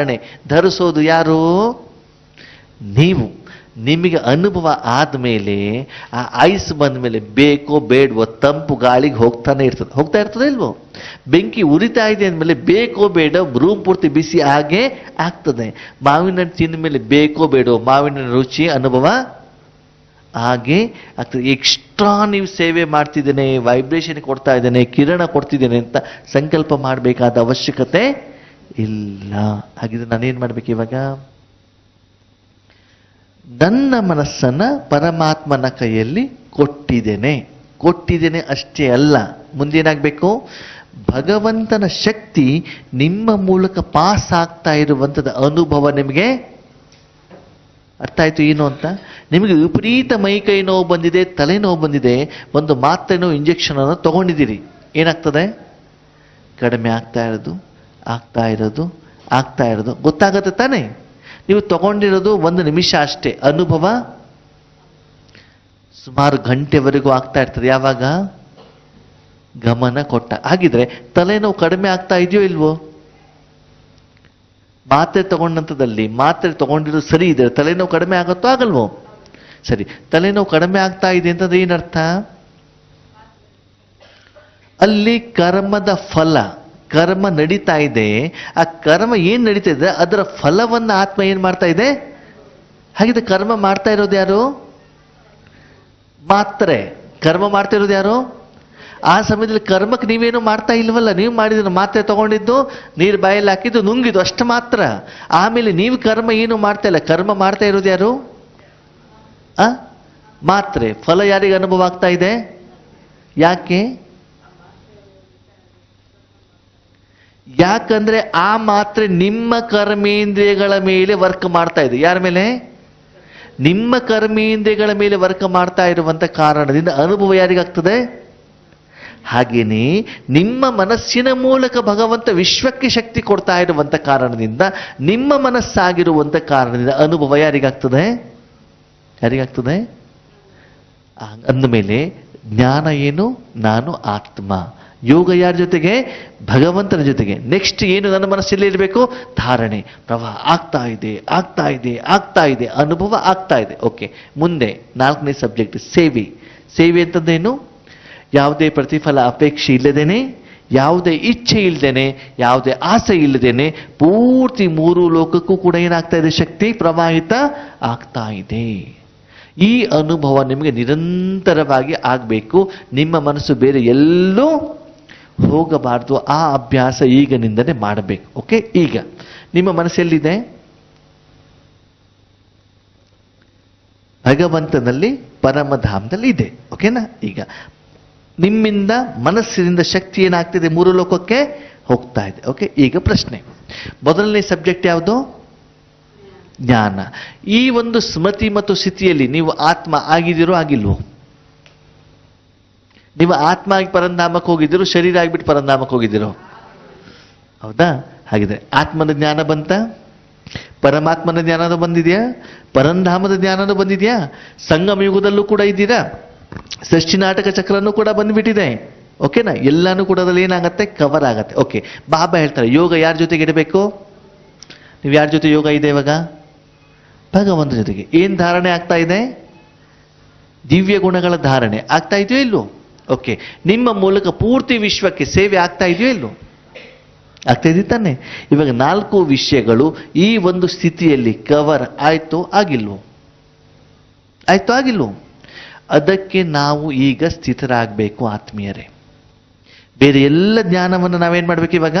ಧರಿಸೋದು ಯಾರು? ನೀವು. ನಿಮಗೆ ಅನುಭವ ಆದಮೇಲೆ ಆ ಐಸ್ ಬಂದ ಮೇಲೆ ಬೇಕೋ ಬೇಡವೋ ತಂಪು ಗಾಳಿಗೆ ಹೋಗ್ತಾ ಇರ್ತದೆ ಇಲ್ವೋ? ಬೆಂಕಿ ಉರಿತಾ ಇದೆ ಅಂದಮೇಲೆ ಬೇಕೋ ಬೇಡ ರೂಮ್ ಪೂರ್ತಿ ಬಿಸಿ ಹಾಗೆ ಆಗ್ತದೆ. ಮಾವಿನ ಹಣ್ಣು ತಿಂದ ಮೇಲೆ ಬೇಕೋ ಬೇಡೋ ಮಾವಿನ ರುಚಿ ಅನುಭವ ಹಾಗೆ ಆಗ್ತದೆ. ಎಕ್ಸ್ಟ್ರಾ ನೀವು ಸೇವೆ ಮಾಡ್ತಿದ್ದೇನೆ, ವೈಬ್ರೇಷನ್ ಕೊಡ್ತಾ ಇದ್ದೇನೆ, ಕಿರಣ ಕೊಡ್ತಿದ್ದೇನೆ ಅಂತ ಸಂಕಲ್ಪ ಮಾಡಬೇಕಾದ ಅವಶ್ಯಕತೆ ಇಲ್ಲ. ಹಾಗಿದ್ರೆ ನಾನೇನ್ ಮಾಡ್ಬೇಕು ಇವಾಗ? ನನ್ನ ಮನಸ್ಸನ್ನ ಪರಮಾತ್ಮನ ಕೈಯಲ್ಲಿ ಕೊಟ್ಟಿದ್ದೇನೆ ಅಷ್ಟೇ ಅಲ್ಲ. ಮುಂದೇನಾಗಬೇಕು? ಭಗವಂತನ ಶಕ್ತಿ ನಿಮ್ಮ ಮೂಲಕ ಪಾಸ್ ಆಗ್ತಾ ಇರುವಂಥದ್ದು ಅನುಭವ ನಿಮಗೆ ಅರ್ಥ ಆಯ್ತು ಏನು ಅಂತ? ನಿಮಗೆ ವಿಪರೀತ ಮೈಕೈ ನೋವು ಬಂದಿದೆ, ತಲೆನೋವು ಬಂದಿದೆ, ಒಂದು ಮಾತ್ರೆನೋ ಇಂಜೆಕ್ಷನ್ ಅನ್ನು ತಗೊಂಡಿದ್ದೀರಿ. ಏನಾಗ್ತದೆ? ಕಡಿಮೆ ಆಗ್ತಾ ಇರೋದು ಗೊತ್ತಾಗತ್ತೆ ತಾನೇ? ನೀವು ತಗೊಂಡಿರೋದು 1 ನಿಮಿಷ ಅಷ್ಟೇ, ಅನುಭವ ಸುಮಾರು ಗಂಟೆವರೆಗೂ ಆಗ್ತಾ ಇರ್ತದೆ. ಯಾವಾಗ? ಗಮನ ಕೊಟ್ಟ. ಹಾಗಿದ್ರೆ ತಲೆನೋವು ಕಡಿಮೆ ಆಗ್ತಾ ಇದೆಯೋ ಇಲ್ವೋ? ಮಾತ್ರೆ ತಗೊಂಡಂಥದ್ದಲ್ಲಿ ಮಾತ್ರೆ ತಗೊಂಡಿರೋದು ಸರಿ ಇದೆ, ತಲೆನೋವು ಕಡಿಮೆ ಆಗುತ್ತೋ ಆಗಲ್ವೋ? ಸರಿ, ತಲೆನೋವು ಕಡಿಮೆ ಆಗ್ತಾ ಇದೆ ಅಂತಂದ್ರೆ ಏನರ್ಥ? ಅಲ್ಲಿ ಕರ್ಮದ ಫಲ, ಕರ್ಮ ನಡೀತಾ ಇದೆ. ಆ ಕರ್ಮ ಏನ್ ನಡೀತಾ ಇದೆ ಅದರ ಫಲವನ್ನ ಆತ್ಮ ಏನ್ ಮಾಡ್ತಾ ಇದೆ? ಹಾಗಿದ್ರೆ ಕರ್ಮ ಮಾಡ್ತಾ ಇರೋದು ಯಾರು? ಮಾತ್ರೆ. ಕರ್ಮ ಮಾಡ್ತಾ ಇರೋದು ಯಾರು? ಆ ಸಮಯದಲ್ಲಿ ಕರ್ಮಕ್ಕೆ ನೀವೇನು ಮಾಡ್ತಾ ಇಲ್ವಲ್ಲ. ನೀವು ಮಾಡಿದ್ರೆ ಮಾತ್ರೆ ತಗೊಂಡಿದ್ದು, ನೀರು ಬಾಯಲ್ಲಿ ಹಾಕಿದ್ದು, ನುಂಗಿದ್ದು ಅಷ್ಟು ಮಾತ್ರ. ಆಮೇಲೆ ನೀವು ಕರ್ಮ ಏನು ಮಾಡ್ತಾ ಇಲ್ಲ. ಕರ್ಮ ಮಾಡ್ತಾ ಇರೋದು ಯಾರು? ಮಾತ್ರೆ. ಫಲ ಯಾರಿಗೆ ಅನುಭವ ಆಗ್ತಾ ಇದೆ? ಯಾಕೆ? ಯಾಕಂದ್ರೆ ಆ ಮಾತ್ರೆ ನಿಮ್ಮ ಕರ್ಮೇಂದ್ರಿಯಗಳ ಮೇಲೆ ವರ್ಕ್ ಮಾಡ್ತಾ ಇದೆ. ಯಾರ ಮೇಲೆ? ನಿಮ್ಮ ಕರ್ಮೇಂದ್ರಿಯಗಳ ಮೇಲೆ ವರ್ಕ್ ಮಾಡ್ತಾ ಇರುವಂತ ಕಾರಣದಿಂದ ಅನುಭವ ಯಾರಿಗಾಗ್ತದೆ? ಹಾಗೇನೆ ನಿಮ್ಮ ಮನಸ್ಸಿನ ಮೂಲಕ ಭಗವಂತ ವಿಶ್ವಕ್ಕೆ ಶಕ್ತಿ ಕೊಡ್ತಾ ಇರುವಂತ ಕಾರಣದಿಂದ, ನಿಮ್ಮ ಮನಸ್ಸಾಗಿರುವಂತ ಕಾರಣದಿಂದ ಅನುಭವ ಯಾರಿಗಾಗ್ತದೆ? ಅಂದಮೇಲೆ ಜ್ಞಾನ ಏನು? ನಾನು ಆತ್ಮ. ಯೋಗ ಯಾರ ಜೊತೆಗೆ? ಭಗವಂತನ ಜೊತೆಗೆ. ನೆಕ್ಸ್ಟ್ ಏನು ನನ್ನ ಮನಸ್ಸಲ್ಲಿ ಇರಬೇಕು? ಧಾರಣೆ. ಪ್ರವಾಹ ಆಗ್ತಾ ಇದೆ, ಆಗ್ತಾ ಇದೆ, ಆಗ್ತಾ ಇದೆ, ಅನುಭವ ಆಗ್ತಾ ಇದೆ. ಓಕೆ, ಮುಂದೆ 4ನೇ ಸಬ್ಜೆಕ್ಟ್ ಸೇವೆ. ಸೇವೆ ಅಂತಂದೇನು? ಯಾವುದೇ ಪ್ರತಿಫಲ ಅಪೇಕ್ಷೆ ಇಲ್ಲದೇನೆ, ಯಾವುದೇ ಇಚ್ಛೆ ಇಲ್ಲದೇನೆ, ಯಾವುದೇ ಆಸೆ ಇಲ್ಲದೇನೆ ಪೂರ್ತಿ 3 ಲೋಕಕ್ಕೂ ಕೂಡ ಏನಾಗ್ತಾ ಇದೆ? ಶಕ್ತಿ ಪ್ರವಾಹಿತ ಆಗ್ತಾ ಇದೆ. ಈ ಅನುಭವ ನಿಮಗೆ ನಿರಂತರವಾಗಿ ಆಗಬೇಕು. ನಿಮ್ಮ ಮನಸ್ಸು ಬೇರೆ ಎಲ್ಲೂ ಹೋಗಬಾರ್ದು. ಆ ಅಭ್ಯಾಸ ಈಗಿನಿಂದಲೇ ಮಾಡಬೇಕು. ಓಕೆ, ಈಗ ನಿಮ್ಮ ಮನಸ್ಸೆಲ್ಲಿದೆ? ಭಗವಂತನಲ್ಲಿ, ಪರಮಧಾಮದಲ್ಲಿ ಇದೆ. ಓಕೆನಾ? ಈಗ ನಿಮ್ಮಿಂದ ಮನಸ್ಸಿನಿಂದ ಶಕ್ತಿ ಏನಾಗ್ತಿದೆ? 3 ಲೋಕಕ್ಕೆ ಹೋಗ್ತಾ ಇದೆ. ಓಕೆ, ಈಗ ಪ್ರಶ್ನೆ. ಮೊದಲನೇ ಸಬ್ಜೆಕ್ಟ್ ಯಾವುದು? ಜ್ಞಾನ. ಈ ಒಂದು ಸ್ಮೃತಿ ಮತ್ತು ಸ್ಥಿತಿಯಲ್ಲಿ ನೀವು ಆತ್ಮ ಆಗಿದ್ದೀರೋ ಆಗಿಲ್ವೋ? ನೀವು ಆತ್ಮ ಆಗಿ ಪರಂಧಾಮಕ್ಕೆ ಹೋಗಿದ್ದೀರೋ, ಶರೀರ ಆಗಿಬಿಟ್ಟು ಪರಂಧಾಮಕ್ಕೆ ಹೋಗಿದ್ದೀರೋ? ಹೌದಾ? ಹಾಗಿದ್ರೆ ಆತ್ಮನ ಜ್ಞಾನ ಬಂತ? ಪರಮಾತ್ಮನ ಜ್ಞಾನನೂ ಬಂದಿದೆಯಾ? ಪರಂಧಾಮದ ಜ್ಞಾನನೂ ಬಂದಿದೆಯಾ? ಸಂಗಮ ಯುಗದಲ್ಲೂ ಕೂಡ ಇದ್ದೀರಾ? ಸೃಷ್ಟಿ ನಾಟಕ ಚಕ್ರನೂ ಕೂಡ ಬಂದ್ಬಿಟ್ಟಿದೆ. ಓಕೆನಾ? ಎಲ್ಲಾನು ಕೂಡ ಅದ್ರಲ್ಲಿ ಏನಾಗತ್ತೆ? ಕವರ್ ಆಗತ್ತೆ. ಓಕೆ, ಬಾಬಾ ಹೇಳ್ತಾರೆ ಯೋಗ ಯಾರ ಜೊತೆಗೆ ಇಡಬೇಕು? ನೀವು ಯಾರ ಜೊತೆ ಯೋಗ ಇದೆ ಇವಾಗ? ಭಗವಂತನ ಜೊತೆಗೆ. ಏನ್ ಧಾರಣೆ ಆಗ್ತಾ ಇದೆ? ದಿವ್ಯ ಗುಣಗಳ ಧಾರಣೆ ಆಗ್ತಾ ಇದೆಯೋ ಇಲ್ವೋ? ಓಕೆ, ನಿಮ್ಮ ಮೂಲಕ ಪೂರ್ತಿ ವಿಶ್ವಕ್ಕೆ ಸೇವೆ ಆಗ್ತಾ ಇದೆಯೋ ಇಲ್ವೋ? ಆಗ್ತಾ ಇದೆ ತಾನೆ? ಇವಾಗ 4 ವಿಷಯಗಳು ಈ ಒಂದು ಸ್ಥಿತಿಯಲ್ಲಿ ಕವರ್ ಆಯ್ತೋ ಆಗಿಲ್ವೋ? ಆಯ್ತೋ ಆಗಿಲ್ವೋ? ಅದಕ್ಕೆ ನಾವು ಈಗ ಸ್ಥಿತರಾಗಬೇಕು ಆತ್ಮೀಯರೇ. ಬೇರೆ ಎಲ್ಲ ಜ್ಞಾನವನ್ನು ನಾವೇನ್ ಮಾಡ್ಬೇಕು? ಇವಾಗ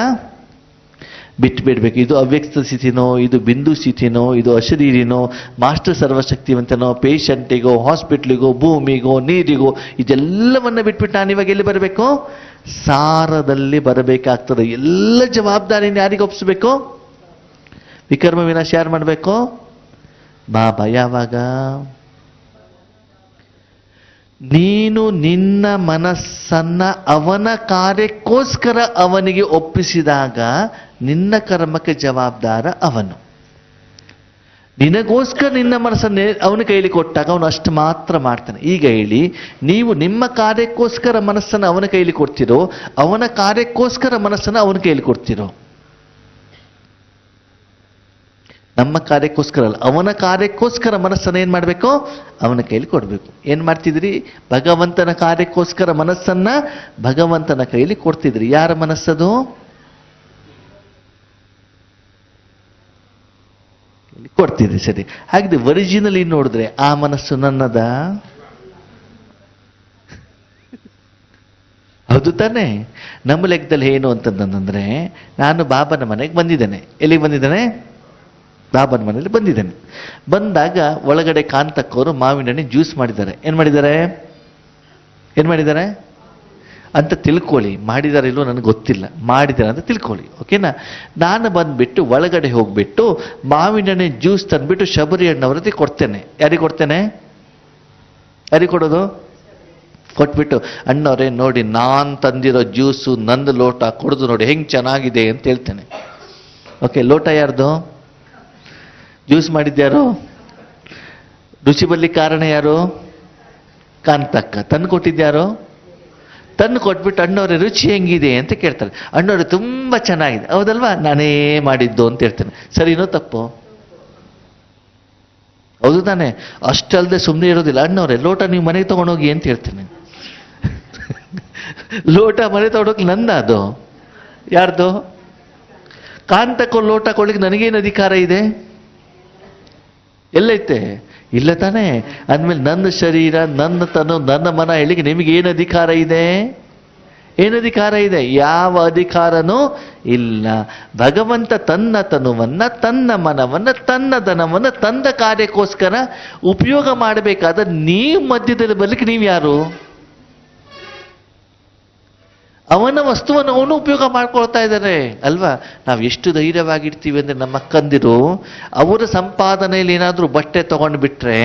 ಬಿಟ್ಟು ಬಿಡ್ಬೇಕು. ಇದು ಅವ್ಯಕ್ತ ಸ್ಥಿತಿನೋ, ಇದು ಬಿಂದು ಸ್ಥಿತಿನೋ, ಇದು ಅಶರೀರಿನೋ, ಮಾಸ್ಟರ್ ಸರ್ವಶಕ್ತಿವಂತನೋ, ಪೇಷಂಟಿಗೋ, ಹಾಸ್ಪಿಟ್ಲಿಗೋ, ಭೂಮಿಗೋ, ನೀರಿಗೋ, ಇದೆಲ್ಲವನ್ನ ಬಿಟ್ಬಿಟ್ಟು ನಾನು ಇವಾಗ ಎಲ್ಲಿ ಬರಬೇಕು? ಸಾರದಲ್ಲಿ ಬರಬೇಕಾಗ್ತದೆ. ಎಲ್ಲ ಜವಾಬ್ದಾರಿನ ಯಾರಿಗೆ ಒಪ್ಪಿಸ್ಬೇಕು? ವಿಕರ್ಮ ವಿನಾಶ ಯಾರು ಮಾಡಬೇಕು? ಬಾಬಾ. ಯಾವಾಗ? ನೀನು ನಿನ್ನ ಮನಸ್ಸನ್ನ ಅವನ ಕಾರ್ಯಕ್ಕೋಸ್ಕರ ಅವನಿಗೆ ಒಪ್ಪಿಸಿದಾಗ ನಿನ್ನ ಕರ್ಮಕ್ಕೆ ಜವಾಬ್ದಾರ ಅವನು. ನಿನಗೋಸ್ಕರ ನಿನ್ನ ಮನಸ್ಸನ್ನೇ ಅವನ ಕೈಲಿ ಕೊಟ್ಟಾಗ ಅವನು ಅಷ್ಟು ಮಾತ್ರ ಮಾಡ್ತಾನೆ. ಈಗ ಹೇಳಿ, ನೀವು ನಿಮ್ಮ ಕಾರ್ಯಕ್ಕೋಸ್ಕರ ಮನಸ್ಸನ್ನು ಅವನ ಕೈಲಿ ಕೊಡ್ತಿರೋ, ಅವನ ಕಾರ್ಯಕ್ಕೋಸ್ಕರ ಮನಸ್ಸನ್ನು ಅವನ ಕೈಲಿ ಕೊಡ್ತಿರೋ? ನಮ್ಮ ಕಾರ್ಯಕ್ಕೋಸ್ಕರ ಅಲ್ಲ, ಅವನ ಕಾರ್ಯಕ್ಕೋಸ್ಕರ ಮನಸ್ಸನ್ನು ಏನ್ ಮಾಡಬೇಕು? ಅವನ ಕೈಲಿ ಕೊಡ್ಬೇಕು. ಏನ್ ಮಾಡ್ತಿದ್ರಿ? ಭಗವಂತನ ಕಾರ್ಯಕ್ಕೋಸ್ಕರ ಮನಸ್ಸನ್ನ ಭಗವಂತನ ಕೈಲಿ ಕೊಡ್ತಿದ್ರಿ. ಯಾರ ಮನಸ್ಸದು? ಕೊಡ್ತಿದ್ರಿ. ಸರಿ, ಹಾಗಿದ್ರೆ ಒರಿಜಿನಲಿ ನೋಡಿದ್ರೆ ಆ ಮನಸ್ಸು ನನ್ನದ? ಹೌದು ತಾನೆ? ನಮ್ಮ ಲೆಕ್ಕದಲ್ಲಿ ಏನು ಅಂತಂದ್ರೆ, ನಾನು ಬಾಬನ ಮನೆಗೆ ಬಂದಿದ್ದೇನೆ. ಎಲ್ಲಿಗೆ ಬಂದಿದ್ದೇನೆ? ಬಾಬನ ಮನೆಯಲ್ಲಿ ಬಂದಿದ್ದೇನೆ. ಬಂದಾಗ ಒಳಗಡೆ ಕಾಂತಕ್ಕವರು ಮಾವಿನ ಹಣ್ಣಿ ಜ್ಯೂಸ್ ಮಾಡಿದ್ದಾರೆ. ಏನ್ ಮಾಡಿದ್ದಾರೆ ಅಂತ ತಿಳ್ಕೊಳ್ಳಿ. ಮಾಡಿದಾರೆ ಇಲ್ಲೋ ನನಗೆ ಗೊತ್ತಿಲ್ಲ, ಮಾಡಿದ್ದಾರೆ ಅಂತ ತಿಳ್ಕೊಳ್ಳಿ. ಓಕೆನಾ? ನಾನು ಬಂದ್ಬಿಟ್ಟು ಒಳಗಡೆ ಹೋಗ್ಬಿಟ್ಟು ಮಾವಿನ ಹಣ್ಣಿ ಜ್ಯೂಸ್ ತಂದ್ಬಿಟ್ಟು ಶಬರಿ ಹಣ್ಣವ್ರದ್ದು ಕೊಡ್ತೇನೆ. ಯಾರಿಗೆ ಕೊಡ್ತೇನೆ? ಯಾರಿಗೆ ಕೊಡೋದು? ಕೊಟ್ಬಿಟ್ಟು, ಅಣ್ಣವ್ರೆ ನೋಡಿ ನಾನ್ ತಂದಿರೋ ಜ್ಯೂಸು ನಂದು ಲೋಟ ಕೊಡೋದು ನೋಡಿ ಹೆಂಗ್ ಚೆನ್ನಾಗಿದೆ ಅಂತ ಹೇಳ್ತೇನೆ. ಓಕೆ, ಲೋಟ ಯಾರ್ದು? ಜ್ಯೂಸ್ ಮಾಡಿದ್ಯಾರು? ರುಚಿ ಬರ್ಲಿಕ್ಕೆ ಕಾರಣ ಯಾರು? ಕಾಂತಕ್ಕ. ತಂದು ಕೊಟ್ಟಿದ್ಯಾರು? ತಂದು ಕೊಟ್ಬಿಟ್ಟು ಅಣ್ಣವ್ರೆ ರುಚಿ ಹೆಂಗಿದೆ ಅಂತ ಕೇಳ್ತಾರೆ. ಅಣ್ಣವ್ರೆ ತುಂಬಾ ಚೆನ್ನಾಗಿದೆ. ಹೌದಲ್ವಾ? ನಾನೇ ಮಾಡಿದ್ದು ಅಂತ ಹೇಳ್ತೇನೆ. ಸರಿನೋ ತಪ್ಪು? ಹೌದು ತಾನೆ? ಅಷ್ಟಲ್ಲದೆ ಸುಮ್ಮನೆ ಇರೋದಿಲ್ಲ. ಅಣ್ಣವ್ರೆ ಲೋಟ ನೀವು ಮನೆಗೆ ತಗೊಂಡೋಗಿ ಅಂತ ಹೇಳ್ತೇನೆ. ಲೋಟ ಮನೆ ತಗೊಂಡೋಗಿ ನಂದ? ಅದು ಯಾರ್ದು? ಕಾಂತಕ್ಕ ಲೋಟ ಕೊಡ್ಲಿಕ್ಕೆ ನನಗೇನು ಅಧಿಕಾರ ಇದೆ? ಎಲ್ಲೈತೆ? ಇಲ್ಲ ತಾನೆ? ಅಂದ್ಮೇಲೆ ನನ್ನ ಶರೀರ, ನನ್ನ ತನು, ನನ್ನ ಮನ ಹೇಳಿಕೆ ನಿಮಗೆ ಏನು ಅಧಿಕಾರ ಇದೆ? ಏನು ಅಧಿಕಾರ ಇದೆ? ಯಾವ ಅಧಿಕಾರನೂ ಇಲ್ಲ. ಭಗವಂತ ತನ್ನ ತನುವನ್ನ, ತನ್ನ ಮನವನ್ನ, ತನ್ನ ಧನವನ್ನ ತಂದ ಕಾರ್ಯಕ್ಕೋಸ್ಕರ ಉಪಯೋಗ ಮಾಡಬೇಕಾದ ನೀವು ಮಧ್ಯದಲ್ಲಿ ಬರ್ಲಿಕ್ಕೆ ನೀವು ಯಾರು? ಅವನ ವಸ್ತುವನ್ನು ಅವನು ಉಪಯೋಗ ಮಾಡ್ಕೊಳ್ತಾ ಇದ್ದಾರೆ ಅಲ್ವಾ? ನಾವು ಎಷ್ಟು ಧೈರ್ಯವಾಗಿರ್ತೀವಿ ಅಂದ್ರೆ, ನಮ್ಮ ಅಕ್ಕಂದಿರು ಅವರ ಸಂಪಾದನೆಯಲ್ಲಿ ಏನಾದರೂ ಬಟ್ಟೆ ತಗೊಂಡು ಬಿಟ್ರೆ,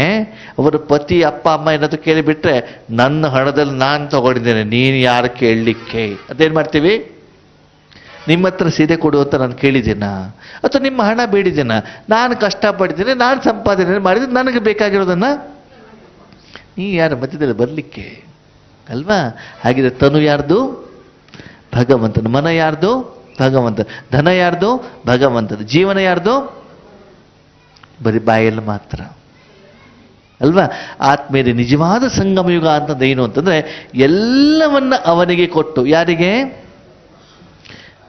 ಅವರ ಪತಿ ಅಪ್ಪ ಅಮ್ಮ ಏನಾದರೂ ಕೇಳಿಬಿಟ್ರೆ, ನನ್ನ ಹಣದಲ್ಲಿ ನಾನು ತಗೊಂಡಿದ್ದೇನೆ, ನೀನು ಯಾರು ಕೇಳಲಿಕ್ಕೆ? ಅದೇನ್ ಮಾಡ್ತೀವಿ? ನಿಮ್ಮ ಹತ್ರ ಸೀರೆ ಕೊಡು ಅಂತ ನಾನು ಕೇಳಿದ್ದೀನ? ಅಥವಾ ನಿಮ್ಮ ಹಣ ಬೇಡಿದ್ದೀನ? ನಾನು ಕಷ್ಟಪಟ್ಟಿದ್ದೇನೆ, ನಾನು ಸಂಪಾದನೆ ಮಾಡಿದ್ರೆ ನನಗೆ ಬೇಕಾಗಿರೋದನ್ನ ನೀ ಯಾರ ಮಧ್ಯದಲ್ಲಿ ಬರಲಿಕ್ಕೆ ಅಲ್ವಾ? ಹಾಗಿದ್ರೆ ತನು ಯಾರ್ದು? ಭಗವಂತನ. ಮನ ಯಾರ್ದು? ಭಗವಂತ. ಧನ ಯಾರ್ದು? ಭಗವಂತದ. ಜೀವನ ಯಾರ್ದು? ಬರೀ ಬಾಯಲ್ಲಿ ಮಾತ್ರ ಅಲ್ವಾ? ಆತ್ಮೀಯರೇ, ನಿಜವಾದ ಸಂಗಮ ಯುಗ ಅಂತಂದ್ರೆ ಏನು ಅಂತಂದ್ರೆ ಎಲ್ಲವನ್ನ ಅವನಿಗೆ ಕೊಟ್ಟು, ಯಾರಿಗೆ?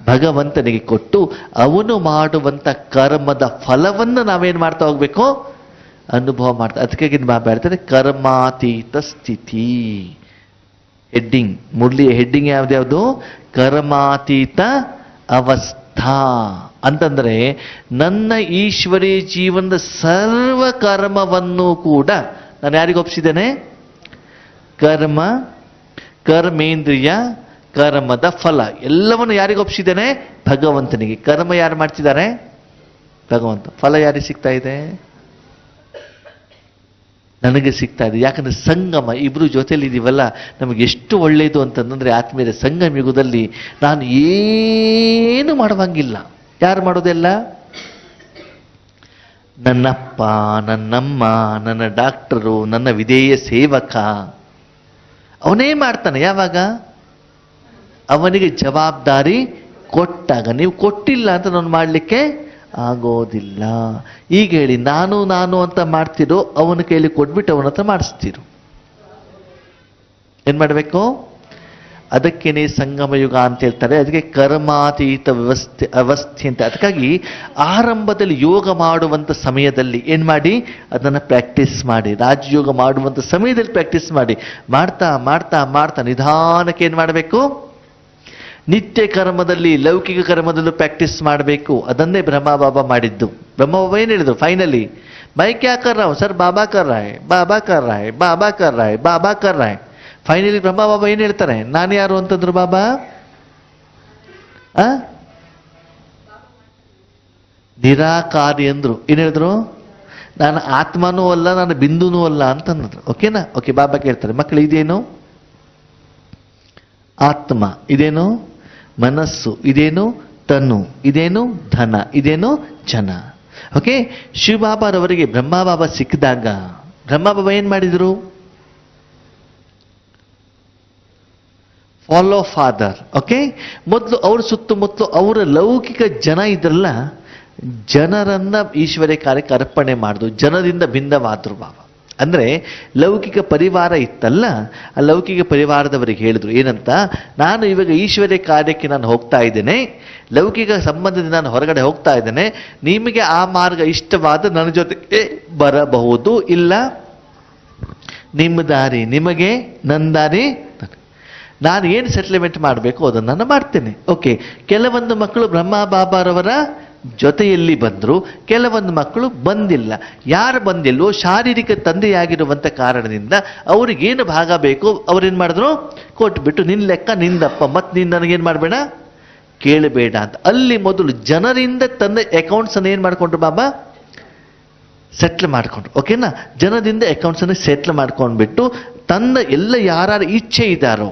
ಭಗವಂತನಿಗೆ ಕೊಟ್ಟು ಅವನು ಮಾಡುವಂತ ಕರ್ಮದ ಫಲವನ್ನು ನಾವೇನ್ ಮಾಡ್ತಾ ಹೋಗ್ಬೇಕು? ಅನುಭವ ಮಾಡ್ತಾ. ಅದಕ್ಕಾಗಿ ಬಾಬಾ ಹೇಳ್ತಾರೆ ಕರ್ಮಾತೀತ ಸ್ಥಿತಿ. Heading, ಮುರಳಿಯ heading ಯಾವ್ದ್ಯಾವುದು? ಕರ್ಮಾತೀತ ಅವಸ್ಥಾ ಅಂತಂದ್ರೆ ನನ್ನ ಈಶ್ವರಿ ಜೀವನದ ಸರ್ವ ಕರ್ಮವನ್ನು ಕೂಡ ನಾನು ಯಾರಿಗೆ ಒಪ್ಪಿಸಿದ್ದೇನೆ? ಕರ್ಮ, ಕರ್ಮೇಂದ್ರಿಯ, ಕರ್ಮದ ಫಲ ಎಲ್ಲವನ್ನು ಯಾರಿಗೆ ಒಪ್ಪಿಸಿದ್ದೇನೆ? ಭಗವಂತನಿಗೆ. ಕರ್ಮ ಯಾರು ಮಾಡ್ತಿದ್ದಾರೆ? ಭಗವಂತ. ಫಲ ಯಾರಿಗೆ ಸಿಗ್ತಾ ಇದೆ? ನನಗೆ ಸಿಗ್ತಾ ಇದೆ. ಯಾಕಂದ್ರೆ ಸಂಗಮ, ಇಬ್ರು ಜೊತೆಲಿ ಇದೀವಲ್ಲ, ನಮಗೆ ಎಷ್ಟು ಒಳ್ಳೆಯದು ಅಂತಂದ್ರೆ ಆತ್ಮೀಯರ ಸಂಗಮ ಯುಗದಲ್ಲಿ ನಾನು ಏನು ಮಾಡುವಂಗಿಲ್ಲ. ಯಾರು ಮಾಡೋದೆಲ್ಲ? ನನ್ನಪ್ಪ, ನನ್ನಮ್ಮ, ನನ್ನ ಡಾಕ್ಟರು, ನನ್ನ ವಿಧೇಯ ಸೇವಕ, ಅವನೇ ಮಾಡ್ತಾನೆ. ಯಾವಾಗ? ಅವನಿಗೆ ಜವಾಬ್ದಾರಿ ಕೊಟ್ಟಾಗ. ನೀವು ಕೊಟ್ಟಿಲ್ಲ ಅಂತ ನಾನು ಮಾಡಲಿಕ್ಕೆ ಆಗೋದಿಲ್ಲ. ಈಗ ಹೇಳಿ, ನಾನು ನಾನು ಅಂತ ಮಾಡ್ತಿರೋ, ಅವನ ಕೈಯಲ್ಲಿ ಕೊಟ್ಬಿಟ್ಟು ಅವನ ಹತ್ರ ಮಾಡಿಸ್ತಿರು. ಏನ್ ಮಾಡಬೇಕು? ಅದಕ್ಕೇನೆ ಸಂಗಮ ಯುಗ ಅಂತ ಹೇಳ್ತಾರೆ. ಅದಕ್ಕೆ ಕರ್ಮಾತೀತ ಅವಸ್ಥೆ ಅಂತ. ಅದಕ್ಕಾಗಿ ಆರಂಭದಲ್ಲಿ ಯೋಗ ಮಾಡುವಂತ ಸಮಯದಲ್ಲಿ ಏನ್ ಮಾಡಿ? ಅದನ್ನ ಪ್ರಾಕ್ಟೀಸ್ ಮಾಡಿ. ರಾಜಯೋಗ ಮಾಡುವಂತ ಸಮಯದಲ್ಲಿ ಪ್ರಾಕ್ಟೀಸ್ ಮಾಡಿ. ಮಾಡ್ತಾ ಮಾಡ್ತಾ ಮಾಡ್ತಾ ನಿಧಾನಕ್ಕೆ ಏನ್ ಮಾಡಬೇಕು? ನಿತ್ಯ ಕರ್ಮದಲ್ಲಿ, ಲೌಕಿಕ ಕರ್ಮದಲ್ಲೂ ಪ್ರಾಕ್ಟೀಸ್ ಮಾಡಬೇಕು. ಅದನ್ನೇ ಬ್ರಹ್ಮ ಬಾಬಾ ಮಾಡಿದ್ದು. ಬ್ರಹ್ಮ ಬಾಬಾ ಏನ್ ಹೇಳಿದ್ರು ಫೈನಲಿ? ಮೈ ಕ್ಯಾ ಕರ್ ರहा हूं ಸರ್, ಬಾಬಾ ಕರ್ रहा है, ಬಾಬಾ ಕರ್ रहा है, ಬಾಬಾ ಕರ್ रहा है, ಬಾಬಾ ಕರ್ रहा है. ಫೈನಲಿ ಬ್ರಹ್ಮ ಬಾಬಾ ಏನ್ ಹೇಳ್ತಾರೆ? ನಾನು ಯಾರು ಅಂತಂದ್ರು ಬಾಬಾ? ನಿರಾಕಾರಿ ಅಂದ್ರು. ಏನ್ ಹೇಳಿದ್ರು? ನಾನು ಆತ್ಮನೂ ಅಲ್ಲ, ನಾನು ಬಿಂದುನೂ ಅಲ್ಲ ಅಂತಂದ್ರು. ಓಕೆನಾ? ಓಕೆ. ಬಾಬಾ ಕೇಳ್ತಾರೆ, ಮಕ್ಕಳು ಇದೇನು ಆತ್ಮ, ಇದೇನು ಮನಸ್ಸು, ಇದೇನು ತನು, ಇದೇನು ಧನ, ಇದೇನು ಜನ. ಓಕೆ. ಶಿವಬಾಬಾರವರಿಗೆ ಬ್ರಹ್ಮ ಬಾಬಾ ಸಿಕ್ಕಿದಾಗ ಬ್ರಹ್ಮ ಬಾಬಾ ಏನ್ ಮಾಡಿದ್ರು? Follow father. ಓಕೆ. ಮೊದಲು ಅವ್ರ ಸುತ್ತಮುತ್ತಲು ಅವರ ಲೌಕಿಕ ಜನ ಇದ್ರಲ್ಲ, ಜನರನ್ನ ಈಶ್ವರ್ಯ ಕಾರ್ಯಕ್ಕೆ ಅರ್ಪಣೆ ಮಾಡಿದ್ರು. ಜನರಿಂದ ಭಿನ್ನವಾದ್ರು ಬಾಬಾ. ಅಂದ್ರೆ ಲೌಕಿಕ ಪರಿವಾರ ಇತ್ತಲ್ಲ, ಆ ಲೌಕಿಕ ಪರಿವಾರದವರಿಗೆ ಹೇಳಿದ್ರು ಏನಂತ? ನಾನು ಇವಾಗ ಈಶ್ವರ್ಯ ಕಾರ್ಯಕ್ಕೆ ನಾನು ಹೋಗ್ತಾ ಇದ್ದೇನೆ, ಲೌಕಿಕ ಸಂಬಂಧದಿಂದ ನಾನು ಹೊರಗಡೆ ಹೋಗ್ತಾ ಇದ್ದೇನೆ. ನಿಮಗೆ ಆ ಮಾರ್ಗ ಇಷ್ಟವಾದ ನನ್ನ ಜೊತೆಗೆ ಬರಬಹುದು, ಇಲ್ಲ ನಿಮ್ಮ ದಾರಿ ನಿಮಗೆ, ನನ್ನ ದಾರಿ ನಾನು ಏನು ಸೆಟಲ್ಮೆಂಟ್ ಮಾಡಬೇಕು ಅದನ್ನು ನಾನು ಮಾಡ್ತೇನೆ. ಓಕೆ. ಕೆಲವೊಂದು ಮಕ್ಕಳು ಬ್ರಹ್ಮ ಬಾಬಾರವರ ಜೊತೆಯಲ್ಲಿ ಬಂದ್ರು, ಕೆಲವೊಂದು ಮಕ್ಕಳು ಬಂದಿಲ್ಲ. ಯಾರು ಬಂದಿಲ್ವೋ ಶಾರೀರಿಕ ತಂದೆಯಾಗಿರುವಂತ ಕಾರಣದಿಂದ ಅವ್ರಿಗೇನು ಭಾಗ ಬೇಕು ಅವ್ರೇನ್ ಮಾಡಿದ್ರು? ಕೊಟ್ಬಿಟ್ಟು ನಿನ್ ಲೆಕ್ಕ ನಿಂದಪ್ಪ, ಮತ್ ನೀನ್ ನನಗೇನ್ ಮಾಡಬೇಡ, ಕೇಳಬೇಡ ಅಂತ. ಅಲ್ಲಿ ಮೊದಲು ಜನರಿಂದ ತಂದೆ ಅಕೌಂಟ್ಸ್ ಅನ್ನು ಏನ್ ಮಾಡ್ಕೊಂಡ್ರು ಬಾಬಾ? ಸೆಟ್ಲ್ ಮಾಡ್ಕೊಂಡ್ರು. ಓಕೆನಾ? ಜನದಿಂದ ಅಕೌಂಟ್ಸ್ ಅನ್ನು ಸೆಟ್ಲ್ ಮಾಡ್ಕೊಂಡ್ಬಿಟ್ಟು ತನ್ನ ಎಲ್ಲ ಯಾರು ಇಚ್ಛೆ ಇದ್ದಾರೋ,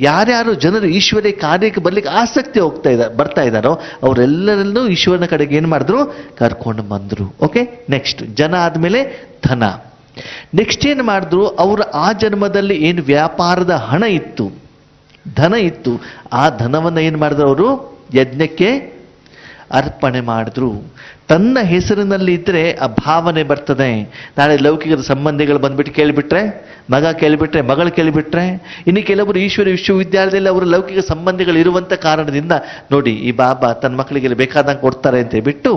ಯಾರ್ಯಾರು ಜನರು ಈಶ್ವರ್ಯ ಕಾರ್ಯಕ್ಕೆ ಬರ್ಲಿಕ್ಕೆ ಆಸಕ್ತಿ ಬರ್ತಾ ಇದ್ದಾರೋ ಅವರೆಲ್ಲರಲ್ಲೂ ಈಶ್ವರನ ಕಡೆಗೆ ಏನ್ ಮಾಡಿದ್ರು? ಕರ್ಕೊಂಡು ಬಂದ್ರು. ಓಕೆ. ನೆಕ್ಸ್ಟ್ ಜನ ಆದ್ಮೇಲೆ ಧನ. ನೆಕ್ಸ್ಟ್ ಏನ್ ಮಾಡಿದ್ರು? ಅವರು ಆ ಜನ್ಮದಲ್ಲಿ ಏನು ವ್ಯಾಪಾರದ ಹಣ ಇತ್ತು, ಧನ ಇತ್ತು, ಆ ಧನವನ್ನ ಏನ್ ಮಾಡಿದ್ರು? ಅವರು ಯಜ್ಞಕ್ಕೆ ಅರ್ಪಣೆ ಮಾಡಿದ್ರು. ತನ್ನ ಹೆಸರಿನಲ್ಲಿ ಇದ್ರೆ ಆ ಭಾವನೆ ಬರ್ತದೆ. ನಾಳೆ ಲೌಕಿಕದ ಸಂಬಂಧಿಗಳು ಬಂದ್ಬಿಟ್ಟು ಕೇಳಿಬಿಟ್ರೆ, ಮಗ ಕೇಳಿಬಿಟ್ರೆ, ಮಗಳು ಕೇಳಿಬಿಟ್ರೆ, ಇನ್ನು ಕೆಲವರು ಈಶ್ವರ ವಿಶ್ವವಿದ್ಯಾಲಯದಲ್ಲಿ ಅವರ ಲೌಕಿಕ ಸಂಬಂಧಿಗಳು ಇರುವಂತ ಕಾರಣದಿಂದ ನೋಡಿ ಈ ಬಾಬಾ ತನ್ನ ಮಕ್ಕಳಿಗೆ ಬೇಕಾದಂಗೆ ಕೊಡ್ತಾರೆ ಅಂತ ಬಿಟ್ಟು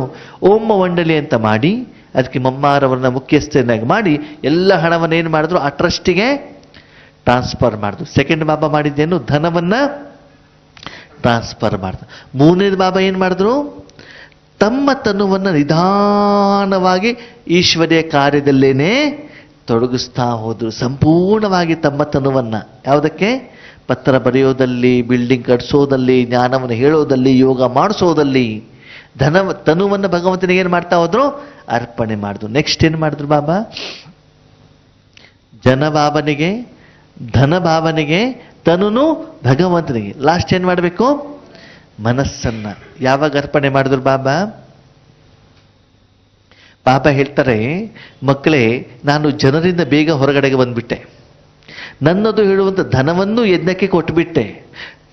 ಓಂ ಮಂಡಳಿ ಅಂತ ಮಾಡಿ ಅದಕ್ಕೆ ಮಮ್ಮಾರವರನ್ನ ಮುಖ್ಯಸ್ಥನಾಗಿ ಮಾಡಿ ಎಲ್ಲ ಹಣವನ್ನು ಏನು ಮಾಡಿದ್ರು? ಆ ಟ್ರಸ್ಟಿಗೆ ಟ್ರಾನ್ಸ್ಫರ್ ಮಾಡಿದ್ರು. ಸೆಕೆಂಡ್ ಬಾಬಾ ಮಾಡಿದ್ದೇನು? ಧನವನ್ನ ಟ್ರಾನ್ಸ್ಫರ್ ಮಾಡಿದ್ರು. ಮೂರನೇದು ಬಾಬಾ ಏನ್ ಮಾಡಿದ್ರು? ತಮ್ಮ ತನುವನ್ನು ನಿಧಾನವಾಗಿ ಈಶ್ವರ್ಯ ಕಾರ್ಯದಲ್ಲೇನೆ ತೊಡಗಿಸ್ತಾ ಹೋದ್ರು. ಸಂಪೂರ್ಣವಾಗಿ ತಮ್ಮ ತನುವನ್ನ ಯಾವುದಕ್ಕೆ? ಪತ್ರ ಬರೆಯೋದಲ್ಲಿ, ಬಿಲ್ಡಿಂಗ್ ಕಟ್ಸೋದಲ್ಲಿ, ಜ್ಞಾನವನ್ನು ಹೇಳೋದಲ್ಲಿ, ಯೋಗ ಮಾಡಿಸೋದಲ್ಲಿ ತನುವನ್ನು ಭಗವಂತನಿಗೆ ಏನ್ ಮಾಡ್ತಾ ಹೋದ್ರು? ಅರ್ಪಣೆ ಮಾಡಿದ್ರು. ನೆಕ್ಸ್ಟ್ ಏನ್ ಮಾಡಿದ್ರು ಬಾಬಾ? ಜನ ಭಾವನೆಗೆ, ಧನ ಭಾವನೆಗೆ, ತನುನು ಭಗವಂತನಿಗೆ. ಲಾಸ್ಟ್ ಏನ್ ಮಾಡಬೇಕು? ಮನಸ್ಸನ್ನ ಯಾವಾಗ ಅರ್ಪಣೆ ಮಾಡಿದ್ರು ಬಾಬಾ? ಬಾಬಾ ಹೇಳ್ತಾರೆ, ಮಕ್ಕಳೇ ನಾನು ಜನರಿಂದ ಬೇಗ ಹೊರಗಡೆಗೆ ಬಂದ್ಬಿಟ್ಟೆ, ನನ್ನದು ಹೇಳುವಂತ ಧನವನ್ನು ಯಜ್ಞಕ್ಕೆ ಕೊಟ್ಟುಬಿಟ್ಟೆ,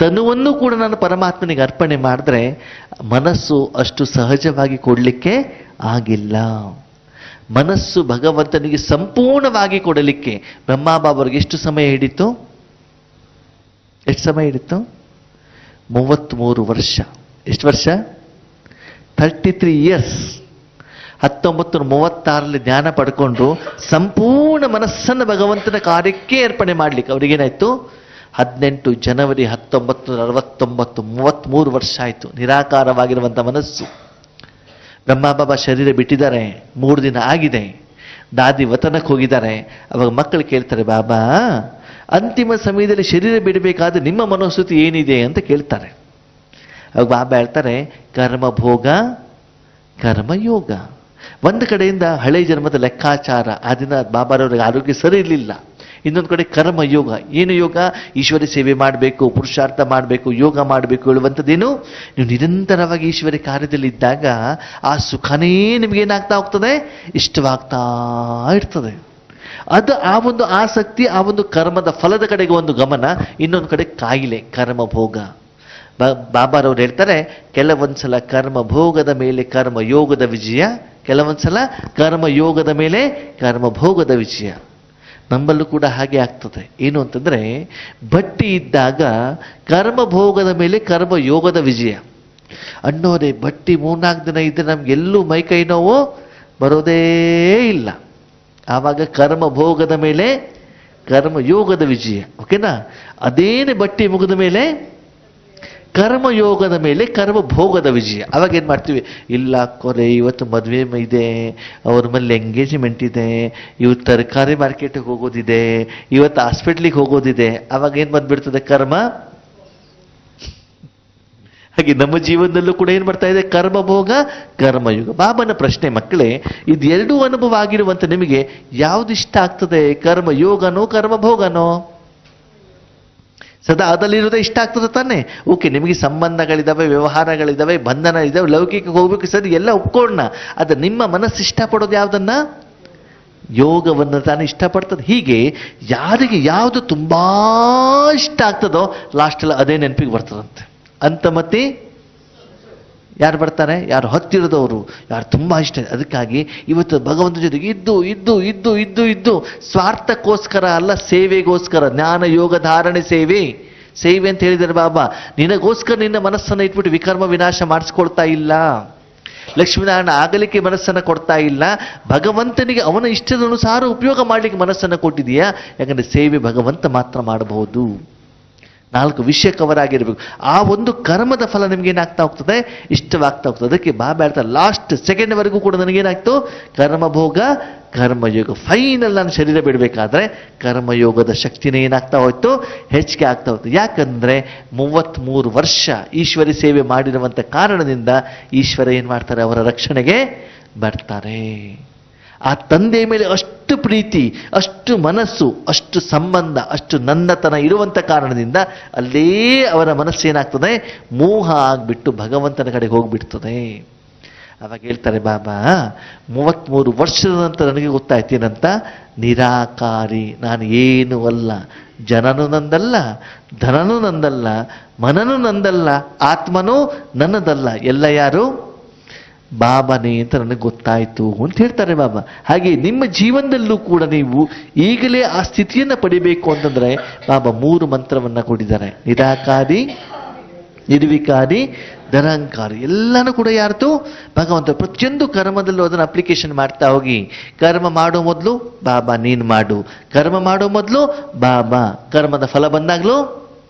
ತನುವನ್ನು ಕೂಡ ನಾನು ಪರಮಾತ್ಮನಿಗೆ ಅರ್ಪಣೆ ಮಾಡಿದ್ರೆ ಮನಸ್ಸು ಅಷ್ಟು ಸಹಜವಾಗಿ ಕೊಡಲಿಕ್ಕೆ ಆಗಿಲ್ಲ. ಮನಸ್ಸು ಭಗವಂತನಿಗೆ ಸಂಪೂರ್ಣವಾಗಿ ಕೊಡಲಿಕ್ಕೆ ಬ್ರಹ್ಮಬಾಬರಿಗೆ ಎಷ್ಟು ಸಮಯ ಹಿಡಿತು? ಎಷ್ಟು ಸಮಯ ಹಿಡಿತು? 33 ವರ್ಷ. ಎಷ್ಟು ವರ್ಷ? 33 ಇಯರ್ಸ್. 1936 ಜ್ಞಾನ ಪಡ್ಕೊಂಡು ಸಂಪೂರ್ಣ ಮನಸ್ಸನ್ನು ಭಗವಂತನ ಕಾರ್ಯಕ್ಕೆ ಅರ್ಪಣೆ ಮಾಡ್ಲಿಕ್ಕೆ ಅವ್ರಿಗೇನಾಯ್ತು? 18 ಜನವರಿ 1969, 33 ವರ್ಷ ಆಯಿತು. ನಿರಾಕಾರವಾಗಿರುವಂಥ ಮನಸ್ಸು. ಬ್ರಹ್ಮಬಾಬಾ ಶರೀರ ಬಿಟ್ಟಿದ್ದಾರೆ, 3 ದಿನ ಆಗಿದೆ. ದಾದಿ ವತನಕ್ಕೆ ಹೋಗಿದ್ದಾರೆ. ಅವಾಗ ಮಕ್ಕಳು ಕೇಳ್ತಾರೆ, ಬಾಬಾ ಅಂತಿಮ ಸಮಯದಲ್ಲಿ ಶರೀರ ಬಿಡಬೇಕಾದ್ರೆ ನಿಮ್ಮ ಮನೋಸ್ಥಿತಿ ಏನಿದೆ ಅಂತ ಕೇಳ್ತಾರೆ. ಅವಾಗ ಬಾಬಾ ಹೇಳ್ತಾರೆ, ಕರ್ಮಭೋಗ ಕರ್ಮಯೋಗ. ಒಂದು ಕಡೆಯಿಂದ ಹಳೆ ಜನ್ಮದ ಲೆಕ್ಕಾಚಾರ, ಆ ದಿನ ಬಾಬಾರವ್ರಿಗೆ ಆರೋಗ್ಯ ಸರಿ ಇರಲಿಲ್ಲ. ಇನ್ನೊಂದು ಕಡೆ ಕರ್ಮಯೋಗ. ಏನು ಯೋಗ? ಈಶ್ವರಿ ಸೇವೆ ಮಾಡಬೇಕು, ಪುರುಷಾರ್ಥ ಮಾಡಬೇಕು, ಯೋಗ ಮಾಡಬೇಕು ಹೇಳುವಂಥದ್ದೇನು? ನೀವು ನಿರಂತರವಾಗಿ ಈಶ್ವರಿ ಕಾರ್ಯದಲ್ಲಿ ಇದ್ದಾಗ ಆ ಸುಖನೇ ನಿಮಗೇನಾಗ್ತಾ ಹೋಗ್ತದೆ? ಇಷ್ಟವಾಗ್ತಾ ಇರ್ತದೆ. ಅದು ಆ ಒಂದು ಆಸಕ್ತಿ, ಆ ಒಂದು ಕರ್ಮದ ಫಲದ ಕಡೆಗೆ ಒಂದು ಗಮನ, ಇನ್ನೊಂದು ಕಡೆ ಕಾಯಿಲೆ, ಕರ್ಮಭೋಗ. ಬಾಬಾರವ್ರು ಹೇಳ್ತಾರೆ, ಕೆಲವೊಂದ್ಸಲ ಕರ್ಮಭೋಗದ ಮೇಲೆ ಕರ್ಮಯೋಗದ ವಿಜಯ, ಕೆಲವೊಂದ್ಸಲ ಕರ್ಮಯೋಗದ ಮೇಲೆ ಕರ್ಮಭೋಗದ ವಿಜಯ. ನಮ್ಮಲ್ಲೂ ಕೂಡ ಹಾಗೆ ಆಗ್ತದೆ. ಏನು ಅಂತಂದ್ರೆ, ಬಟ್ಟಿ ಇದ್ದಾಗ ಕರ್ಮಭೋಗದ ಮೇಲೆ ಕರ್ಮಯೋಗದ ವಿಜಯ. ಅನ್ನೋದೇ ಬಟ್ಟಿ 3-4 ದಿನ ಇದ್ದರೆ ನಮ್ಗೆಲ್ಲೂ ಮೈಕೈ ನೋವು ಬರೋದೇ ಇಲ್ಲ. ಆವಾಗ ಕರ್ಮಭೋಗದ ಮೇಲೆ ಕರ್ಮಯೋಗದ ವಿಜಯ. ಓಕೆನಾ? ಅದೇನೇ ಬಟ್ಟಿ ಮುಗಿದ ಮೇಲೆ ಕರ್ಮಯೋಗದ ಮೇಲೆ ಕರ್ಮಭೋಗದ ವಿಜಯ. ಅವಾಗ ಏನು ಮಾಡ್ತೀವಿ? ಇಲ್ಲ ಕೊರೆ, ಇವತ್ತು ಮದುವೆ ಇದೆ, ಅವ್ರ ಮೇಲೆ ಎಂಗೇಜ್ಮೆಂಟ್ ಇದೆ, ಇವತ್ತು ತರಕಾರಿ ಮಾರ್ಕೆಟಿಗೆ ಹೋಗೋದಿದೆ, ಇವತ್ತು ಹಾಸ್ಪಿಟ್ಲಿಗೆ ಹೋಗೋದಿದೆ. ಅವಾಗ ಏನು ಬಂದ್ಬಿಡ್ತದೆ? ಕರ್ಮ. ಹಾಗೆ ನಮ್ಮ ಜೀವನದಲ್ಲೂ ಕೂಡ ಏನು ಬರ್ತಾ ಇದೆ? ಕರ್ಮಭೋಗ ಕರ್ಮಯುಗ. ಬಾಬನ ಪ್ರಶ್ನೆ, ಮಕ್ಕಳೇ, ಇದೆರಡೂ ಅನುಭವ ಆಗಿರುವಂತ ನಿಮಗೆ ಯಾವ್ದು ಇಷ್ಟ ಆಗ್ತದೆ? ಕರ್ಮಯೋಗನೋ ಕರ್ಮಭೋಗನೋ? ಸದಾ ಅದಲ್ಲಿರೋದೇ ಇಷ್ಟ ಆಗ್ತದೆ ತಾನೆ? ಓಕೆ, ನಿಮಗೆ ಸಂಬಂಧಗಳಿದ್ದಾವೆ, ವ್ಯವಹಾರಗಳಿದ್ದಾವೆ, ಬಂಧನ ಇದ್ದಾವೆ, ಲೌಕಿಕ ಹೋಗ್ಬೇಕು, ಸರಿ, ಎಲ್ಲ ಒಪ್ಕೊಳ್ಳೋಣ. ಆದರೆ ನಿಮ್ಮ ಮನಸ್ಸು ಇಷ್ಟಪಡೋದು ಯಾವುದನ್ನ? ಯೋಗವನ್ನು ತಾನು ಇಷ್ಟಪಡ್ತದೆ. ಹೀಗೆ ಯಾರಿಗೆ ಯಾವುದು ತುಂಬಾ ಇಷ್ಟ ಆಗ್ತದೋ ಲಾಸ್ಟಲ್ಲಿ ಅದೇ ನೆನಪಿಗೆ ಬರ್ತದಂತೆ. ಅಂತ ಮತ್ತೆ ಯಾರು ಬರ್ತಾರೆ? ಯಾರು ಹತ್ತಿರದವರು, ಯಾರು ತುಂಬಾ ಇಷ್ಟ. ಅದಕ್ಕಾಗಿ ಇವತ್ತು ಭಗವಂತನ ಜೊತೆಗೆ ಇದ್ದು ಇದ್ದು ಇದ್ದು ಇದ್ದು ಇದ್ದು ಸ್ವಾರ್ಥಕ್ಕೋಸ್ಕರ ಅಲ್ಲ, ಸೇವೆಗೋಸ್ಕರ. ಜ್ಞಾನ ಯೋಗ ಧಾರಣೆ ಸೇವೆ ಸೇವೆ ಅಂತ ಹೇಳಿದ್ದಾರೆ ಬಾಬಾ. ನಿನಗೋಸ್ಕರ ನಿನ್ನ ಮನಸ್ಸನ್ನು ಇಟ್ಬಿಟ್ಟು ವಿಕರ್ಮ ವಿನಾಶ ಮಾಡಿಸ್ಕೊಳ್ತಾ ಇಲ್ಲ. ಲಕ್ಷ್ಮೀನಾರಾಯಣ ಆಗಲಿಕ್ಕೆ ಮನಸ್ಸನ್ನು ಕೊಡ್ತಾ ಇಲ್ಲ. ಭಗವಂತನಿಗೆ ಅವನ ಇಷ್ಟದನುಸಾರ ಉಪಯೋಗ ಮಾಡಲಿಕ್ಕೆ ಮನಸ್ಸನ್ನು ಕೊಟ್ಟಿದೆಯಾ? ಯಾಕಂದ್ರೆ ಸೇವೆ ಭಗವಂತ ಮಾತ್ರ ಮಾಡಬಹುದು. 4 ವಿಷಯ ಕವರ್ ಆಗಿರಬೇಕು. ಆ ಒಂದು ಕರ್ಮದ ಫಲ ನಿಮ್ಗೇನಾಗ್ತಾ ಹೋಗ್ತದೆ? ಇಷ್ಟವಾಗ್ತಾ ಹೋಗ್ತದೆ. ಅದಕ್ಕೆ ಬಾಬಾ ಹೇಳ್ತಾರೆ, ಲಾಸ್ಟ್ ಸೆಕೆಂಡ್ವರೆಗೂ ಕೂಡ ನನಗೇನಾಗ್ತು? ಕರ್ಮಭೋಗ ಕರ್ಮಯೋಗ. ಫೈನಲ್ ನಾನು ಶರೀರ ಬಿಡಬೇಕಾದ್ರೆ ಕರ್ಮಯೋಗದ ಶಕ್ತಿನೇ ಏನಾಗ್ತಾ ಹೋಯ್ತು? ಹೆಚ್ಚಿಗೆ ಆಗ್ತಾ ಹೋಯ್ತು. ಯಾಕಂದ್ರೆ 33 ವರ್ಷ ಈಶ್ವರಿ ಸೇವೆ ಮಾಡಿರುವಂಥ ಕಾರಣದಿಂದ ಈಶ್ವರ ಏನು ಮಾಡ್ತಾರೆ? ಅವರ ರಕ್ಷಣೆಗೆ ಬರ್ತಾರೆ. ಆ ತಂದೆ ಮೇಲೆ ಅಷ್ಟು ಪ್ರೀತಿ, ಅಷ್ಟು ಮನಸ್ಸು, ಅಷ್ಟು ಸಂಬಂಧ, ಅಷ್ಟು ನನ್ನತನ ಇರುವಂಥ ಕಾರಣದಿಂದ ಅಲ್ಲೇ ಅವರ ಮನಸ್ಸು ಏನಾಗ್ತದೆ? ಮೋಹ ಆಗ್ಬಿಟ್ಟು ಭಗವಂತನ ಕಡೆಗೆ ಹೋಗ್ಬಿಡ್ತದೆ. ಅವಾಗ ಹೇಳ್ತಾರೆ ಬಾಬಾ, 33 ವರ್ಷದ ನಂತರ ನನಗೆ ಗೊತ್ತಾಯ್ತೇನಂತ? ನಿರಾಕಾರಿ, ನಾನು ಏನೂ ಅಲ್ಲ. ಜನನೂ ನಂದಲ್ಲ, ಧನನೂ ನಂದಲ್ಲ, ಮನನೂ ನಂದಲ್ಲ, ಆತ್ಮನೂ ನನ್ನದಲ್ಲ. ಎಲ್ಲ ಯಾರು? ಬಾಬಾನೇ ಅಂತ ನನಗೆ ಗೊತ್ತಾಯ್ತು ಅಂತ ಹೇಳ್ತಾರೆ ಬಾಬಾ. ಹಾಗೆ ನಿಮ್ಮ ಜೀವನದಲ್ಲೂ ಕೂಡ ನೀವು ಈಗಲೇ ಆ ಸ್ಥಿತಿಯನ್ನು ಪಡಿಬೇಕು ಅಂತಂದ್ರೆ ಬಾಬಾ 3 ಮಂತ್ರವನ್ನ ಕೊಟ್ಟಿದ್ದಾರೆ. ನಿರಾಕಾರಿ, ನಿರ್ವಿಕಾರಿ, ನಿರಹಂಕಾರಿ. ಎಲ್ಲನೂ ಕೂಡ ಯಾರ್ದು? ಭಗವಂತ. ಪ್ರತಿಯೊಂದು ಕರ್ಮದಲ್ಲೂ ಅದನ್ನು ಅಪ್ಲಿಕೇಶನ್ ಮಾಡ್ತಾ ಹೋಗಿ. ಕರ್ಮ ಮಾಡೋ ಮೊದಲು ಬಾಬಾ ನೀನು ಮಾಡು, ಕರ್ಮ ಮಾಡೋ ಮೊದಲು ಬಾಬಾ, ಕರ್ಮದ ಫಲ ಬಂದಾಗ್ಲೂ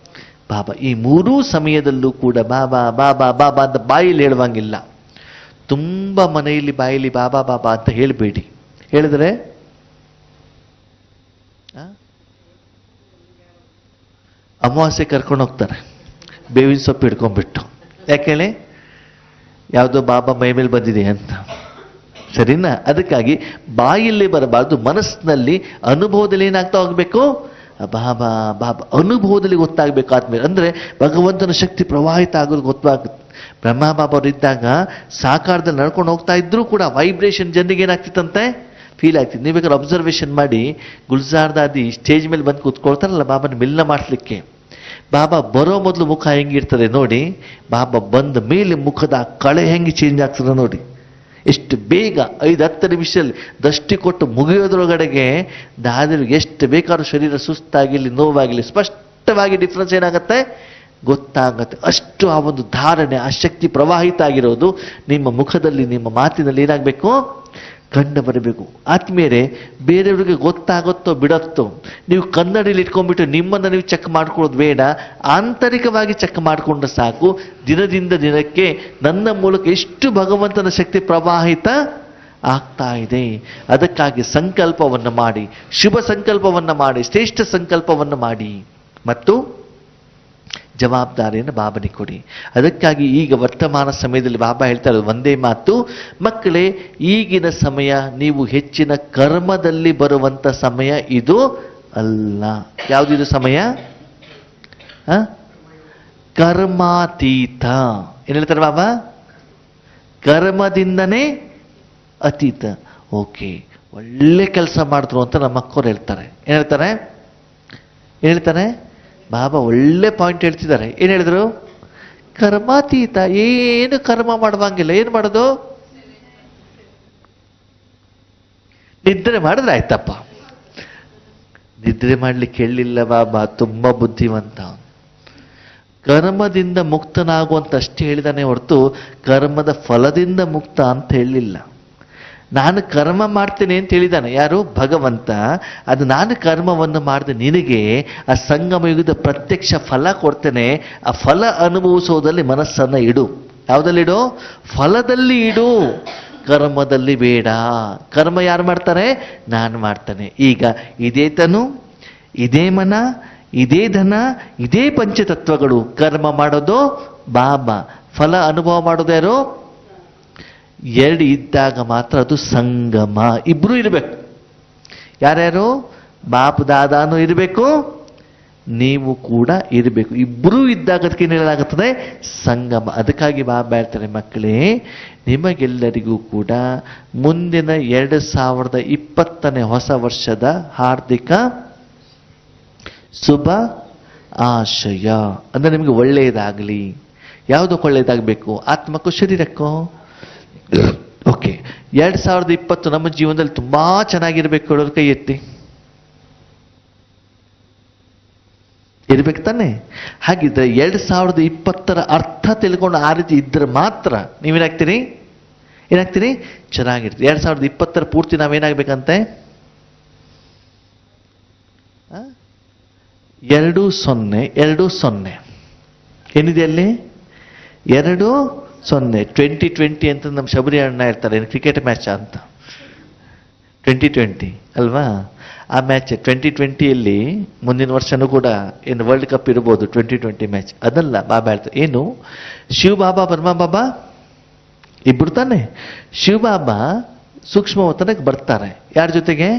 ಬಾಬಾ. ಈ 3 ಸಮಯದಲ್ಲೂ ಕೂಡ ಬಾಬಾ ಬಾಬಾ ಬಾಬಾ ಅಂತ ಬಾಯಲ್ಲಿ ಹೇಳುವಂಗಿಲ್ಲ. ತುಂಬ ಮನೆಯಲ್ಲಿ ಬಾಯಲ್ಲಿ ಬಾಬಾ ಬಾಬಾ ಅಂತ ಹೇಳಬೇಡಿ. ಹೇಳಿದ್ರೆ ಅಮಾವಾಸ್ಯೆ ಕರ್ಕೊಂಡು ಹೋಗ್ತಾರೆ ಬೇವಿನ ಸೊಪ್ಪು ಹಿಡ್ಕೊಂಡ್ಬಿಟ್ಟು. ಯಾಕೇಳಿ? ಯಾವುದೋ ಬಾಬಾ ಮೈ ಮೇಲೆ ಬಂದಿದೆ ಅಂತ. ಸರಿನಾ? ಅದಕ್ಕಾಗಿ ಬಾಯಲ್ಲಿ ಬರಬಾರ್ದು, ಮನಸ್ಸಿನಲ್ಲಿ ಅನುಭವದಲ್ಲಿ ಏನಾಗ್ತಾ ಹೋಗ್ಬೇಕು? ಬಾಬಾ ಬಾಬಾ ಅನುಭವದಲ್ಲಿ ಗೊತ್ತಾಗಬೇಕು. ಆದ್ಮೇಲೆ ಅಂದ್ರೆ ಭಗವಂತನ ಶಕ್ತಿ ಪ್ರವಾಹಿತ ಆಗೋದು ಗೊತ್ತಾಗುತ್ತೆ. ಬ್ರಹ್ಮ ಬಾಬಾ ಅವರು ಇದ್ದಾಗ ಸಾಕಾರದಲ್ಲಿ ನಡ್ಕೊಂಡು ಹೋಗ್ತಾ ಇದ್ರೂ ಕೂಡ ವೈಬ್ರೇಷನ್ ಜನರಿಗೆ ಏನಾಗ್ತಿತ್ತಂತೆ? ಫೀಲ್ ಆಗ್ತಿತ್ತು. ನೀವು ಬೇಕಾದ್ರೆ ಅಬ್ಸರ್ವೇಷನ್ ಮಾಡಿ, ಗುಲ್ಜಾರ್ ದಾದಿ ಸ್ಟೇಜ್ ಮೇಲೆ ಬಂದು ಕೂತ್ಕೊಳ್ತಾರಲ್ಲ ಬಾಬಾನ ಮಿಲ್ನ ಮಾಡಿಸ್ಲಿಕ್ಕೆ, ಬಾಬಾ ಬರೋ ಮೊದಲು ಮುಖ ಹೆಂಗಿರ್ತದೆ ನೋಡಿ, ಬಾಬಾ ಬಂದ ಮೇಲೆ ಮುಖದ ಕಳೆ ಹೆಂಗೆ ಚೇಂಜ್ ಆಗ್ತದೆ ನೋಡಿ. ಎಷ್ಟು ಬೇಗ 5-10 ನಿಮಿಷದಲ್ಲಿ ದೃಷ್ಟಿ ಕೊಟ್ಟು ಮುಗಿಯೋದ್ರೊಳಗಡೆಗೆ ದಾದಿಗೆ ಎಷ್ಟು ಬೇಕಾದ್ರೂ ಶರೀರ ಸುಸ್ತಾಗಿರಲಿ ನೋವಾಗಿರಲಿ ಸ್ಪಷ್ಟವಾಗಿ ಡಿಫ್ರೆನ್ಸ್ ಏನಾಗುತ್ತೆ ಗೊತ್ತಾಗತ್ತೆ. ಅಷ್ಟು ಆ ಒಂದು ಧಾರಣೆ, ಆ ಶಕ್ತಿ ಪ್ರವಾಹಿತ ಆಗಿರೋದು ನಿಮ್ಮ ಮುಖದಲ್ಲಿ, ನಿಮ್ಮ ಮಾತಿನಲ್ಲಿ ಏನಾಗಬೇಕು ಕಂಡು ಬರಬೇಕು. ಆತ್ಮೀಯರೇ, ಬೇರೆಯವ್ರಿಗೆ ಗೊತ್ತಾಗುತ್ತೋ ಬಿಡುತ್ತೋ, ನೀವು ಕನ್ನಡಿಯಲ್ಲಿ ಇಟ್ಕೊಂಡ್ಬಿಟ್ಟು ನಿಮ್ಮನ್ನು ನೀವು ಚೆಕ್ ಮಾಡ್ಕೊಳ್ಳೋದು ಬೇಡ, ಆಂತರಿಕವಾಗಿ ಚೆಕ್ ಮಾಡಿಕೊಂಡ್ರೆ ಸಾಕು. ದಿನದಿಂದ ದಿನಕ್ಕೆ ನನ್ನ ಮೂಲಕ ಎಷ್ಟು ಭಗವಂತನ ಶಕ್ತಿ ಪ್ರವಾಹಿತ ಆಗ್ತಾ ಇದೆ. ಅದಕ್ಕಾಗಿ ಸಂಕಲ್ಪವನ್ನು ಮಾಡಿ, ಶುಭ ಸಂಕಲ್ಪವನ್ನು ಮಾಡಿ, ಶ್ರೇಷ್ಠ ಸಂಕಲ್ಪವನ್ನು ಮಾಡಿ ಮತ್ತು ಜವಾಬ್ದಾರಿಯನ್ನು ಬಾಬನಿಗೆ ಕೊಡಿ. ಅದಕ್ಕಾಗಿ ಈಗ ವರ್ತಮಾನ ಸಮಯದಲ್ಲಿ ಬಾಬಾ ಹೇಳ್ತಾ ಇರೋದು ಒಂದೇ ಮಾತು, ಮಕ್ಕಳೇ, ಈಗಿನ ಸಮಯ ನೀವು ಹೆಚ್ಚಿನ ಕರ್ಮದಲ್ಲಿ ಬರುವಂತ ಸಮಯ ಇದು ಅಲ್ಲ. ಯಾವುದಿದು ಸಮಯ? ಕರ್ಮಾತೀತ. ಏನ್ ಹೇಳ್ತಾರೆ ಬಾಬಾ? ಕರ್ಮದಿಂದನೇ ಅತೀತ. ಓಕೆ, ಒಳ್ಳೆ ಕೆಲಸ ಮಾಡಿದ್ರು ಅಂತ ನಮ್ಮ ಅಕ್ಕವ್ರು ಹೇಳ್ತಾರೆ. ಏನ್ ಹೇಳ್ತಾರೆ? ಬಾಬಾ ಒಳ್ಳೆ ಪಾಯಿಂಟ್ ಹೇಳ್ತಿದ್ದಾರೆ. ಏನ್ ಹೇಳಿದ್ರು? ಕರ್ಮಾತೀತ. ಏನು ಕರ್ಮ ಮಾಡುವಂಗಿಲ್ಲ. ಏನ್ ಮಾಡೋದು? ನಿದ್ರೆ ಮಾಡಿದ್ರೆ ಆಯ್ತಪ್ಪ. ನಿದ್ರೆ ಮಾಡ್ಲಿಕ್ಕೆ ಹೇಳಿಲ್ಲ ಬಾಬಾ, ತುಂಬಾ ಬುದ್ಧಿವಂತ. ಕರ್ಮದಿಂದ ಮುಕ್ತನಾಗುವಂತ ಅಷ್ಟೇ ಹೇಳಿದಾನೆ ಹೊರತು ಕರ್ಮದ ಫಲದಿಂದ ಮುಕ್ತ ಅಂತ ಹೇಳಲಿಲ್ಲ. ನಾನು ಕರ್ಮ ಮಾಡ್ತೇನೆ ಅಂತ ಹೇಳಿದ್ದಾನೆ ಯಾರು? ಭಗವಂತ. ಅದು ನಾನು ಕರ್ಮವನ್ನು ಮಾಡಿದೆ ನಿನಗೆ ಆ ಸಂಗಮ ಯುಗದ ಪ್ರತ್ಯಕ್ಷ ಫಲ ಕೊಡ್ತೇನೆ. ಆ ಫಲ ಅನುಭವಿಸೋದಲ್ಲಿ ಮನಸ್ಸನ್ನ ಇಡು. ಯಾವುದಲ್ಲಿ ಇಡು? ಫಲದಲ್ಲಿ ಇಡು, ಕರ್ಮದಲ್ಲಿ ಬೇಡ. ಕರ್ಮ ಯಾರು ಮಾಡ್ತಾರೆ? ನಾನು ಮಾಡ್ತಾನೆ. ಈಗ ಇದೇ ತನು, ಇದೇ ಮನ, ಇದೇ ಧನ, ಇದೇ ಪಂಚತತ್ವಗಳು. ಕರ್ಮ ಮಾಡೋದು ಬಾಬಾ, ಫಲ ಅನುಭವ ಮಾಡೋದು ಯಾರು? ಎರಡು ಇದ್ದಾಗ ಮಾತ್ರ ಅದು ಸಂಗಮ. ಇಬ್ರು ಇರಬೇಕು. ಯಾರ್ಯಾರು? ಬಾಪ್ ದಾದಾನು ಇರಬೇಕು, ನೀವು ಕೂಡ ಇರಬೇಕು. ಇಬ್ರು ಇದ್ದಾಗ ಅದಕ್ಕೆ ಹೇಳಲಾಗುತ್ತದೆ ಸಂಗಮ. ಅದಕ್ಕಾಗಿ ಬಾಬಾ ಹೇಳ್ತಾರೆ, ಮಕ್ಕಳೇ, ನಿಮಗೆಲ್ಲರಿಗೂ ಕೂಡ ಮುಂದಿನ 2020ನೇ ಹೊಸ ವರ್ಷದ ಹಾರ್ದಿಕ ಶುಭ ಆಶಯ. ಅಂದ್ರೆ ನಿಮಗೆ ಒಳ್ಳೆಯದಾಗಲಿ. ಯಾವುದಕ್ಕೆ ಒಳ್ಳೆಯದಾಗಬೇಕು? ಆತ್ಮಕ್ಕೂ ಶರೀರಕ್ಕೂ? ಓಕೆ, 2020 ನಮ್ಮ ಜೀವನದಲ್ಲಿ ತುಂಬಾ ಚೆನ್ನಾಗಿರ್ಬೇಕು ಹೇಳೋರು ಕೈ ಎತ್ತಿ. ಇರ್ಬೇಕು ತಾನೆ? ಹಾಗಿದ್ರೆ 2020ರ ಅರ್ಥ ತಿಳ್ಕೊಂಡು ಆ ರೀತಿ ಇದ್ರೆ ಮಾತ್ರ ನೀವೇನಾಗ್ತೀರಿ? ಚೆನ್ನಾಗಿರ್ತೀರಿ. 2020ರ ಪೂರ್ತಿ ನಾವೇನಾಗಬೇಕಂತೆ? 2020 ಏನಿದೆ ಅಲ್ಲಿ? 20 2020 ಅಂತ ನಮ್ಮ ಶಬರಿ ಅಣ್ಣ ಇರ್ತಾರೆ, ಕ್ರಿಕೆಟ್ ಮ್ಯಾಚ್ ಅಂತ 2020 ಅಲ್ವಾ? ಆ ಮ್ಯಾಚ್ 2020ಯಲ್ಲಿ ಮುಂದಿನ ವರ್ಷನೂ ಕೂಡ ಏನು ವರ್ಲ್ಡ್ ಕಪ್ ಇರ್ಬೋದು. 2020 ಮ್ಯಾಚ್ ಅದಲ್ಲ. ಬಾಬಾ ಹೇಳ್ತಾರೆ ಏನು? ಶಿವಬಾಬಾ ಬ್ರಹ್ಮ ಬಾಬಾ ಇಬ್ರು ತಾನೆ. ಶಿವಬಾಬಾ ಸೂಕ್ಷ್ಮವತನಕ್ಕೆ ಬರ್ತಾರೆ. ಯಾರ ಜೊತೆಗೆ?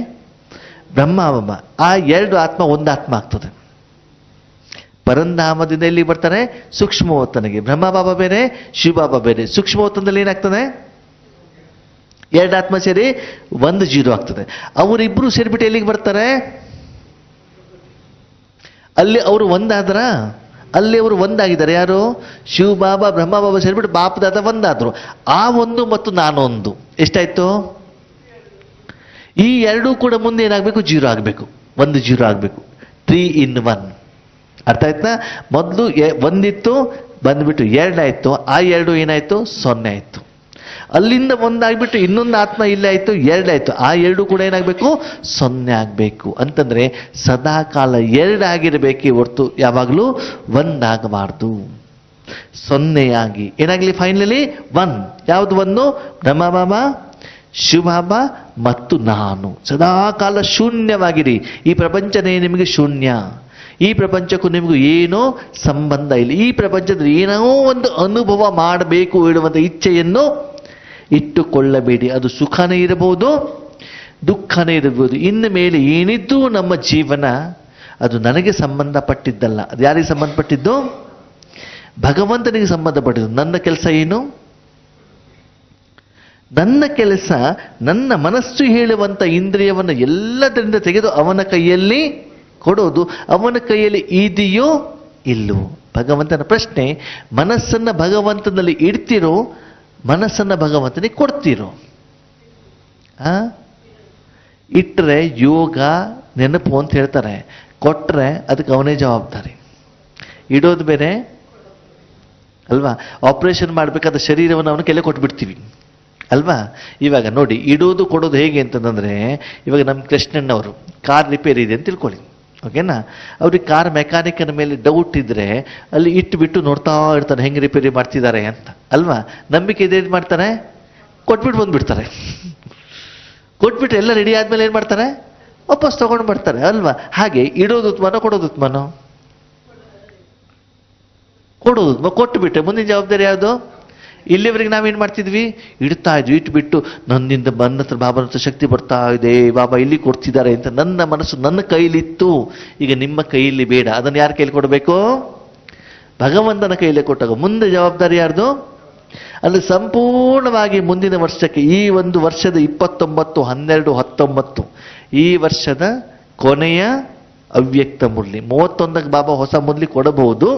ಬ್ರಹ್ಮ ಬಾಬಾ. ಆ ಎರಡು ಆತ್ಮ ಒಂದು ಆತ್ಮ ಆಗ್ತದೆ. ಪರಂಧಾಮದಿಂದ ಎಲ್ಲಿ ಬರ್ತಾರೆ? ಸೂಕ್ಷ್ಮವತನಿಗೆ. ಬ್ರಹ್ಮ ಬಾಬಾ ಬೇರೆ, ಶಿವಬಾಬಾ ಬೇರೆ. ಸೂಕ್ಷ್ಮವತನದಲ್ಲಿ ಏನಾಗ್ತದೆ? ಎರಡು ಆತ್ಮ ಸೇರಿ 1 0 ಆಗ್ತದೆ. ಅವರಿಬ್ರು ಸೇರಿಬಿಟ್ಟು ಎಲ್ಲಿಗೆ ಬರ್ತಾರೆ? ಅಲ್ಲಿ ಅವರು ಒಂದಾದ್ರ? ಅಲ್ಲಿ ಅವರು ಒಂದಾಗಿದ್ದಾರೆ. ಯಾರು? ಶಿವಬಾಬಾ ಬ್ರಹ್ಮ ಬಾಬಾ ಸೇರಿಬಿಟ್ಟು ಬಾಪದಾದ ಒಂದಾದ್ರು. ಆ ಒಂದು ಮತ್ತು ನಾನೊಂದು ಎಷ್ಟಾಯ್ತು? ಈ ಎರಡೂ ಕೂಡ ಮುಂದೆ ಏನಾಗಬೇಕು? 0 ಆಗಬೇಕು. 1 0 ಆಗಬೇಕು. 3 in 1. ಅರ್ಥ ಆಯ್ತಾ? ಮೊದಲು ಒಂದಿತ್ತು, ಬಂದ್ಬಿಟ್ಟು 2 ಆಯ್ತು. ಆ 2 ಏನಾಯ್ತು? 0 ಆಯ್ತು. ಅಲ್ಲಿಂದ ಒಂದಾಗ್ಬಿಟ್ಟು ಇನ್ನೊಂದು ಆತ್ಮ ಇಲ್ಲೇ ಆಯ್ತು, 2 ಆಯ್ತು. ಆ 2 ಕೂಡ ಏನಾಗಬೇಕು? 0 ಆಗಬೇಕು. ಅಂತಂದ್ರೆ ಸದಾ ಕಾಲ 2 ಆಗಿರಬೇಕೇ ಹೊರತು ಯಾವಾಗಲೂ 1 ಆಗಬಾರ್ದು. 0 ಆಗಿ ಏನಾಗಲಿ? ಫೈನಲಿ 1. ಯಾವುದು 1? ಬ್ರಹ್ಮ ಬಾಬಾ, ಶಿವಬಾಬಾ ಮತ್ತು ನಾನು. ಸದಾ ಕಾಲ ಶೂನ್ಯವಾಗಿರಿ. ಈ ಪ್ರಪಂಚನೇ ನಿಮಗೆ ಶೂನ್ಯ. ಈ ಪ್ರಪಂಚಕ್ಕೂ ನಿಮಗೂ ಏನೋ ಸಂಬಂಧ ಇಲ್ಲ. ಈ ಪ್ರಪಂಚದಲ್ಲಿ ಏನೋ ಒಂದು ಅನುಭವ ಮಾಡಬೇಕು ಹೇಳುವಂಥ ಇಚ್ಛೆಯನ್ನು ಇಟ್ಟುಕೊಳ್ಳಬೇಡಿ. ಅದು ಸುಖನೇ ಇರಬಹುದು, ದುಃಖನೇ ಇರಬಹುದು. ಇನ್ನು ಮೇಲೆ ಏನಿದ್ದು ನಮ್ಮ ಜೀವನ ಅದು ನನಗೆ ಸಂಬಂಧಪಟ್ಟಿದ್ದಲ್ಲ. ಅದು ಯಾರಿಗೆ ಸಂಬಂಧಪಟ್ಟಿದ್ದು? ಭಗವಂತನಿಗೆ ಸಂಬಂಧಪಟ್ಟಿದ್ದು. ನನ್ನ ಕೆಲಸ ಏನು? ನನ್ನ ಕೆಲಸ ನನ್ನ ಮನಸ್ಸು ಹೇಳುವಂಥ ಇಂದ್ರಿಯವನ್ನು ಎಲ್ಲದರಿಂದ ತೆಗೆದು ಅವನ ಕೈಯಲ್ಲಿ ಕೊಡೋದು. ಅವನ ಕೈಯಲ್ಲಿ ಇದೆಯೋ ಇಲ್ಲೋ? ಭಗವಂತನ ಪ್ರಶ್ನೆ, ಮನಸ್ಸನ್ನ ಭಗವಂತನಲ್ಲಿ ಇಡ್ತಿರೋ, ಮನಸ್ಸನ್ನ ಭಗವಂತನಿಗೆ ಕೊಡ್ತಿರೋ? ಇಟ್ಟರೆ ಯೋಗ ನೆನಪು ಅಂತ ಹೇಳ್ತಾರೆ, ಕೊಟ್ಟರೆ ಅದಕ್ಕೆ ಅವನೇ ಜವಾಬ್ದಾರಿ. ಇಡೋದು ಬೇರೆ ಅಲ್ವಾ? ಆಪರೇಷನ್ ಮಾಡಬೇಕಾದ ಶರೀರವನ್ನು ಅವನ ಕೆಲೆ ಕೊಟ್ಬಿಡ್ತೀವಿ ಅಲ್ವಾ? ಇವಾಗ ನೋಡಿ, ಇಡೋದು ಕೊಡೋದು ಹೇಗೆ ಅಂತಂದ್ರೆ, ಇವಾಗ ನಮ್ಮ ಕೃಷ್ಣಣ್ಣವರು ಕಾರ್ ರಿಪೇರಿ ಇದೆ ಅಂತ ತಿಳ್ಕೊಳ್ಳಿ, ಓಕೆನಾ? ಅವ್ರಿಗೆ ಕಾರ್ ಮೆಕ್ಯಾನಿಕನ ಮೇಲೆ ಡೌಟ್ ಇದ್ರೆ ಅಲ್ಲಿ ಇಟ್ಟುಬಿಟ್ಟು ನೋಡ್ತಾ ಇರ್ತಾನೆ ಹೆಂಗೆ ರಿಪೇರಿ ಮಾಡ್ತಿದ್ದಾರೆ ಅಂತ ಅಲ್ವಾ? ನಂಬಿಕೆ ಇದೆ, ಏನು ಮಾಡ್ತಾರೆ? ಕೊಟ್ಬಿಟ್ಟು ಬಂದ್ಬಿಡ್ತಾರೆ. ಕೊಟ್ಬಿಟ್ಟು ಎಲ್ಲ ರೆಡಿ ಆದ್ಮೇಲೆ ಏನು ಮಾಡ್ತಾರೆ? ವಾಪಸ್ ತಗೊಂಡು ಬರ್ತಾರೆ ಅಲ್ವಾ? ಹಾಗೆ ಇಡೋದು ಉತ್ಮಾನ, ಕೊಡೋದು ಉತ್ಮಾನ? ಕೊಡೋದು ಉತ್ಮ. ಕೊಟ್ಟು ಬಿಟ್ಟೆ ಮುಂದಿನ ಜವಾಬ್ದಾರಿ ಯಾವುದು? ಇಲ್ಲಿವರೆಗೆ ನಾವೇನು ಮಾಡ್ತಿದ್ವಿ? ಇಡ್ತಾ ಇದ್ವಿ, ಇಟ್ಬಿಟ್ಟು ನನ್ನಿಂದ ನನ್ನ ಹತ್ರ ಬಾಬನ ಹತ್ರ ಶಕ್ತಿ ಬರ್ತಾ ಇದೆ, ಬಾಬಾ ಇಲ್ಲಿ ಕೊಡ್ತಿದ್ದಾರೆ ಅಂತ ನನ್ನ ಮನಸ್ಸು ನನ್ನ ಕೈಲಿತ್ತು. ಈಗ ನಿಮ್ಮ ಕೈಯಲ್ಲಿ ಬೇಡ, ಅದನ್ನು ಯಾರ ಕೈಲಿ ಕೊಡಬೇಕು? ಭಗವಂತನ ಕೈಲೇ ಕೊಟ್ಟಾಗ ಮುಂದೆ ಜವಾಬ್ದಾರಿ ಯಾರ್ದು? ಅಲ್ಲಿ ಸಂಪೂರ್ಣವಾಗಿ ಮುಂದಿನ ವರ್ಷಕ್ಕೆ, ಈ ಒಂದು ವರ್ಷದ 29, 12, 19 ಈ ವರ್ಷದ ಕೊನೆಯ ಅವ್ಯಕ್ತ ಮುರಳಿ. 31ಕ್ಕೆ ಬಾಬಾ ಹೊಸ ಮುರಳಿ ಕೊಡಬಹುದು,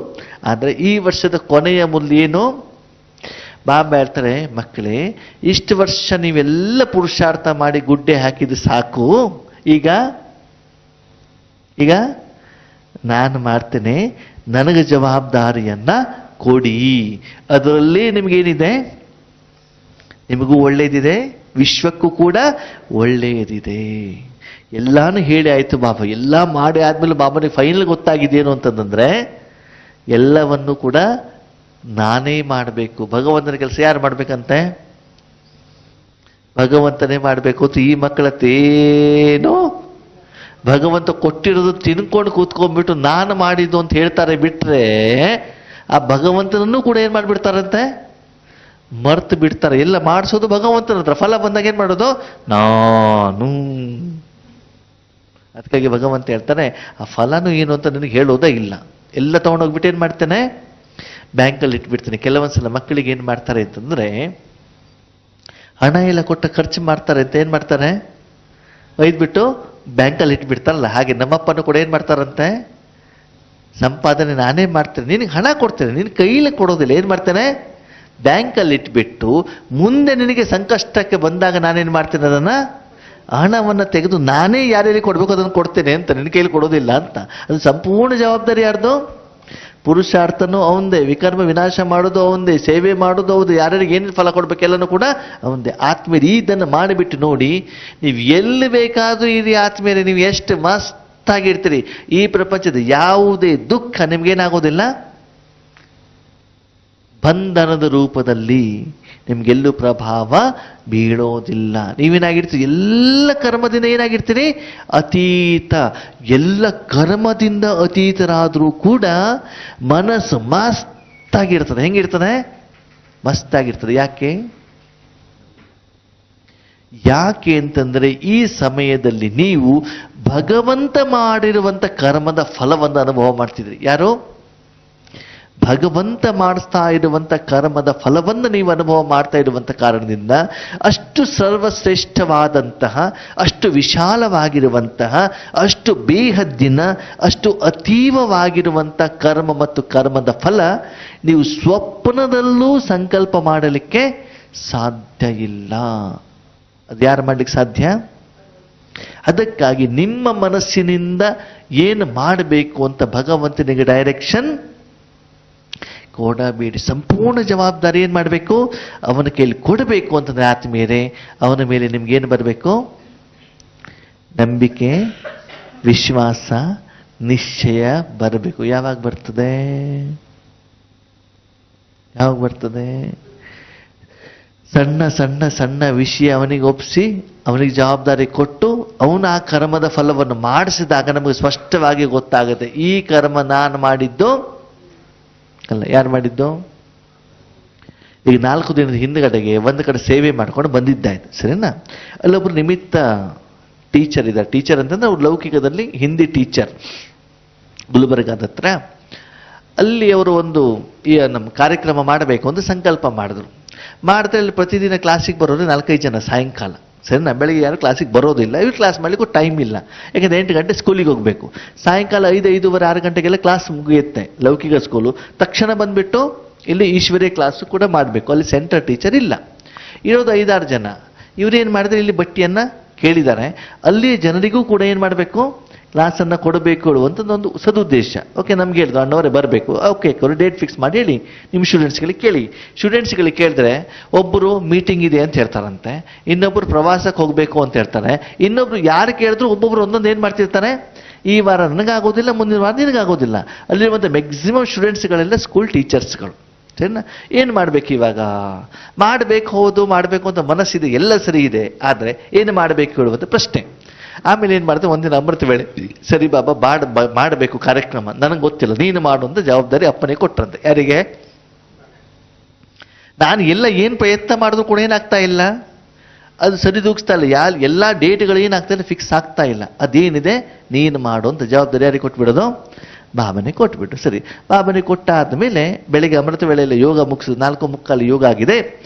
ಆದರೆ ಈ ವರ್ಷದ ಕೊನೆಯ ಮುರಳಿ ಏನು? ಬಾಬಾ ಹೇಳ್ತಾರೆ, ಮಕ್ಕಳೇ ಇಷ್ಟು ವರ್ಷ ನೀವೆಲ್ಲ ಪುರುಷಾರ್ಥ ಮಾಡಿ ಗುಡ್ಡೆ ಹಾಕಿದ್ದು ಸಾಕು, ಈಗ ನಾನು ಮಾಡ್ತೇನೆ, ನನಗೆ ಜವಾಬ್ದಾರಿಯನ್ನ ಕೊಡಿ. ಅದರಲ್ಲಿ ನಿಮಗೇನಿದೆ? ನಿಮಗೂ ಒಳ್ಳೇದಿದೆ, ವಿಶ್ವಕ್ಕೂ ಕೂಡ ಒಳ್ಳೆಯದಿದೆ. ಎಲ್ಲಾನು ಹೇಳಿ ಆಯ್ತು ಬಾಬಾ, ಎಲ್ಲ ಮಾಡಿ ಆದ್ಮೇಲೆ ಬಾಬನಿಗೆ ಫೈನಲ್ ಗೊತ್ತಾಗಿದ್ದೇನು ಅಂತಂದ್ರೆ, ಎಲ್ಲವನ್ನು ಕೂಡ ನಾನೇ ಮಾಡಬೇಕು. ಭಗವಂತನ ಕೆಲಸ ಯಾರು ಮಾಡ್ಬೇಕಂತೆ? ಭಗವಂತನೇ ಮಾಡಬೇಕು ಅಂತ ಈ ಮಕ್ಕಳತ್ತೇನೋ ಭಗವಂತ ಕೊಟ್ಟಿರೋದು ತಿನ್ಕೊಂಡು ಕೂತ್ಕೊಂಡ್ಬಿಟ್ಟು ನಾನು ಮಾಡಿದ್ದು ಅಂತ ಹೇಳ್ತಾರೆ. ಬಿಟ್ರೆ ಆ ಭಗವಂತನನ್ನು ಕೂಡ ಏನ್ ಮಾಡ್ಬಿಡ್ತಾರಂತೆ? ಮರ್ತು ಬಿಡ್ತಾರೆ. ಎಲ್ಲ ಮಾಡಿಸೋದು ಭಗವಂತನ ಹತ್ರ, ಫಲ ಬಂದಾಗ ಏನ್ ಮಾಡೋದು? ನಾನು. ಅದಕ್ಕಾಗಿ ಭಗವಂತ ಹೇಳ್ತಾನೆ, ಆ ಫಲನೂ ಏನು ಅಂತ ನನಗೆ ಹೇಳೋದೇ ಇಲ್ಲ, ಎಲ್ಲ ತಗೊಂಡೋಗ್ಬಿಟ್ಟು ಏನ್ ಮಾಡ್ತೇನೆ? ಬ್ಯಾಂಕಲ್ಲಿ ಇಟ್ಬಿಡ್ತೇನೆ. ಕೆಲವೊಂದ್ಸಲ ಮಕ್ಕಳಿಗೆ ಏನ್ ಮಾಡ್ತಾರೆ ಅಂತಂದ್ರೆ, ಹಣ ಎಲ್ಲ ಕೊಟ್ಟ ಖರ್ಚು ಮಾಡ್ತಾರೆ ಅಂತ ಏನ್ ಮಾಡ್ತಾರೆ? ಒಯ್ದ್ಬಿಟ್ಟು ಬ್ಯಾಂಕಲ್ಲಿ ಇಟ್ಬಿಡ್ತಾರಲ್ಲ, ಹಾಗೆ ನಮ್ಮಪ್ಪನೂ ಕೂಡ ಏನ್ ಮಾಡ್ತಾರಂತೆ? ಸಂಪಾದನೆ ನಾನೇ ಮಾಡ್ತೇನೆ, ನಿನಗೆ ಹಣ ಕೊಡ್ತೇನೆ, ನಿನ್ನ ಕೈಯಲ್ಲಿ ಕೊಡೋದಿಲ್ಲ, ಏನ್ ಮಾಡ್ತೇನೆ? ಬ್ಯಾಂಕಲ್ಲಿ ಇಟ್ಬಿಟ್ಟು ಮುಂದೆ ನಿನಗೆ ಸಂಕಷ್ಟಕ್ಕೆ ಬಂದಾಗ ನಾನೇನ್ ಮಾಡ್ತೇನೆ? ಅದನ್ನ ಹಣವನ್ನು ತೆಗೆದು ನಾನೇ ಯಾರ್ಯಾರಿಗೆ ಕೊಡ್ಬೇಕು ಅದನ್ನು ಕೊಡ್ತೇನೆ ಅಂತ, ನಿನ್ನ ಕೈಯಲ್ಲಿ ಕೊಡೋದಿಲ್ಲ ಅಂತ. ಅದು ಸಂಪೂರ್ಣ ಜವಾಬ್ದಾರಿ ಯಾರ್ದು? ಪುರುಷಾರ್ಥನೂ ಅವಂದೇ, ವಿಕರ್ಮ ವಿನಾಶ ಮಾಡೋದು ಅವಂದೇ, ಸೇವೆ ಮಾಡೋದು ಹೌದು, ಯಾರ್ಯಾರಿಗೆ ಏನೇನು ಫಲ ಕೊಡ್ಬೇಕೆಲ್ಲನೂ ಕೂಡ ಅವಂದೇ. ಆತ್ಮೀಯರು ಇದನ್ನು ಮಾಡಿಬಿಟ್ಟು ನೋಡಿ, ನೀವು ಎಲ್ಲಿ ಬೇಕಾದ್ರೂ ಇರಿ ಆತ್ಮೀಯರೇ, ನೀವು ಎಷ್ಟು ಮಸ್ತಾಗಿರ್ತೀರಿ, ಈ ಪ್ರಪಂಚದ ಯಾವುದೇ ದುಃಖ ನಿಮ್ಗೇನಾಗೋದಿಲ್ಲ, ಬಂಧನದ ರೂಪದಲ್ಲಿ ನಿಮ್ಗೆಲ್ಲೂ ಪ್ರಭಾವ ಬೀಳೋದಿಲ್ಲ. ನೀವೇನಾಗಿರ್ತೀರಿ? ಎಲ್ಲ ಕರ್ಮದಿಂದ ಏನಾಗಿರ್ತೀರಿ? ಅತೀತ. ಎಲ್ಲ ಕರ್ಮದಿಂದ ಅತೀತರಾದರೂ ಕೂಡ ಮನಸ್ಸು ಮಸ್ತಾಗಿರ್ತದೆ. ಹೆಂಗಿರ್ತದೆ? ಮಸ್ತಾಗಿರ್ತದೆ. ಯಾಕೆ ಅಂತಂದ್ರೆ, ಈ ಸಮಯದಲ್ಲಿ ನೀವು ಭಗವಂತ ಮಾಡಿರುವಂತ ಕರ್ಮದ ಫಲವನ್ನು ಅನುಭವ ಮಾಡ್ತಿದ್ರಿ. ಯಾರು? ಭಗವಂತ ಮಾಡಿಸ್ತಾ ಇರುವಂತ ಕರ್ಮದ ಫಲವನ್ನು ನೀವು ಅನುಭವ ಮಾಡ್ತಾ ಇರುವಂತ ಕಾರಣದಿಂದ ಅಷ್ಟು ಸರ್ವಶ್ರೇಷ್ಠವಾದಂತಹ, ಅಷ್ಟು ವಿಶಾಲವಾಗಿರುವಂತಹ, ಅಷ್ಟು ಬೇಹದ್ದಿನ, ಅಷ್ಟು ಅತೀವವಾಗಿರುವಂತಹ ಕರ್ಮ ಮತ್ತು ಕರ್ಮದ ಫಲ ನೀವು ಸ್ವಪ್ನದಲ್ಲೂ ಸಂಕಲ್ಪ ಮಾಡಲಿಕ್ಕೆ ಸಾಧ್ಯ ಇಲ್ಲ. ಅದು ಯಾರು ಮಾಡ್ಲಿಕ್ಕೆ ಸಾಧ್ಯ? ಅದಕ್ಕಾಗಿ ನಿಮ್ಮ ಮನಸ್ಸಿನಿಂದ ಏನು ಮಾಡಬೇಕು ಅಂತ ಭಗವಂತನಿಗೆ ಡೈರೆಕ್ಷನ್ ಕೊಡಬೇಡಿ. ಸಂಪೂರ್ಣ ಜವಾಬ್ದಾರಿ ಏನ್ ಮಾಡಬೇಕು? ಅವನ ಕೈಲಿ ಕೊಡಬೇಕು ಅಂತಂದ್ರೆ ಆತ್ಮೀಯರೇ, ಅವನ ಮೇಲೆ ನಿಮ್ಗೇನು ಬರಬೇಕು? ನಂಬಿಕೆ, ವಿಶ್ವಾಸ, ನಿಶ್ಚಯ ಬರಬೇಕು. ಯಾವಾಗ ಬರ್ತದೆ? ಸಣ್ಣ ಸಣ್ಣ ಸಣ್ಣ ವಿಷಯ ಅವನಿಗೆ ಒಪ್ಪಿಸಿ, ಅವನಿಗೆ ಜವಾಬ್ದಾರಿ ಕೊಟ್ಟು, ಅವನು ಆ ಕರ್ಮದ ಫಲವನ್ನು ಮಾಡಿಸಿದಾಗ ನಮಗೆ ಸ್ಪಷ್ಟವಾಗಿ ಗೊತ್ತಾಗುತ್ತೆ, ಈ ಕರ್ಮ ನಾನು ಮಾಡಿದ್ದು ಅಲ್ಲ. ಯಾರು ಮಾಡಿದ್ದು? ಈಗ 4 ದಿನದ ಹಿಂದ್ಗಡೆಗೆ ಒಂದು ಕಡೆ ಸೇವೆ ಮಾಡ್ಕೊಂಡು ಬಂದಿದ್ದಾಯ್ತು, ಸರಿನಾ? ಅಲ್ಲೊಬ್ರು ನಿಮಿತ್ತ ಟೀಚರ್ ಇದ್ದಾರೆ. ಟೀಚರ್ ಅಂತಂದ್ರೆ ಅವ್ರು ಲೌಕಿಕದಲ್ಲಿ ಹಿಂದಿ ಟೀಚರ್, ಗುಲ್ಬರ್ಗಾದ ಹತ್ರ. ಅಲ್ಲಿ ಅವರು ಒಂದು ನಮ್ಮ ಕಾರ್ಯಕ್ರಮ ಮಾಡಬೇಕು ಅಂತ ಸಂಕಲ್ಪ ಮಾಡಿದ್ರು. ಮಾಡಿದ್ರೆ ಅಲ್ಲಿ ಪ್ರತಿದಿನ ಕ್ಲಾಸಿಗೆ ಬರೋರು 4-5 ಜನ ಸಾಯಂಕಾಲ, ಸರಿನಾ? ಬೆಳಗ್ಗೆ ಯಾರು ಕ್ಲಾಸಿಗೆ ಬರೋದಿಲ್ಲ, ಇವ್ರು ಕ್ಲಾಸ್ ಮಾಡಲಿಕ್ಕೂ ಟೈಮ್ ಇಲ್ಲ, ಯಾಕಂದರೆ 8 ಗಂಟೆ ಸ್ಕೂಲಿಗೆ ಹೋಗಬೇಕು. ಸಾಯಂಕಾಲ 5, 5:15, 6 ಗಂಟೆಗೆಲ್ಲ ಕ್ಲಾಸ್ ಮುಗಿಯುತ್ತೆ ಲೌಕಿಕ ಸ್ಕೂಲು. ತಕ್ಷಣ ಬಂದುಬಿಟ್ಟು ಇಲ್ಲಿ ಈಶ್ವರೀಯ ಕ್ಲಾಸು ಕೂಡ ಮಾಡಬೇಕು. ಅಲ್ಲಿ ಸೆಂಟರ್ ಟೀಚರ್ ಇಲ್ಲ, ಇರೋದು 5-6 ಜನ. ಇವರೇನು ಮಾಡಿದ್ರೆ ಇಲ್ಲಿ ಬಟ್ಟಿಯನ್ನು ಕೇಳಿದ್ದಾರೆ. ಅಲ್ಲಿ ಜನರಿಗೂ ಕೂಡ ಏನು ಮಾಡಬೇಕು, ಕ್ಲಾಸನ್ನು ಕೊಡಬೇಕು ಅನ್ನುವಂಥದ್ದೊಂದು ಸದುದ್ದೇಶ. ಓಕೆ, ನಮ್ಗೆ ಹೇಳಿದ್ರು ಅಣ್ಣವರೇ ಬರಬೇಕು. ಓಕೆ, ಡೇಟ್ ಫಿಕ್ಸ್ ಮಾಡಿ ಹೇಳಿ, ನಿಮ್ಮ ಸ್ಟೂಡೆಂಟ್ಸ್ಗಳಿಗೆ ಕೇಳಿ. ಸ್ಟೂಡೆಂಟ್ಸ್ಗಳಿಗೆ ಕೇಳಿದ್ರೆ ಒಬ್ಬರು ಮೀಟಿಂಗ್ ಇದೆ ಅಂತ ಹೇಳ್ತಾರಂತೆ, ಇನ್ನೊಬ್ಬರು ಪ್ರವಾಸಕ್ಕೆ ಹೋಗಬೇಕು ಅಂತ ಹೇಳ್ತಾರೆ, ಇನ್ನೊಬ್ರು ಯಾರು ಕೇಳಿದ್ರು ಒಬ್ಬೊಬ್ರು ಒಂದೊಂದು ಏನು ಮಾಡ್ತಿರ್ತಾರೆ, ಈ ವಾರ ನನಗಾಗೋದಿಲ್ಲ, ಮುಂದಿನ ವಾರ ನಿನಗಾಗೋದಿಲ್ಲ. ಅಲ್ಲಿರುವಂಥ ಮ್ಯಾಕ್ಸಿಮಮ್ ಸ್ಟೂಡೆಂಟ್ಸ್ಗಳೆಲ್ಲ ಸ್ಕೂಲ್ ಟೀಚರ್ಸ್ಗಳು. ಸರಿನಾ? ಏನು ಮಾಡಬೇಕು ಇವಾಗ? ಮಾಡಬೇಕು, ಹೌದು ಮಾಡಬೇಕು ಅಂತ ಮನಸ್ಸಿದೆ, ಎಲ್ಲ ಸರಿ ಇದೆ, ಆದರೆ ಏನು ಮಾಡಬೇಕು ಹೇಳುವಂಥ ಪ್ರಶ್ನೆ. ಆಮೇಲೆ ಏನು ಮಾಡಿದೆ, ಒಂದಿನ ಅಮೃತ ವೇಳೆ, ಸರಿ ಬಾಬಾ ಮಾಡಬೇಕು ಕಾರ್ಯಕ್ರಮ, ನನಗೆ ಗೊತ್ತಿಲ್ಲ, ನೀನು ಮಾಡುವಂಥ ಜವಾಬ್ದಾರಿ ಅಪ್ಪನಿಗೆ ಕೊಟ್ಟರಂತೆ. ಯಾರಿಗೆ? ನಾನು ಏನು ಪ್ರಯತ್ನ ಮಾಡಿದ್ರು ಕೂಡ ಏನಾಗ್ತಾ ಇಲ್ಲ, ಅದು ಸರಿದೂಗಿಸ್ತಾ ಇಲ್ಲ. ಎಲ್ಲ ಡೇಟ್ಗಳು ಏನಾಗ್ತಾ ಇಲ್ಲ, ಫಿಕ್ಸ್ ಆಗ್ತಾ ಇಲ್ಲ. ಅದೇನಿದೆ ನೀನು ಮಾಡುವಂಥ ಜವಾಬ್ದಾರಿ ಯಾರಿಗೆ ಕೊಟ್ಬಿಡೋದು? ಬಾಬನಿಗೆ ಕೊಟ್ಬಿಟ್ಟು. ಸರಿ, ಬಾಬನಿಗೆ ಕೊಟ್ಟಾದ ಮೇಲೆ ಬೆಳಗ್ಗೆ ಅಮೃತ ವೇಳೆಯಲ್ಲಿ ಯೋಗ ಮುಗಿಸಿದ್ರು. 4:45 ಯೋಗ ಆಗಿದೆ.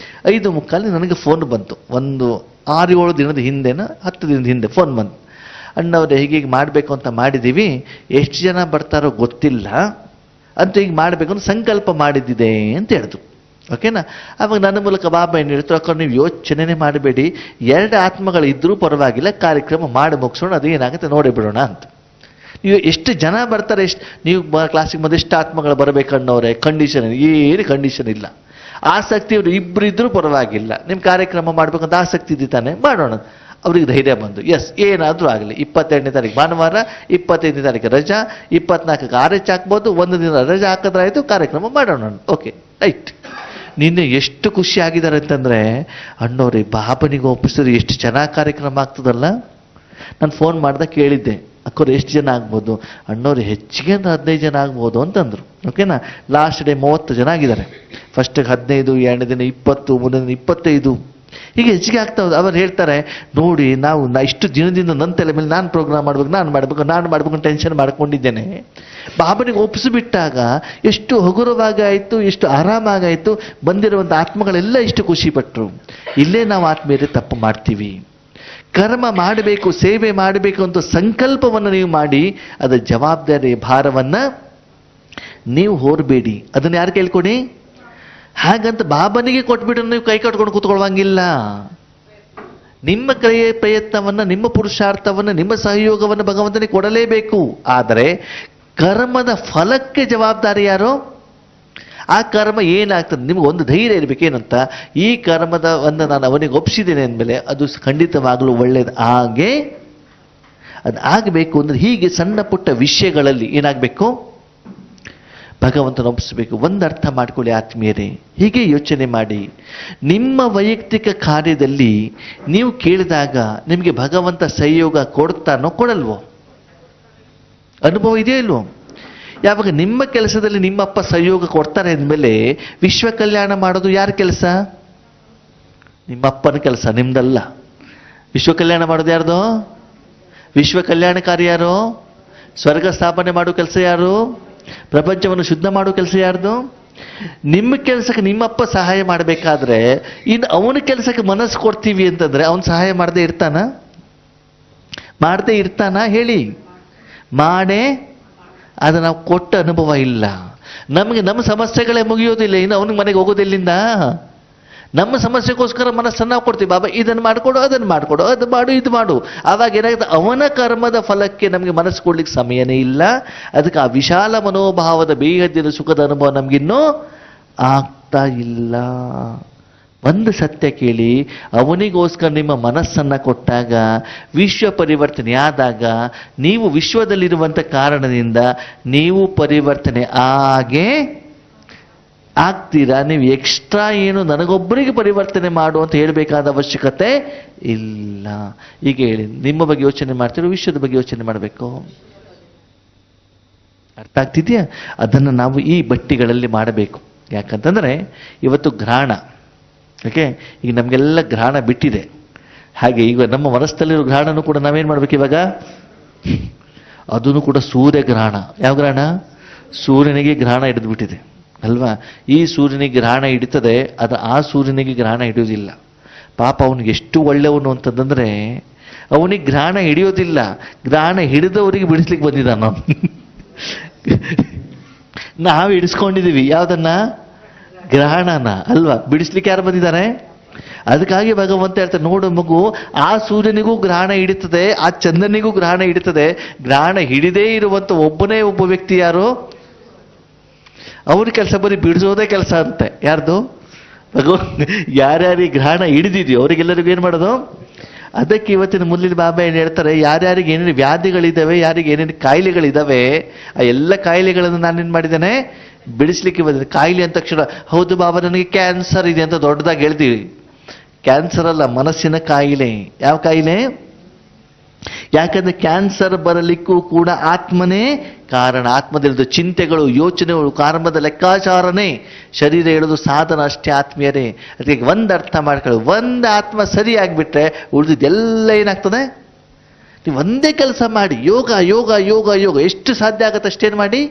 5:45 ನನಗೆ ಫೋನ್ ಬಂತು. ಒಂದು 6-7 ದಿನದ ಹಿಂದೆನ 10 ದಿನದ ಹಿಂದೆ ಫೋನ್ ಬಂತು. ಅಣ್ಣವ್ರೆ ಹೀಗೆ ಮಾಡಬೇಕು ಅಂತ ಮಾಡಿದ್ದೀವಿ, ಎಷ್ಟು ಜನ ಬರ್ತಾರೋ ಗೊತ್ತಿಲ್ಲ, ಅಂತೂ ಈಗ ಮಾಡಬೇಕು ಅಂತ ಸಂಕಲ್ಪ ಮಾಡಿದ್ದಿದೆ ಅಂತ ಹೇಳಿದ್ರು. ಓಕೆನಾ? ಅವಾಗ ನನ್ನ ಮೂಲಕ ಬಾಬಾ ಏನು ಹೇಳ್ತಾರೆ, ಅಕ್ಕ ನೀವು ಯೋಚನೆ ಮಾಡಬೇಡಿ, 2 ಆತ್ಮಗಳಿದ್ರೂ ಪರವಾಗಿಲ್ಲ, ಕಾರ್ಯಕ್ರಮ ಮಾಡಿ ಮುಗಿಸೋಣ, ಅದು ಏನಾಗುತ್ತೆ ನೋಡಿ ಬಿಡೋಣ ಅಂತ. ನೀವು ಎಷ್ಟು ಜನ ಬರ್ತಾರೆ, ನೀವು ಕ್ಲಾಸಿಗೆ ಬಂದು ಎಷ್ಟು ಆತ್ಮಗಳು ಬರಬೇಕನ್ನೋರೆ ಕಂಡೀಷನ್, ಏನು ಕಂಡೀಷನ್ ಇಲ್ಲ. ಆಸಕ್ತಿ ಅವರು ಇಬ್ಬರು ಇದ್ರೂ ಪರವಾಗಿಲ್ಲ, ನಿಮ್ಮ ಕಾರ್ಯಕ್ರಮ ಮಾಡ್ಬೇಕಂತ ಆಸಕ್ತಿ ಇದ್ದಾನೆ, ಮಾಡೋಣ. ಅವ್ರಿಗೆ ಧೈರ್ಯ ಬಂದು, ಎಸ್ ಏನಾದರೂ ಆಗಲಿ, 22ನೇ ತಾರೀಕು ಭಾನುವಾರ, 25ನೇ ತಾರೀಕು ರಜಾ, 24ಕ್ಕೆ RH ಹಾಕ್ಬೋದು, 1 ದಿನ ರಜಾ ಹಾಕಿದ್ರಾಯ್ತು, ಕಾರ್ಯಕ್ರಮ ಮಾಡೋಣ. Okay right. ನಿನ್ನೆ ಎಷ್ಟು ಖುಷಿ ಆಗಿದ್ದಾರೆ ಅಂತಂದರೆ, ಅಣ್ಣವ್ರಿ ಬಾಬನಿಗೆ ಒಪ್ಪಿಸಿದ್ರೆ ಎಷ್ಟು ಚೆನ್ನಾಗಿ ಕಾರ್ಯಕ್ರಮ ಆಗ್ತದಲ್ಲ. ನಾನು ಫೋನ್ ಮಾಡ್ದಾಗ ಕೇಳಿದ್ದೆ, ಅಕ್ಕವ್ರು ಎಷ್ಟು ಜನ ಆಗ್ಬೋದು? ಅಣ್ಣವ್ರು ಹೆಚ್ಚಿಗೆ ಅಂದ್ರೆ 15 ಜನ ಆಗ್ಬೋದು ಅಂತಂದರು. ಓಕೆನಾ? ಲಾಸ್ಟ್ ಡೇ 30 ಜನ ಆಗಿದ್ದಾರೆ. ಫಸ್ಟಿಗೆ 15, 2ನೇ ದಿನ 20, 3ನೇ ದಿನ 25, ಹೀಗೆ ಹೆಚ್ಚಿಗೆ ಆಗ್ತಾ ಹೋದ. ಅವ್ರು ಹೇಳ್ತಾರೆ, ನೋಡಿ ನಾವು ಇಷ್ಟು ದಿನದಿಂದ ನನ್ನ ತಲೆ ಮೇಲೆ ನಾನು ಪ್ರೋಗ್ರಾಮ್ ಮಾಡ್ಬೇಕು, ನಾನು ಮಾಡಬೇಕು ಟೆನ್ಷನ್ ಮಾಡ್ಕೊಂಡಿದ್ದೇನೆ. ಬಾಬನಿಗೆ ಒಪ್ಪಿಸಿಬಿಟ್ಟಾಗ ಎಷ್ಟು ಹಗುರವಾಗಾಯಿತು, ಎಷ್ಟು ಆರಾಮಾಗಾಯಿತು. ಬಂದಿರುವಂಥ ಆತ್ಮಗಳೆಲ್ಲ ಎಷ್ಟು ಖುಷಿಪಟ್ಟರು. ಇಲ್ಲೇ ನಾವು ಆತ್ಮೀಯರೇ ತಪ್ಪು ಮಾಡ್ತೀವಿ. ಕರ್ಮ ಮಾಡಬೇಕು, ಸೇವೆ ಮಾಡಬೇಕು ಅಂತ ಸಂಕಲ್ಪವನ್ನು ನೀವು ಮಾಡಿ, ಅದರ ಜವಾಬ್ದಾರಿ ಭಾರವನ್ನು ನೀವು ಹೊರಬೇಡಿ. ಅದನ್ನು ಯಾರು ಕೇಳ್ಕೊಡಿ? ಹಾಗಂತ ಬಾಬನಿಗೆ ಕೊಟ್ಬಿಟ್ಟು ನೀವು ಕೈ ಕಟ್ಕೊಂಡು ಕೂತ್ಕೊಳ್ಳುವಂಗಿಲ್ಲ. ನಿಮ್ಮ ಕೈಯ ಪ್ರಯತ್ನವನ್ನು, ನಿಮ್ಮ ಪುರುಷಾರ್ಥವನ್ನು, ನಿಮ್ಮ ಸಹಯೋಗವನ್ನು ಭಗವಂತನಿಗೆ ಕೊಡಲೇಬೇಕು. ಆದರೆ ಕರ್ಮದ ಫಲಕ್ಕೆ ಜವಾಬ್ದಾರಿ ಯಾರು? ಆ ಕರ್ಮ ಏನಾಗ್ತದೆ, ನಿಮಗೆ ಒಂದು ಧೈರ್ಯ ಇರಬೇಕೇನಂತ, ಈ ಕರ್ಮದ ಒಂದು ನಾನು ಅವನಿಗೆ ಒಪ್ಪಿಸಿದ್ದೇನೆ ಅಂದಮೇಲೆ ಅದು ಖಂಡಿತವಾಗಲೂ ಒಳ್ಳೇದು ಅದು ಆಗಬೇಕು. ಅಂದರೆ ಹೀಗೆ ಸಣ್ಣ ಪುಟ್ಟ ವಿಷಯಗಳಲ್ಲಿ ಏನಾಗಬೇಕು, ಭಗವಂತನ ಒಪ್ಪಿಸಬೇಕು. ಒಂದು ಅರ್ಥ ಮಾಡ್ಕೊಳ್ಳಿ ಆತ್ಮೀಯರೇ, ಹೀಗೆ ಯೋಚನೆ ಮಾಡಿ. ನಿಮ್ಮ ವೈಯಕ್ತಿಕ ಕಾರ್ಯದಲ್ಲಿ ನೀವು ಕೇಳಿದಾಗ ನಿಮಗೆ ಭಗವಂತ ಸಹಯೋಗ ಕೊಡ್ತಾನೋ ಕೊಡಲ್ವೋ? ಅನುಭವ ಇದೆಯೋ ಇಲ್ವೋ? ಯಾವಾಗ ನಿಮ್ಮ ಕೆಲಸದಲ್ಲಿ ನಿಮ್ಮಪ್ಪ ಸಹಯೋಗ ಕೊಡ್ತಾರೆ ಅಂದಮೇಲೆ ವಿಶ್ವ ಕಲ್ಯಾಣ ಮಾಡೋದು ಯಾರ ಕೆಲಸ? ನಿಮ್ಮಪ್ಪನ ಕೆಲಸ, ನಿಮ್ದಲ್ಲ. ವಿಶ್ವ ಕಲ್ಯಾಣ ಮಾಡೋದು ಯಾರ್ದು? ವಿಶ್ವ ಕಲ್ಯಾಣಕಾರಿ ಯಾರು? ಸ್ವರ್ಗ ಸ್ಥಾಪನೆ ಮಾಡೋ ಕೆಲಸ ಯಾರು? ಪ್ರಪಂಚವನ್ನು ಶುದ್ಧ ಮಾಡೋ ಕೆಲಸ ಯಾರ್ದು? ನಿಮ್ಮ ಕೆಲಸಕ್ಕೆ ನಿಮ್ಮಪ್ಪ ಸಹಾಯ ಮಾಡಬೇಕಾದ್ರೆ ಇನ್ನು ಅವನ ಕೆಲಸಕ್ಕೆ ಮನಸ್ಸು ಕೊಡ್ತೀವಿ ಅಂತಂದ್ರೆ ಅವನು ಸಹಾಯ ಮಾಡದೇ ಇರ್ತಾನ? ಹೇಳಿ. ಮಾಡೇ ಅದು ನಾವು ಕೊಟ್ಟ ಅನುಭವ ಇಲ್ಲ. ನಮಗೆ ನಮ್ಮ ಸಮಸ್ಯೆಗಳೇ ಮುಗಿಯೋದಿಲ್ಲ, ಇನ್ನು ಅವನಿಗೆ ಮನೆಗೆ ಹೋಗೋದಿಲ್ಲಿಂದ. ನಮ್ಮ ಸಮಸ್ಯೆಗೋಸ್ಕರ ಮನಸ್ಸನ್ನು ನಾವು ಕೊಡ್ತೀವಿ. ಬಾಬಾ ಇದನ್ನು ಮಾಡಿಕೊಡು, ಅದನ್ನು ಮಾಡಿಕೊಡು, ಅದು ಮಾಡು, ಇದು ಮಾಡು. ಆವಾಗ ಏನಾಗುತ್ತೆ, ಅವನ ಕರ್ಮದ ಫಲಕ್ಕೆ ನಮಗೆ ಮನಸ್ಸು ಕೊಡ್ಲಿಕ್ಕೆ ಸಮಯನೇ ಇಲ್ಲ. ಅದಕ್ಕೆ ಆ ವಿಶಾಲ ಮನೋಭಾವದ ಬೇಹದ್ದಿನ ಸುಖದ ಅನುಭವ ನಮಗಿನ್ನೂ ಆಗ್ತಾ ಇಲ್ಲ. ಒಂದು ಸತ್ಯ ಕೇಳಿ, ಅವನಿಗೋಸ್ಕರ ನಿಮ್ಮ ಮನಸ್ಸನ್ನು ಕೊಟ್ಟಾಗ, ವಿಶ್ವ ಪರಿವರ್ತನೆ ಆದಾಗ, ನೀವು ವಿಶ್ವದಲ್ಲಿರುವಂಥ ಕಾರಣದಿಂದ ನೀವು ಪರಿವರ್ತನೆ ಆಗ್ತೀರಾ. ನೀವು ಎಕ್ಸ್ಟ್ರಾ ಏನು ನನಗೊಬ್ಬರಿಗೆ ಪರಿವರ್ತನೆ ಮಾಡು ಅಂತ ಹೇಳಬೇಕಾದ ಅವಶ್ಯಕತೆ ಇಲ್ಲ. ಈಗ ಹೇಳಿ, ನಿಮ್ಮ ಬಗ್ಗೆ ಯೋಚನೆ ಮಾಡ್ತೀರೋ, ವಿಶ್ವದ ಬಗ್ಗೆ ಯೋಚನೆ ಮಾಡಬೇಕು? ಅರ್ಥ ಆಗ್ತಿದೆಯಾ? ಅದನ್ನು ನಾವು ಈ ಬಟ್ಟಿಗಳಲ್ಲಿ ಮಾಡಬೇಕು. ಯಾಕಂತಂದರೆ ಇವತ್ತು ಗ್ರಹಣ, ಓಕೆ, ಈಗ ನಮಗೆಲ್ಲ ಗ್ರಹಣ ಬಿಟ್ಟಿದೆ. ಹಾಗೆ ಈಗ ನಮ್ಮ ಮನಸ್ಸಲ್ಲಿರೋ ಗ್ರಹಣನೂ ಕೂಡ ನಾವೇನು ಮಾಡಬೇಕು ಇವಾಗ? ಅದನ್ನು ಕೂಡ ಸೂರ್ಯಗ್ರಹಣ. ಯಾವ ಗ್ರಹಣ? ಸೂರ್ಯನಿಗೆ ಗ್ರಹಣ ಹಿಡಿದುಬಿಟ್ಟಿದೆ ಅಲ್ವಾ? ಈ ಸೂರ್ಯನಿಗೆ ಗ್ರಹಣ ಹಿಡಿತದೆ, ಅದು ಆ ಸೂರ್ಯನಿಗೆ ಗ್ರಹಣ ಹಿಡಿಯೋದಿಲ್ಲ. ಪಾಪ ಅವನಿಗೆ ಎಷ್ಟು ಒಳ್ಳೆಯವನು ಅಂತಂದ್ರೆ ಅವನಿಗೆ ಗ್ರಹಣ ಹಿಡಿಯೋದಿಲ್ಲ, ಗ್ರಹಣ ಹಿಡಿದವರಿಗೆ ಬಿಡಿಸ್ಲಿಕ್ಕೆ ಬಂದಿದ್ದಾನ. ನಾವು ಹಿಡಿಸ್ಕೊಂಡಿದೀವಿ ಯಾವ್ದನ್ನ? ಗ್ರಹಣನ ಅಲ್ವಾ? ಬಿಡಿಸ್ಲಿಕ್ಕೆ ಯಾರು ಬಂದಿದ್ದಾರೆ? ಅದಕ್ಕಾಗಿ ಭಗವಂತ ಹೇಳ್ತಾರೆ, ನೋಡು ಮಗು, ಆ ಸೂರ್ಯನಿಗೂ ಗ್ರಹಣ ಹಿಡಿತದೆ, ಆ ಚಂದ್ರನಿಗೂ ಗ್ರಹಣ ಹಿಡಿತದೆ, ಗ್ರಹಣ ಹಿಡಿದೇ ಇರುವಂತ ಒಬ್ಬನೇ ಒಬ್ಬ ವ್ಯಕ್ತಿ ಯಾರು? ಅವ್ರ ಕೆಲಸ ಬರೀ ಬಿಡಿಸೋದೇ ಕೆಲಸ ಅಂತೆ. ಯಾರ್ದು? ಯಾರ್ಯಾರಿಗೆ ಗ್ರಹಣ ಹಿಡಿದಿದೆಯೋ ಅವರಿಗೆಲ್ಲರಿಗೂ ಏನ್ ಮಾಡೋದು? ಅದಕ್ಕೆ ಇವತ್ತಿನ ಮುಲ್ಲಿನ ಬಾಬಾ ಏನ್ ಹೇಳ್ತಾರೆ, ಯಾರ್ಯಾರಿಗೆ ಏನೇನು ವ್ಯಾಧಿಗಳಿದ್ದಾವೆ, ಯಾರಿಗೆ ಏನೇನು ಕಾಯಿಲೆಗಳಿದ್ದಾವೆ, ಆ ಎಲ್ಲ ಕಾಯಿಲೆಗಳನ್ನು ನಾನೇನ್ ಮಾಡಿದ್ದೇನೆ? ಬಿಡಿಸ್ಲಿಕ್ಕೆ ಬಂದಿದೆ. ಕಾಯಿಲೆ ಅಂದ ತಕ್ಷಣ ಹೌದು ಬಾಬಾ ನನಗೆ ಕ್ಯಾನ್ಸರ್ ಇದೆ ಅಂತ ದೊಡ್ಡದಾಗಿ ಹೇಳ್ತೀವಿ. ಕ್ಯಾನ್ಸರ್ ಅಲ್ಲ, ಮನಸ್ಸಿನ ಕಾಯಿಲೆ. ಯಾವ ಕಾಯಿಲೆ? ಯಾಕಂದ್ರೆ ಕ್ಯಾನ್ಸರ್ ಬರಲಿಕ್ಕೂ ಕೂಡ ಆತ್ಮನೇ ಕಾರಣ. ಆತ್ಮದಲ್ಲಿದ್ದು ಚಿಂತೆಗಳು, ಯೋಚನೆಗಳು, ಕರ್ಮದ ಲೆಕ್ಕಾಚಾರನೇ ಶರೀರ ಹೇಳೋದು ಸಾಧನ ಅಷ್ಟೇ ಆತ್ಮೀಯರೇ. ಅದಕ್ಕೆ ಒಂದು ಅರ್ಥ ಮಾಡ್ಕೊಳ್ಳಿ, ಒಂದು ಆತ್ಮ ಸರಿಯಾಗಿಬಿಟ್ರೆ ಉಳಿದಿದ್ದೆಲ್ಲ ಏನಾಗ್ತದೆ? ನೀವು ಒಂದೇ ಕೆಲಸ ಮಾಡಿ, ಯೋಗ ಯೋಗ ಯೋಗ ಯೋಗ ಎಷ್ಟು ಸಾಧ್ಯ ಆಗುತ್ತೆ ಅಷ್ಟೇನು ಮಾಡಿ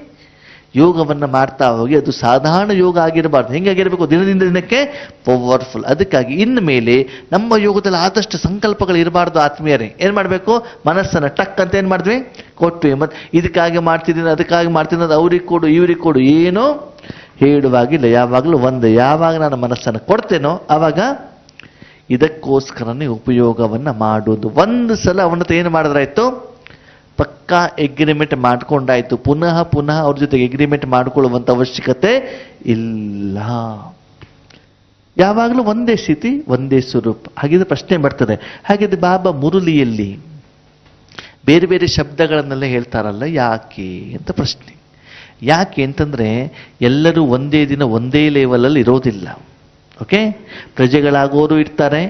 ಯೋಗವನ್ನು ಮಾಡ್ತಾ ಹೋಗಿ. ಅದು ಸಾಧಾರಣ ಯೋಗ ಆಗಿರಬಾರ್ದು. ಹೆಂಗಾಗಿರ್ಬೇಕು? ದಿನದಿಂದ ದಿನಕ್ಕೆ ಪವರ್ಫುಲ್. ಅದಕ್ಕಾಗಿ ಇನ್ನು ಮೇಲೆ ನಮ್ಮ ಯೋಗದಲ್ಲಿ ಆದಷ್ಟು ಸಂಕಲ್ಪಗಳು ಇರಬಾರ್ದು ಆತ್ಮೀಯರೇ. ಏನ್ ಮಾಡಬೇಕು? ಮನಸ್ಸನ್ನು ಟಕ್ ಅಂತ ಏನ್ ಮಾಡಿದ್ವಿ? ಕೊಟ್ವಿ. ಮತ್ತೆ ಇದಕ್ಕಾಗಿ ಮಾಡ್ತಿದ್ದೀನಿ, ಅದಕ್ಕಾಗಿ ಮಾಡ್ತೀನಿ, ಅದು ಅವ್ರಿಗೆ ಕೊಡು ಇವ್ರಿಗೆ ಕೊಡು ಏನೋ ಹೇಳುವಾಗಿಲ್ಲ. ಯಾವಾಗಲೂ ಒಂದು, ಯಾವಾಗ ನಾನು ಮನಸ್ಸನ್ನು ಕೊಡ್ತೇನೋ ಆವಾಗ ಇದಕ್ಕೋಸ್ಕರನೇ ಉಪಯೋಗವನ್ನ ಮಾಡೋದು. ಒಂದು ಸಲ ಅವನ ಹತ್ರ ಏನು ಮಾಡಿದ್ರಾಯ್ತು? ಪಕ್ಕಾ ಎಗ್ರಿಮೆಂಟ್ ಮಾಡ್ಕೊಂಡಾಯ್ತು. ಪುನಃ ಪುನಃ ಅವ್ರ ಜೊತೆಗೆ ಎಗ್ರಿಮೆಂಟ್ ಮಾಡ್ಕೊಳ್ಳುವಂತ ಅವಶ್ಯಕತೆ ಇಲ್ಲ. ಯಾವಾಗಲೂ ಒಂದೇ ಸ್ಥಿತಿ, ಒಂದೇ ಸ್ವರೂಪ. ಹಾಗಿದ್ರೆ ಪ್ರಶ್ನೆ ಬರ್ತದೆ, ಹಾಗಿದ್ರೆ ಬಾಬಾ ಮುರುಳಿಯಲ್ಲಿ ಬೇರೆ ಬೇರೆ ಶಬ್ದಗಳನ್ನೆಲ್ಲ ಹೇಳ್ತಾರಲ್ಲ, ಯಾಕೆ ಅಂತ ಪ್ರಶ್ನೆ. ಯಾಕೆ ಅಂತಂದ್ರೆ ಎಲ್ಲರೂ ಒಂದೇ ದಿನ ಒಂದೇ ಲೆವೆಲಲ್ಲಿ ಇರೋದಿಲ್ಲ. ಓಕೆ, ಪ್ರಜೆಗಳಾಗೋರು ಇರ್ತಾರೆ,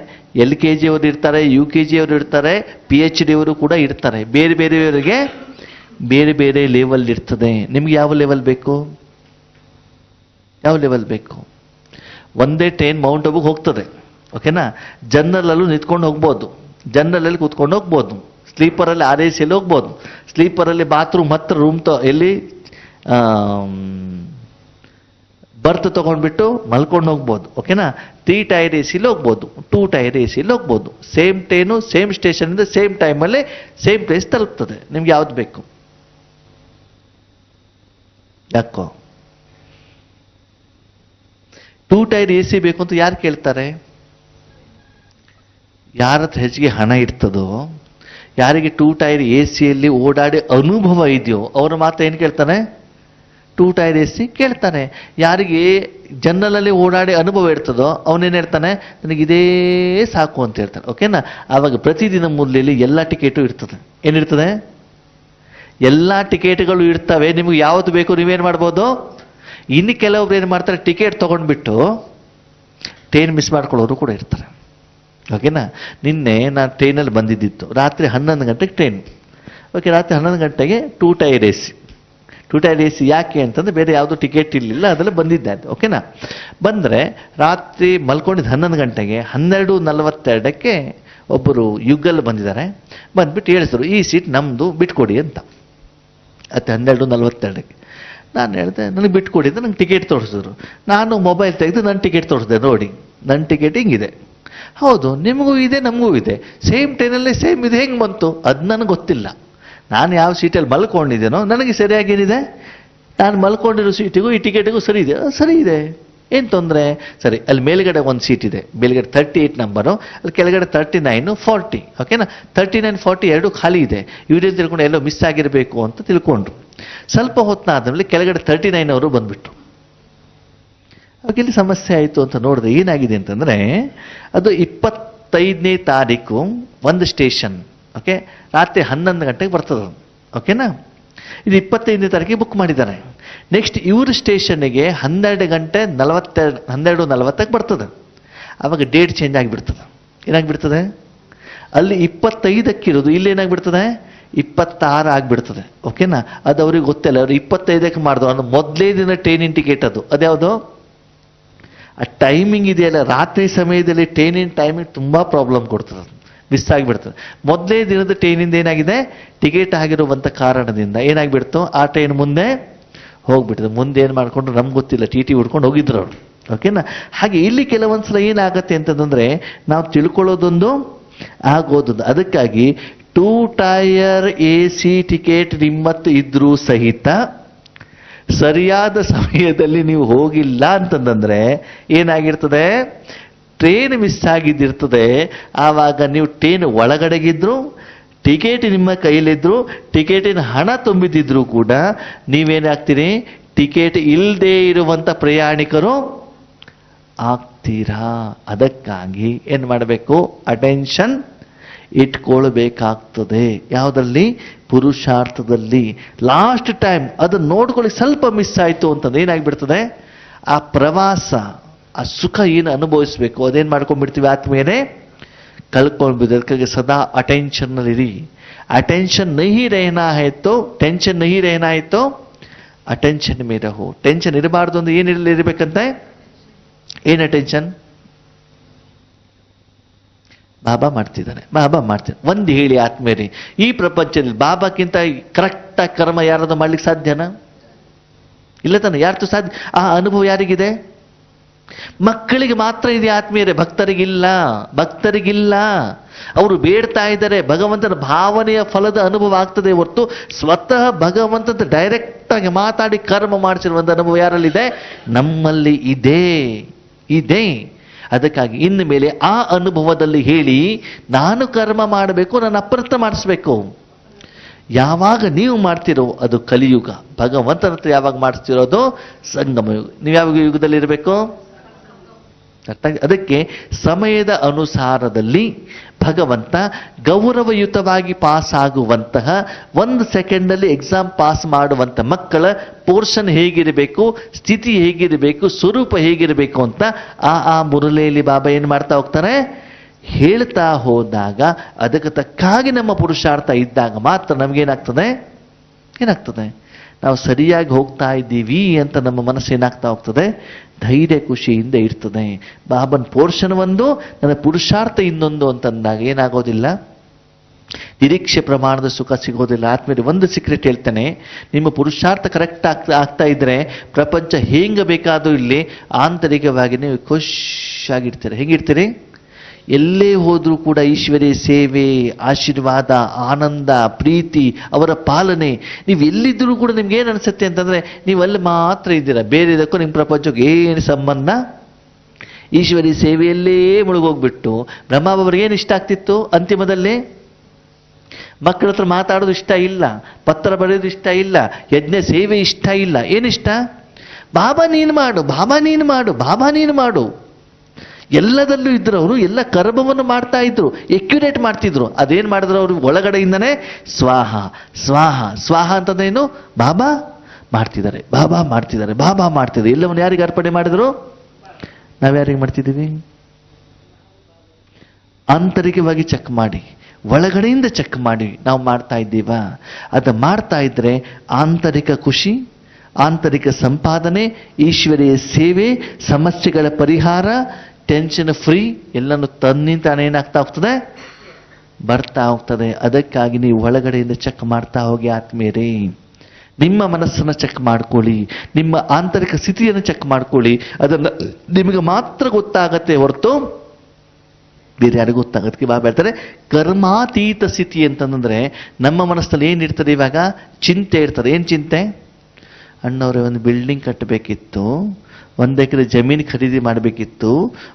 LKG ಅವರು ಇರ್ತಾರೆ, UKG ಅವರು ಇರ್ತಾರೆ, PhD ಅವರು ಕೂಡ ಇರ್ತಾರೆ. ಬೇರೆ ಬೇರೆಯವರಿಗೆ ಬೇರೆ ಬೇರೆ ಲೆವೆಲ್ ಇರ್ತದೆ. ನಿಮ್ಗೆ ಯಾವ ಲೆವೆಲ್ ಬೇಕು? ಯಾವ ಲೆವೆಲ್ ಬೇಕು? ಒಂದೇ ಟ್ರೈನ್ ಮೌಂಟ್ ಆಬುಗೆ ಹೋಗ್ತದೆ, ಓಕೆನಾ? ಜನರಲ್ಲೂ ನಿಂತ್ಕೊಂಡು ಹೋಗ್ಬೋದು, ಜನರಲ್ಲಲ್ಲಿ ಕೂತ್ಕೊಂಡು ಹೋಗ್ಬೋದು, ಸ್ಲೀಪರಲ್ಲಿ RAC ಅಲ್ಲಿ ಹೋಗ್ಬೋದು, ಸ್ಲೀಪರಲ್ಲಿ ಬಾತ್ರೂಮ್ ಹತ್ರ ರೂಮ್ ಎಲ್ಲಿ ಬರ್ತ್ ತಗೊಂಡ್ಬಿಟ್ಟು ಮಲ್ಕೊಂಡು ಹೋಗ್ಬೋದು, ಓಕೆನಾ? 3 ಟೈರ್ AC ಹೋಗ್ಬೋದು, 2 ಟೈರ್ AC ಹೋಗ್ಬೋದು. ಸೇಮ್ ಟ್ರೈನು ಸೇಮ್ ಸ್ಟೇಷನ್ ಇಂದ ಸೇಮ್ ಟೈಮಲ್ಲಿ ಸೇಮ್ ಪ್ಲೇಸ್ ತಲುಪ್ತದೆ. ನಿಮ್ಗೆ ಯಾವ್ದು ಬೇಕು? ಯಾಕೋ 2 ಟೈರ್ AC ಬೇಕು ಅಂತ ಯಾರು ಕೇಳ್ತಾರೆ? ಯಾರ ಹತ್ರ ಹೆಚ್ಚಿಗೆ ಹಣ ಇರ್ತದೋ, ಯಾರಿಗೆ 2 ಟೈರ್ ACಯಲ್ಲಿ ಓಡಾಡಿ ಅನುಭವ ಇದೆಯೋ ಅವ್ರ ಮಾತ್ರ ಏನು ಕೇಳ್ತಾನೆ? 2 ಟೈರ್ AC ಕೇಳ್ತಾನೆ. ಯಾರಿಗೆ ಜನರಲ್ಲಲ್ಲಿ ಓಡಾಡಿ ಅನುಭವ ಇರ್ತದೋ ಅವನೇನು ಹೇಳ್ತಾನೆ? ನನಗಿದೇ ಸಾಕು ಅಂತ ಹೇಳ್ತಾನೆ, ಓಕೆನಾ? ಆವಾಗ ಪ್ರತಿದಿನ ಮುರಳಿಯಲ್ಲಿ ಎಲ್ಲ ಟಿಕೆಟು ಇರ್ತದೆ. ಏನಿರ್ತದೆ? ಎಲ್ಲ ಟಿಕೆಟ್ಗಳು ಇರ್ತವೆ. ನಿಮ್ಗೆ ಯಾವ್ದು ಬೇಕು ನೀವೇನು ಮಾಡ್ಬೋದು? ಇನ್ನು ಕೆಲವೊಬ್ರು ಏನು ಮಾಡ್ತಾರೆ, ಟಿಕೆಟ್ ತಗೊಂಡ್ಬಿಟ್ಟು ಟ್ರೈನ್ ಮಿಸ್ ಮಾಡ್ಕೊಳ್ಳೋರು ಕೂಡ ಇರ್ತಾರೆ, ಓಕೆನಾ? ನಿನ್ನೆ ನಾನು ಟ್ರೈನಲ್ಲಿ ಬಂದಿದ್ದಿತ್ತು, ರಾತ್ರಿ 11 ಗಂಟೆಗೆ ಟ್ರೈನ್. ಓಕೆ, ರಾತ್ರಿ 11 ಗಂಟೆಗೆ 2 ಟೈರ್ AC. 2 ಟೈರ್ AC ಯಾಕೆ ಅಂತಂದ್ರೆ ಬೇರೆ ಯಾವುದೋ ಟಿಕೆಟ್ ಇರಲಿಲ್ಲ, ಅದೆಲ್ಲ ಬಂದಿದ್ದೆ, ಓಕೆನಾ? ಬಂದರೆ ರಾತ್ರಿ ಮಲ್ಕೊಂಡಿದ್ದು 11 ಗಂಟೆಗೆ, 12:42ಕ್ಕೆ ಒಬ್ಬರು ಯುಗಲ್ ಬಂದಿದ್ದಾರೆ. ಬಂದ್ಬಿಟ್ಟು ಹೇಳಿದ್ರು, ಈ ಸೀಟ್ ನಮ್ಮದು ಬಿಟ್ಕೊಡಿ ಅಂತ. ಅದು 12:42ಕ್ಕೆ ನಾನು ಹೇಳಿದೆ, ನನಗೆ ಬಿಟ್ಕೊಡಿ ಅಂತ. ನಂಗೆ ಟಿಕೆಟ್ ತೋರಿಸಿದ್ರು. ನಾನು ಮೊಬೈಲ್ ತೆಗೆದು ನನ್ನ ಟಿಕೆಟ್ ತೋರಿಸಿದೆ, ನೋಡಿ ನನ್ನ ಟಿಕೆಟ್ ಹಿಂಗಿದೆ. ಹೌದು, ನಿಮಗೂ ಇದೆ ನಮಗೂ ಇದೆ, ಸೇಮ್ ಟ್ರೈನಲ್ಲೇ ಸೇಮ್ ಇದೆ, ಹೆಂಗೆ ಬಂತು? ಅದು ನನಗೆ ಗೊತ್ತಿಲ್ಲ. ನಾನು ಯಾವ ಸೀಟಲ್ಲಿ ಮಲ್ಕೊಂಡಿದ್ದೇನೋ ನನಗೆ ಸರಿಯಾಗೇನಿದೆ, ನಾನು ಮಲ್ಕೊಂಡಿರೋ ಸೀಟಿಗೂ ಈ ಟಿಕೆಟಿಗೂ ಸರಿ ಇದೆ, ಸರಿ ಇದೆ, ಏನು ತೊಂದರೆ? ಸರಿ, ಅಲ್ಲಿ ಮೇಲ್ಗಡೆ ಒಂದು ಸೀಟ್ ಇದೆ, ಮೇಲ್ಗಡೆ 38 ನಂಬರು, ಅಲ್ಲಿ ಕೆಳಗಡೆ 39, 40, ಓಕೆನಾ? 39, 40 ಎರಡು ಖಾಲಿ ಇದೆ. ಇವ್ರೇನು ತಿಳ್ಕೊಂಡು ಎಲ್ಲೋ ಮಿಸ್ ಆಗಿರಬೇಕು ಅಂತ ತಿಳ್ಕೊಂಡ್ರು. ಸ್ವಲ್ಪ ಹೊತ್ತಾದ್ಮೇಲೆ ಕೆಳಗಡೆ 39 ಅವರು ಬಂದ್ಬಿಟ್ರು. ಅವಾಗ ಇಲ್ಲಿ ಸಮಸ್ಯೆ ಆಯಿತು ಅಂತ ನೋಡಿದ್ರೆ ಏನಾಗಿದೆ ಅಂತಂದ್ರೆ, ಅದು 25ನೇ ತಾರೀಕು ಒಂದು ಸ್ಟೇಷನ್, ಓಕೆ, ರಾತ್ರಿ 11 ಗಂಟೆಗೆ ಬರ್ತದೆ, ಓಕೆನಾ? ಇದು 25ನೇ ತಾರೀಕಿಗೆ ಬುಕ್ ಮಾಡಿದ್ದಾರೆ. ನೆಕ್ಸ್ಟ್ ಇವ್ರ ಸ್ಟೇಷನ್ಗೆ 12:40ಕ್ಕೆ ಬರ್ತದೆ. ಆವಾಗ ಡೇಟ್ ಚೇಂಜ್ ಆಗಿಬಿಡ್ತದೆ. ಏನಾಗ್ಬಿಡ್ತದೆ? ಅಲ್ಲಿ 25ಕ್ಕಿರೋದು ಇಲ್ಲಿ ಏನಾಗ್ಬಿಡ್ತದೆ? 26 ಆಗಿಬಿಡ್ತದೆ, ಓಕೆನಾ? ಅದು ಅವ್ರಿಗೆ ಗೊತ್ತಿಲ್ಲ. ಅವ್ರು 25ಕ್ಕೆ ಮಾಡಿದ್ರು. ಅದು ಮೊದಲೇ ದಿನ ಟ್ರೈನಿನ ಟಿಕೆಟ್ ಅದು. ಅದ್ಯಾವುದು? ಆ ಟೈಮಿಂಗ್ ಇದೆಯಲ್ಲ, ರಾತ್ರಿ ಸಮಯದಲ್ಲಿ ಟ್ರೈನಿನ ಟೈಮಿಂಗ್ ತುಂಬ ಪ್ರಾಬ್ಲಮ್ ಕೊಡ್ತದೆ, ಮಿಸ್ ಆಗಿಬಿಡ್ತದೆ. ಮೊದಲೇ ದಿನದ ಟ್ರೈನಿಂದ ಏನಾಗಿದೆ? ಟಿಕೆಟ್ ಆಗಿರುವಂಥ ಕಾರಣದಿಂದ ಏನಾಗ್ಬಿಡ್ತು, ಆ ಟ್ರೈನ್ ಮುಂದೆ ಹೋಗ್ಬಿಡ್ತದೆ. ಮುಂದೆ ಏನು ಮಾಡ್ಕೊಂಡ್ರು ನಮ್ಗೆ ಗೊತ್ತಿಲ್ಲ, TT ಹುಡ್ಕೊಂಡು ಹೋಗಿದ್ರು ಅವರು, ಓಕೆನಾ? ಹಾಗೆ ಇಲ್ಲಿ ಕೆಲವೊಂದ್ಸಲ ಏನಾಗತ್ತೆ ಅಂತಂದ್ರೆ ನಾವು ತಿಳ್ಕೊಳ್ಳೋದೊಂದು ಆಗೋದೊಂದು. ಅದಕ್ಕಾಗಿ 2 ಟೈರ್ AC ಟಿಕೆಟ್ ನಿಮ್ಮತ್ತು ಇದ್ರೂ ಸಹಿತ ಸರಿಯಾದ ಸಮಯದಲ್ಲಿ ನೀವು ಹೋಗಿಲ್ಲ ಅಂತಂದ್ರೆ ಏನಾಗಿರ್ತದೆ, ಟ್ರೈನ್ ಮಿಸ್ ಆಗಿದ್ದಿರ್ತದೆ. ಆವಾಗ ನೀವು ಟ್ರೈನ್ ಒಳಗಡೆಗಿದ್ರು, ಟಿಕೆಟ್ ನಿಮ್ಮ ಕೈಲಿದ್ರು, ಟಿಕೆಟಿನ ಹಣ ತುಂಬಿದಿದ್ರು ಕೂಡ ನೀವೇನಾಗ್ತೀರಿ, ಟಿಕೆಟ್ ಇಲ್ಲದೆ ಇರುವಂತ ಪ್ರಯಾಣಿಕರು ಆಗ್ತೀರಾ. ಅದಕ್ಕಾಗಿ ಏನ್ ಮಾಡಬೇಕು, ಅಟೆನ್ಷನ್ ಇಟ್ಕೊಳ್ಬೇಕಾಗ್ತದೆ. ಯಾವುದರಲ್ಲಿ? ಪುರುಷಾರ್ಥದಲ್ಲಿ. ಲಾಸ್ಟ್ ಟೈಮ್ ಅದನ್ನ ನೋಡ್ಕೊಳ್ಳಿ, ಸ್ವಲ್ಪ ಮಿಸ್ ಆಯ್ತು ಅಂತಂದ್ರೆ ಏನಾಗ್ಬಿಡ್ತದೆ, ಆ ಪ್ರವಾಸ, ಆ ಸುಖ ಏನು ಅನುಭವಿಸ್ಬೇಕು ಅದೇನ್ ಮಾಡ್ಕೊಂಡ್ಬಿಡ್ತೀವಿ, ಆತ್ಮೀಯರೇ ಕಳ್ಕೊಂಡ್ಬಿಡ್ತೀವಿ. ಅದಕ್ಕಾಗಿ ಸದಾ ಅಟೆನ್ಷನ್ ನಲ್ಲಿರಿ. ಅಟೆನ್ಷನ್ ನಹಿ रहना है तो ಟೆನ್ಷನ್ ನಹಿ रहना है तो ಅಟೆನ್ಷನ್ में रहो. ಟೆನ್ಷನ್ ಇರಬಾರ್ದು ಅಂದ್ರೆ ಏನಿರಬೇಕಂತೆ, ಏನ್ ಅಟೆನ್ಷನ್? ಬಾಬಾ ಮಾಡ್ತಿದ್ದಾನೆ, ಬಾಬಾ ಮಾಡ್ತಿದ್ದಾನೆ. ಒಂದು ಹೇಳಿ ಆತ್ಮೇರಿ, ಈ ಪ್ರಪಂಚದಲ್ಲಿ ಬಾಬಾಕ್ಕಿಂತ ಕರೆಕ್ಟಾಗಿ ಕರ್ಮ ಯಾರಾದ್ರೂ ಮಾಡ್ಲಿಕ್ಕೆ ಸಾಧ್ಯನಾ? ಇಲ್ಲ ತಾನೆ? ಯಾರ್ದು ಸಾಧ್ಯ? ಆ ಅನುಭವ ಯಾರಿಗಿದೆ? ಮಕ್ಕಳಿಗೆ ಮಾತ್ರ ಇದೆ ಆತ್ಮೀಯರೇ, ಭಕ್ತರಿಗಿಲ್ಲ. ಭಕ್ತರಿಗಿಲ್ಲ. ಅವರು ಬೇಡ್ತಾ ಇದ್ದಾರೆ, ಭಗವಂತನ ಭಾವನೆಯ ಫಲದ ಅನುಭವ ಆಗ್ತದೆ ಹೊರತು ಸ್ವತಃ ಭಗವಂತನ ಡೈರೆಕ್ಟ್ ಆಗಿ ಮಾತಾಡಿ ಕರ್ಮ ಮಾಡಿಸಿರುವಂತ ಅನುಭವ ಯಾರಲ್ಲಿದೆ? ನಮ್ಮಲ್ಲಿ ಇದೆ ಇದೆ. ಅದಕ್ಕಾಗಿ ಇನ್ನು ಮೇಲೆ ಆ ಅನುಭವದಲ್ಲಿ ಹೇಳಿ, ನಾನು ಕರ್ಮ ಮಾಡಬೇಕು, ನನ್ನ ಅಪ್ರತ ಮಾಡಿಸ್ಬೇಕು. ಯಾವಾಗ ನೀವು ಮಾಡ್ತಿರೋ ಅದು ಕಲಿಯುಗ, ಭಗವಂತನ ಹತ್ರ ಯಾವಾಗ ಮಾಡಿಸ್ತಿರೋದು ಸಂಗಮ ಯುಗ. ನೀವು ಯಾವ ಯುಗದಲ್ಲಿ ಇರಬೇಕು? ಅದಕ್ಕೆ ಸಮಯದ ಅನುಸಾರದಲ್ಲಿ ಭಗವಂತ ಗೌರವಯುತವಾಗಿ ಪಾಸ್ ಆಗುವಂತಹ, 1 ಸೆಕೆಂಡ್ನಲ್ಲಿ ಎಕ್ಸಾಮ್ ಪಾಸ್ ಮಾಡುವಂತ ಮಕ್ಕಳ ಪೋರ್ಷನ್ ಹೇಗಿರಬೇಕು, ಸ್ಥಿತಿ ಹೇಗಿರಬೇಕು, ಸ್ವರೂಪ ಹೇಗಿರಬೇಕು ಅಂತ ಆ ಮುರಳಿಯಲ್ಲಿ ಬಾಬಾ ಏನ್ ಮಾಡ್ತಾ ಹೋಗ್ತಾರೆ, ಹೇಳ್ತಾ ಹೋದಾಗ ಅದಕ್ಕೆ ತಕ್ಕಾಗಿ ನಮ್ಮ ಪುರುಷಾರ್ಥ ಇದ್ದಾಗ ಮಾತ್ರ ನಮಗೇನಾಗ್ತದೆ, ಏನಾಗ್ತದೆ, ನಾವು ಸರಿಯಾಗಿ ಹೋಗ್ತಾ ಇದ್ದೀವಿ ಅಂತ ನಮ್ಮ ಮನಸ್ಸು ಏನಾಗ್ತಾ ಹೋಗ್ತದೆ, ಧೈರ್ಯ ಖುಷಿಯಿಂದ ಇರ್ತದೆ. ಬಾಬನ್ ಪೋರ್ಷನ್ ಒಂದು, ನನ್ನ ಪುರುಷಾರ್ಥ ಇನ್ನೊಂದು ಅಂತಂದಾಗ ಏನಾಗೋದಿಲ್ಲ, ನಿರೀಕ್ಷೆ ಪ್ರಮಾಣದ ಸುಖ ಸಿಗೋದಿಲ್ಲ. ಆದ್ಮೇಲೆ ಒಂದು ಸೀಕ್ರೆಟ್ ಹೇಳ್ತಾನೆ, ನಿಮ್ಮ ಪುರುಷಾರ್ಥ ಕರೆಕ್ಟ್ ಆಗ್ತಾ ಇದ್ರೆ ಪ್ರಪಂಚ ಹೆಂಗ ಬೇಕಾದ್ರೂ ಇಲ್ಲಿ ಆಂತರಿಕವಾಗಿ ನೀವು ಖುಷಿಯಾಗಿರ್ತೀರಿ. ಹೇಗಿರ್ತೀರಿ? ಎಲ್ಲೇ ಹೋದ್ರೂ ಕೂಡ ಈಶ್ವರಿಯ ಸೇವೆ, ಆಶೀರ್ವಾದ, ಆನಂದ, ಪ್ರೀತಿ, ಅವರ ಪಾಲನೆ. ನೀವು ಎಲ್ಲಿದ್ದರೂ ಕೂಡ ನಿಮ್ಗೆ ಏನು ಅನಿಸುತ್ತೆ ಅಂತಂದ್ರೆ ನೀವು ಅಲ್ಲಿ ಮಾತ್ರ ಇದ್ದೀರಾ, ಬೇರೆ ಇದಕ್ಕೂ ನಿಮ್ಮ ಪ್ರಪಂಚಕ್ಕೆ ಏನು ಸಂಬಂಧ. ಈಶ್ವರಿ ಸೇವೆಯಲ್ಲೇ ಮುಳುಗೋಗ್ಬಿಟ್ಟು ಬ್ರಹ್ಮಬಾಬರಿಗೆ ಏನು ಇಷ್ಟ ಆಗ್ತಿತ್ತು ಅಂತಿಮದಲ್ಲಿ? ಮಕ್ಕಳ ಹತ್ರ ಮಾತಾಡೋದು ಇಷ್ಟ ಇಲ್ಲ, ಪತ್ರ ಬರೆಯೋದು ಇಷ್ಟ ಇಲ್ಲ, ಯಜ್ಞ ಸೇವೆ ಇಷ್ಟ ಇಲ್ಲ. ಏನಿಷ್ಟ? ಬಾಬಾ ನೀನು ಮಾಡು, ಬಾಬಾ ನೀನು ಮಾಡು, ಬಾಬಾ ನೀನು ಮಾಡು. ಎಲ್ಲದಲ್ಲೂ ಇದ್ರು ಅವರು, ಎಲ್ಲ ಕರ್ಮವನ್ನು ಮಾಡ್ತಾ ಇದ್ರು, ಎಕ್ಯುರೇಟ್ ಮಾಡ್ತಿದ್ರು. ಅದೇನ್ ಮಾಡಿದ್ರು ಅವರು? ಒಳಗಡೆಯಿಂದನೇ ಸ್ವಾಹ ಸ್ವಾಹ ಸ್ವಾಹ ಅಂತಂದೇನು, ಬಾಬಾ ಮಾಡ್ತಿದ್ದಾರೆ, ಬಾಬಾ ಮಾಡ್ತಿದ್ದಾರೆ, ಬಾಬಾ ಮಾಡ್ತಿದ್ದಾರೆ. ಎಲ್ಲವನ್ನು ಯಾರಿಗೆ ಅರ್ಪಣೆ ಮಾಡಿದ್ರು? ನಾವ್ಯಾರಿಗೆ ಮಾಡ್ತಿದ್ದೀವಿ? ಆಂತರಿಕವಾಗಿ ಚೆಕ್ ಮಾಡಿ, ಒಳಗಡೆಯಿಂದ ಚೆಕ್ ಮಾಡಿ ನಾವು ಮಾಡ್ತಾ ಇದ್ದೀವಾ? ಅದು ಮಾಡ್ತಾ ಇದ್ರೆ ಆಂತರಿಕ ಖುಷಿ, ಆಂತರಿಕ ಸಂಪಾದನೆ, ಈಶ್ವರಿಯ ಸೇವೆ, ಸಮಸ್ಯೆಗಳ ಪರಿಹಾರ, ಟೆನ್ಷನ್ ಫ್ರೀ ಎಲ್ಲನೂ ತನ್ನಿಂತಾನೆ ಏನಾಗ್ತಾ ಹೋಗ್ತದೆ, ಬರ್ತಾ ಹೋಗ್ತದೆ. ಅದಕ್ಕಾಗಿ ನೀವು ಒಳಗಡೆಯಿಂದ ಚೆಕ್ ಮಾಡ್ತಾ ಹೋಗಿ ಆತ್ಮೀಯರೇ. ನಿಮ್ಮ ಮನಸ್ಸನ್ನು ಚೆಕ್ ಮಾಡ್ಕೊಳ್ಳಿ, ನಿಮ್ಮ ಆಂತರಿಕ ಸ್ಥಿತಿಯನ್ನು ಚೆಕ್ ಮಾಡ್ಕೊಳ್ಳಿ. ಅದನ್ನ ನಿಮಗೆ ಮಾತ್ರ ಗೊತ್ತಾಗತ್ತೆ ಹೊರತು ಬೇರೆ ಯಾರಿಗೂ ಗೊತ್ತಾಗತ್ತೆ. ಬಾಬಾ ಹೇಳ್ತಾರೆ ಕರ್ಮಾತೀತ ಸ್ಥಿತಿ ಅಂತಂದ್ರೆ ನಮ್ಮ ಮನಸ್ಸಲ್ಲಿ ಏನಿರ್ತದೆ, ಇವಾಗ ಚಿಂತೆ ಇರ್ತದೆ. ಏನ್ ಚಿಂತೆ? ಅಣ್ಣವ್ರೆ ಒಂದು ಬಿಲ್ಡಿಂಗ್ ಕಟ್ಟಬೇಕಿತ್ತು, 1 ಎಕರೆ ಜಮೀನು ಖರೀದಿ ಮಾಡಬೇಕಿತ್ತು,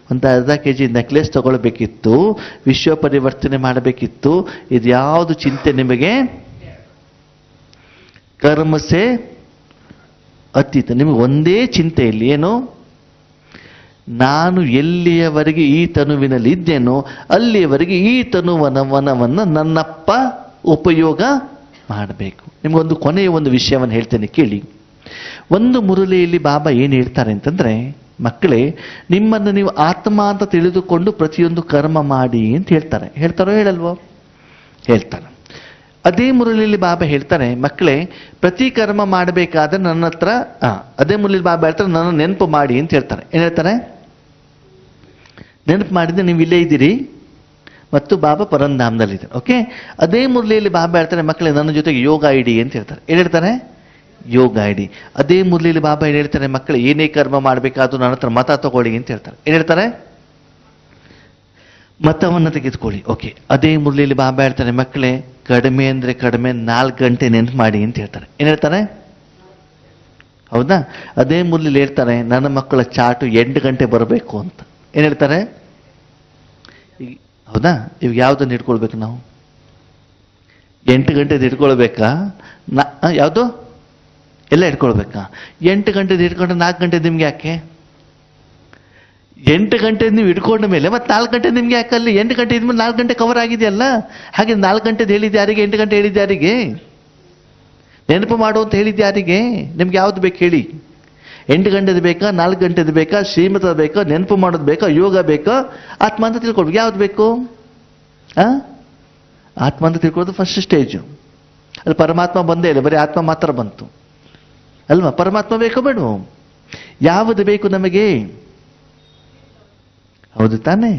ಒಂದು ಅರ್ಧ ಕೆಜಿ ನೆಕ್ಲೆಸ್ ತಗೊಳ್ಬೇಕಿತ್ತು, ವಿಶ್ವ ಪರಿವರ್ತನೆ ಮಾಡಬೇಕಿತ್ತು. ಇದ್ಯಾವುದು ಚಿಂತೆ ನಿಮಗೆ? ಕರ್ಮಸೆ ಅತೀತ. ನಿಮಗೆ ಒಂದೇ ಚಿಂತೆ ಇಲ್ಲಿ, ಏನು? ನಾನು ಎಲ್ಲಿಯವರೆಗೆ ಈ ತನುವಿನಲ್ಲಿ ಇದ್ದೇನೋ ಅಲ್ಲಿಯವರೆಗೆ ಈ ತನುವನವನವನ್ನು ನನ್ನಪ್ಪ ಉಪಯೋಗ ಮಾಡಬೇಕು. ನಿಮಗೊಂದು ಕೊನೆಯ ಒಂದು ವಿಷಯವನ್ನು ಹೇಳ್ತೇನೆ ಕೇಳಿ. ಒಂದು ಮುರಳಿಯಲ್ಲಿ ಬಾಬಾ ಏನು ಹೇಳ್ತಾರೆ ಅಂತಂದ್ರೆ, ಮಕ್ಕಳೇ ನಿಮ್ಮನ್ನು ನೀವು ಆತ್ಮ ಅಂತ ತಿಳಿದುಕೊಂಡು ಪ್ರತಿಯೊಂದು ಕರ್ಮ ಮಾಡಿ ಅಂತ ಹೇಳ್ತಾರೆ. ಹೇಳ್ತಾರೋ ಹೇಳಲ್ವೋ? ಹೇಳ್ತಾರೆ. ಅದೇ ಮುರಳಿಯಲ್ಲಿ ಬಾಬಾ ಹೇಳ್ತಾರೆ, ಮಕ್ಕಳೇ ಪ್ರತಿ ಕರ್ಮ ಮಾಡಬೇಕಾದ್ರೆ ನನ್ನ ಹತ್ರ ಅದೇ ಮುರಳಿಯಲ್ಲಿ ಬಾಬಾ ಹೇಳ್ತಾರೆ ನನ್ನ ನೆನಪು ಮಾಡಿ ಅಂತ ಹೇಳ್ತಾರೆ. ಏನ್ ಹೇಳ್ತಾರೆ? ನೆನಪು ಮಾಡಿದ್ರೆ ನೀವು ಇಲ್ಲೇ ಇದ್ದೀರಿ ಮತ್ತು ಬಾಬಾ ಪರಂಧಾಮದಲ್ಲಿದ್ದಾರೆ. ಓಕೆ, ಅದೇ ಮುರಳಿಯಲ್ಲಿ ಬಾಬಾ ಹೇಳ್ತಾರೆ, ಮಕ್ಕಳೇ ನನ್ನ ಜೊತೆಗೆ ಯೋಗ ಇಡಿ ಅಂತ ಹೇಳ್ತಾರೆ. ಏನ್ ಹೇಳ್ತಾರೆ? ಯೋಗ ಇಡಿ. ಅದೇ ಮುರಳಿಲಿ ಬಾಬಾ ಏನು ಹೇಳ್ತಾರೆ, ಮಕ್ಕಳು ಏನೇ ಕರ್ಮ ಮಾಡಬೇಕಾದ್ರೂ ನನ್ನ ಹತ್ರ ಮತ ತಗೊಳ್ಳಿ ಅಂತ ಹೇಳ್ತಾರೆ. ಏನು ಹೇಳ್ತಾರೆ? ಮತವನ್ನು ತೆಗೆದುಕೊಳ್ಳಿ. ಓಕೆ. ಅದೇ ಮುರಳಿಲಿ ಬಾಬಾ ಹೇಳ್ತಾರೆ, ಮಕ್ಕಳೇ ಕಡಿಮೆ ಅಂದರೆ ಕಡಿಮೆ 4 ಗಂಟೆ ನೆನ್ಪು ಮಾಡಿ ಅಂತ ಹೇಳ್ತಾರೆ. ಏನು ಹೇಳ್ತಾರೆ? ಹೌದಾ? ಅದೇ ಮುರಳಿಲಿ ಹೇಳ್ತಾರೆ, ನನ್ನ ಮಕ್ಕಳ ಚಾಟು 8 ಗಂಟೆ ಬರಬೇಕು ಅಂತ. ಏನು ಹೇಳ್ತಾರೆ? ಹೌದಾ? ಇವಾಗ ಯಾವುದನ್ನು ಇಟ್ಕೊಳ್ಬೇಕು ನಾವು? 8 ಗಂಟೆದು ಇಟ್ಕೊಳ್ಬೇಕಾ? ಯಾವುದು ಎಲ್ಲ ಇಟ್ಕೊಳ್ಬೇಕಾ? 8 ಗಂಟೆದು ಇಟ್ಕೊಂಡು 4 ಗಂಟೆ ನಿಮ್ಗೆ ಯಾಕೆ? 8 ಗಂಟೆ ನೀವು ಇಟ್ಕೊಂಡ ಮೇಲೆ ಮತ್ತೆ 4 ಗಂಟೆ ನಿಮ್ಗೆ ಯಾಕಲ್ಲಿ? 8 ಗಂಟೆ ಇದ್ಮೇಲೆ 4 ಗಂಟೆ ಕವರ್ ಆಗಿದೆಯಲ್ಲ. ಹಾಗೆ 4 ಗಂಟೆದು ಹೇಳಿದ್ದು ಯಾರಿಗೆ? 8 ಗಂಟೆ ಹೇಳಿದ್ದು ಯಾರಿಗೆ? ನೆನಪು ಮಾಡು ಅಂತ ಹೇಳಿದ್ದು ಯಾರಿಗೆ? ನಿಮ್ಗೆ ಯಾವ್ದು ಬೇಕು ಹೇಳಿ? 8 ಗಂಟೆದು ಬೇಕಾ? 4 ಗಂಟೆದು ಬೇಕಾ? ಶ್ರೀಮತ ಬೇಕಾ? ನೆನಪು ಮಾಡೋದು ಬೇಕಾ? ಯೋಗ ಬೇಕಾ? ಆತ್ಮ ಅಂತ ತಿಳ್ಕೊಳ್ಬೇಕು. ಯಾವ್ದು ಬೇಕು? ಆತ್ಮ ಅಂತ ತಿಳ್ಕೊಳ್ಳೋದು ಫಸ್ಟ್ ಸ್ಟೇಜು. ಅಲ್ಲಿ ಪರಮಾತ್ಮ ಬಂದೇ ಇಲ್ಲ, ಬರೀ ಆತ್ಮ ಮಾತ್ರ ಬಂತು ಅಲ್ವಾ? ಪರಮಾತ್ಮ ಬೇಕೋ ಬೇಡ? ಯಾವುದು ಬೇಕು ನಮಗೆ? ಹೌದು ತಾನೇ?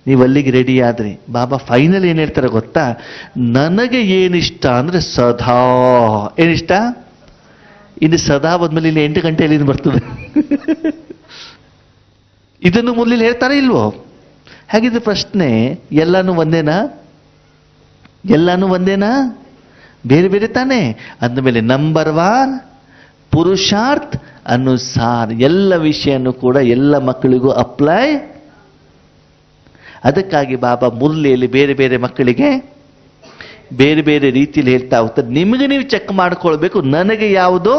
ನೀವು ಅಲ್ಲಿಗೆ ರೆಡಿ ಆದ್ರಿ. ಬಾಬಾ ಫೈನಲ್ ಏನ್ ಹೇಳ್ತಾರೆ ಗೊತ್ತಾ? ನನಗೆ ಏನಿಷ್ಟ ಅಂದ್ರೆ ಸದಾ. ಏನಿಷ್ಟ? ಇನ್ನು ಸದಾ ಬಂದ್ಮೇಲೆ ಇಲ್ಲಿ 8 ಗಂಟೆಯಲ್ಲಿ ಬರ್ತದೆ. ಇದನ್ನು ಮೊದಲು ಹೇಳ್ತಾರೆ ಇಲ್ವೋ? ಹಾಗಿದ್ರೆ ಪ್ರಶ್ನೆ, ಎಲ್ಲಾನು ಒಂದೇನಾ? ಎಲ್ಲಾನು ಒಂದೇನಾ? ಬೇರೆ ಬೇರೆ ತಾನೇ? ಅಂದಮೇಲೆ ನಂಬರ್ 1 ಪುರುಷಾರ್ಥ ಅನುಸಾರ ಎಲ್ಲ ವಿಷಯನೂ ಕೂಡ ಎಲ್ಲ ಮಕ್ಕಳಿಗೂ ಅಪ್ಲೈ. ಅದಕ್ಕಾಗಿ ಬಾಬಾ ಮುರಳಿಯಲ್ಲಿ ಬೇರೆ ಬೇರೆ ಮಕ್ಕಳಿಗೆ ಬೇರೆ ಬೇರೆ ರೀತಿಯಲ್ಲಿ ಹೇಳ್ತಾ ಹೋಗ್ತಾರೆ. ನಿಮಗೆ ನೀವು ಚೆಕ್ ಮಾಡ್ಕೊಳ್ಬೇಕು, ನನಗೆ ಯಾವುದು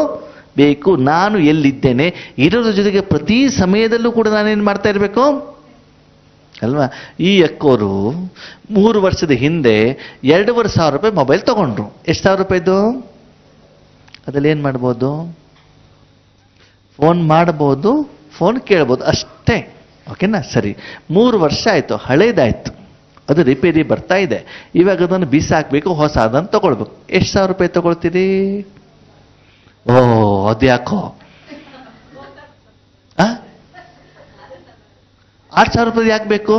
ಬೇಕು, ನಾನು ಎಲ್ಲಿದ್ದೇನೆ. ಇರೋದ್ರ ಜೊತೆಗೆ ಪ್ರತಿ ಸಮಯದಲ್ಲೂ ಕೂಡ ನಾನೇನು ಮಾಡ್ತಾ ಇರಬೇಕು ಅಲ್ವಾ? ಈ ಅಕ್ಕೋರು 3 ವರ್ಷದ ಹಿಂದೆ 2,500 ರೂಪಾಯಿ ಮೊಬೈಲ್ ತಗೊಂಡ್ರು. ಎಷ್ಟು ಸಾವಿರ ರೂಪಾಯಿದು? ಅದ್ರಲ್ಲಿ ಏನು ಮಾಡ್ಬೋದು? ಫೋನ್ ಮಾಡ್ಬೋದು, ಫೋನ್ ಕೇಳ್ಬೋದು ಅಷ್ಟೇ. ಓಕೆನಾ? ಸರಿ. 3 ವರ್ಷ ಆಯ್ತು, ಹಳೇದಾಯ್ತು, ಅದು ರಿಪೇರಿ ಬರ್ತಾ ಇದೆ. ಇವಾಗ ಅದನ್ನು ಬಿಸಾಕ್ಬೇಕು, ಹೊಸ ಅದನ್ನು ತಗೊಳ್ಬೇಕು. ಎಷ್ಟು ಸಾವಿರ ರೂಪಾಯಿ ತಗೊಳ್ತೀರಿ? ಅದ್ಯಾಕೋ 8,000 ರೂಪಾಯಿ ಯಾಕೆ ಬೇಕು?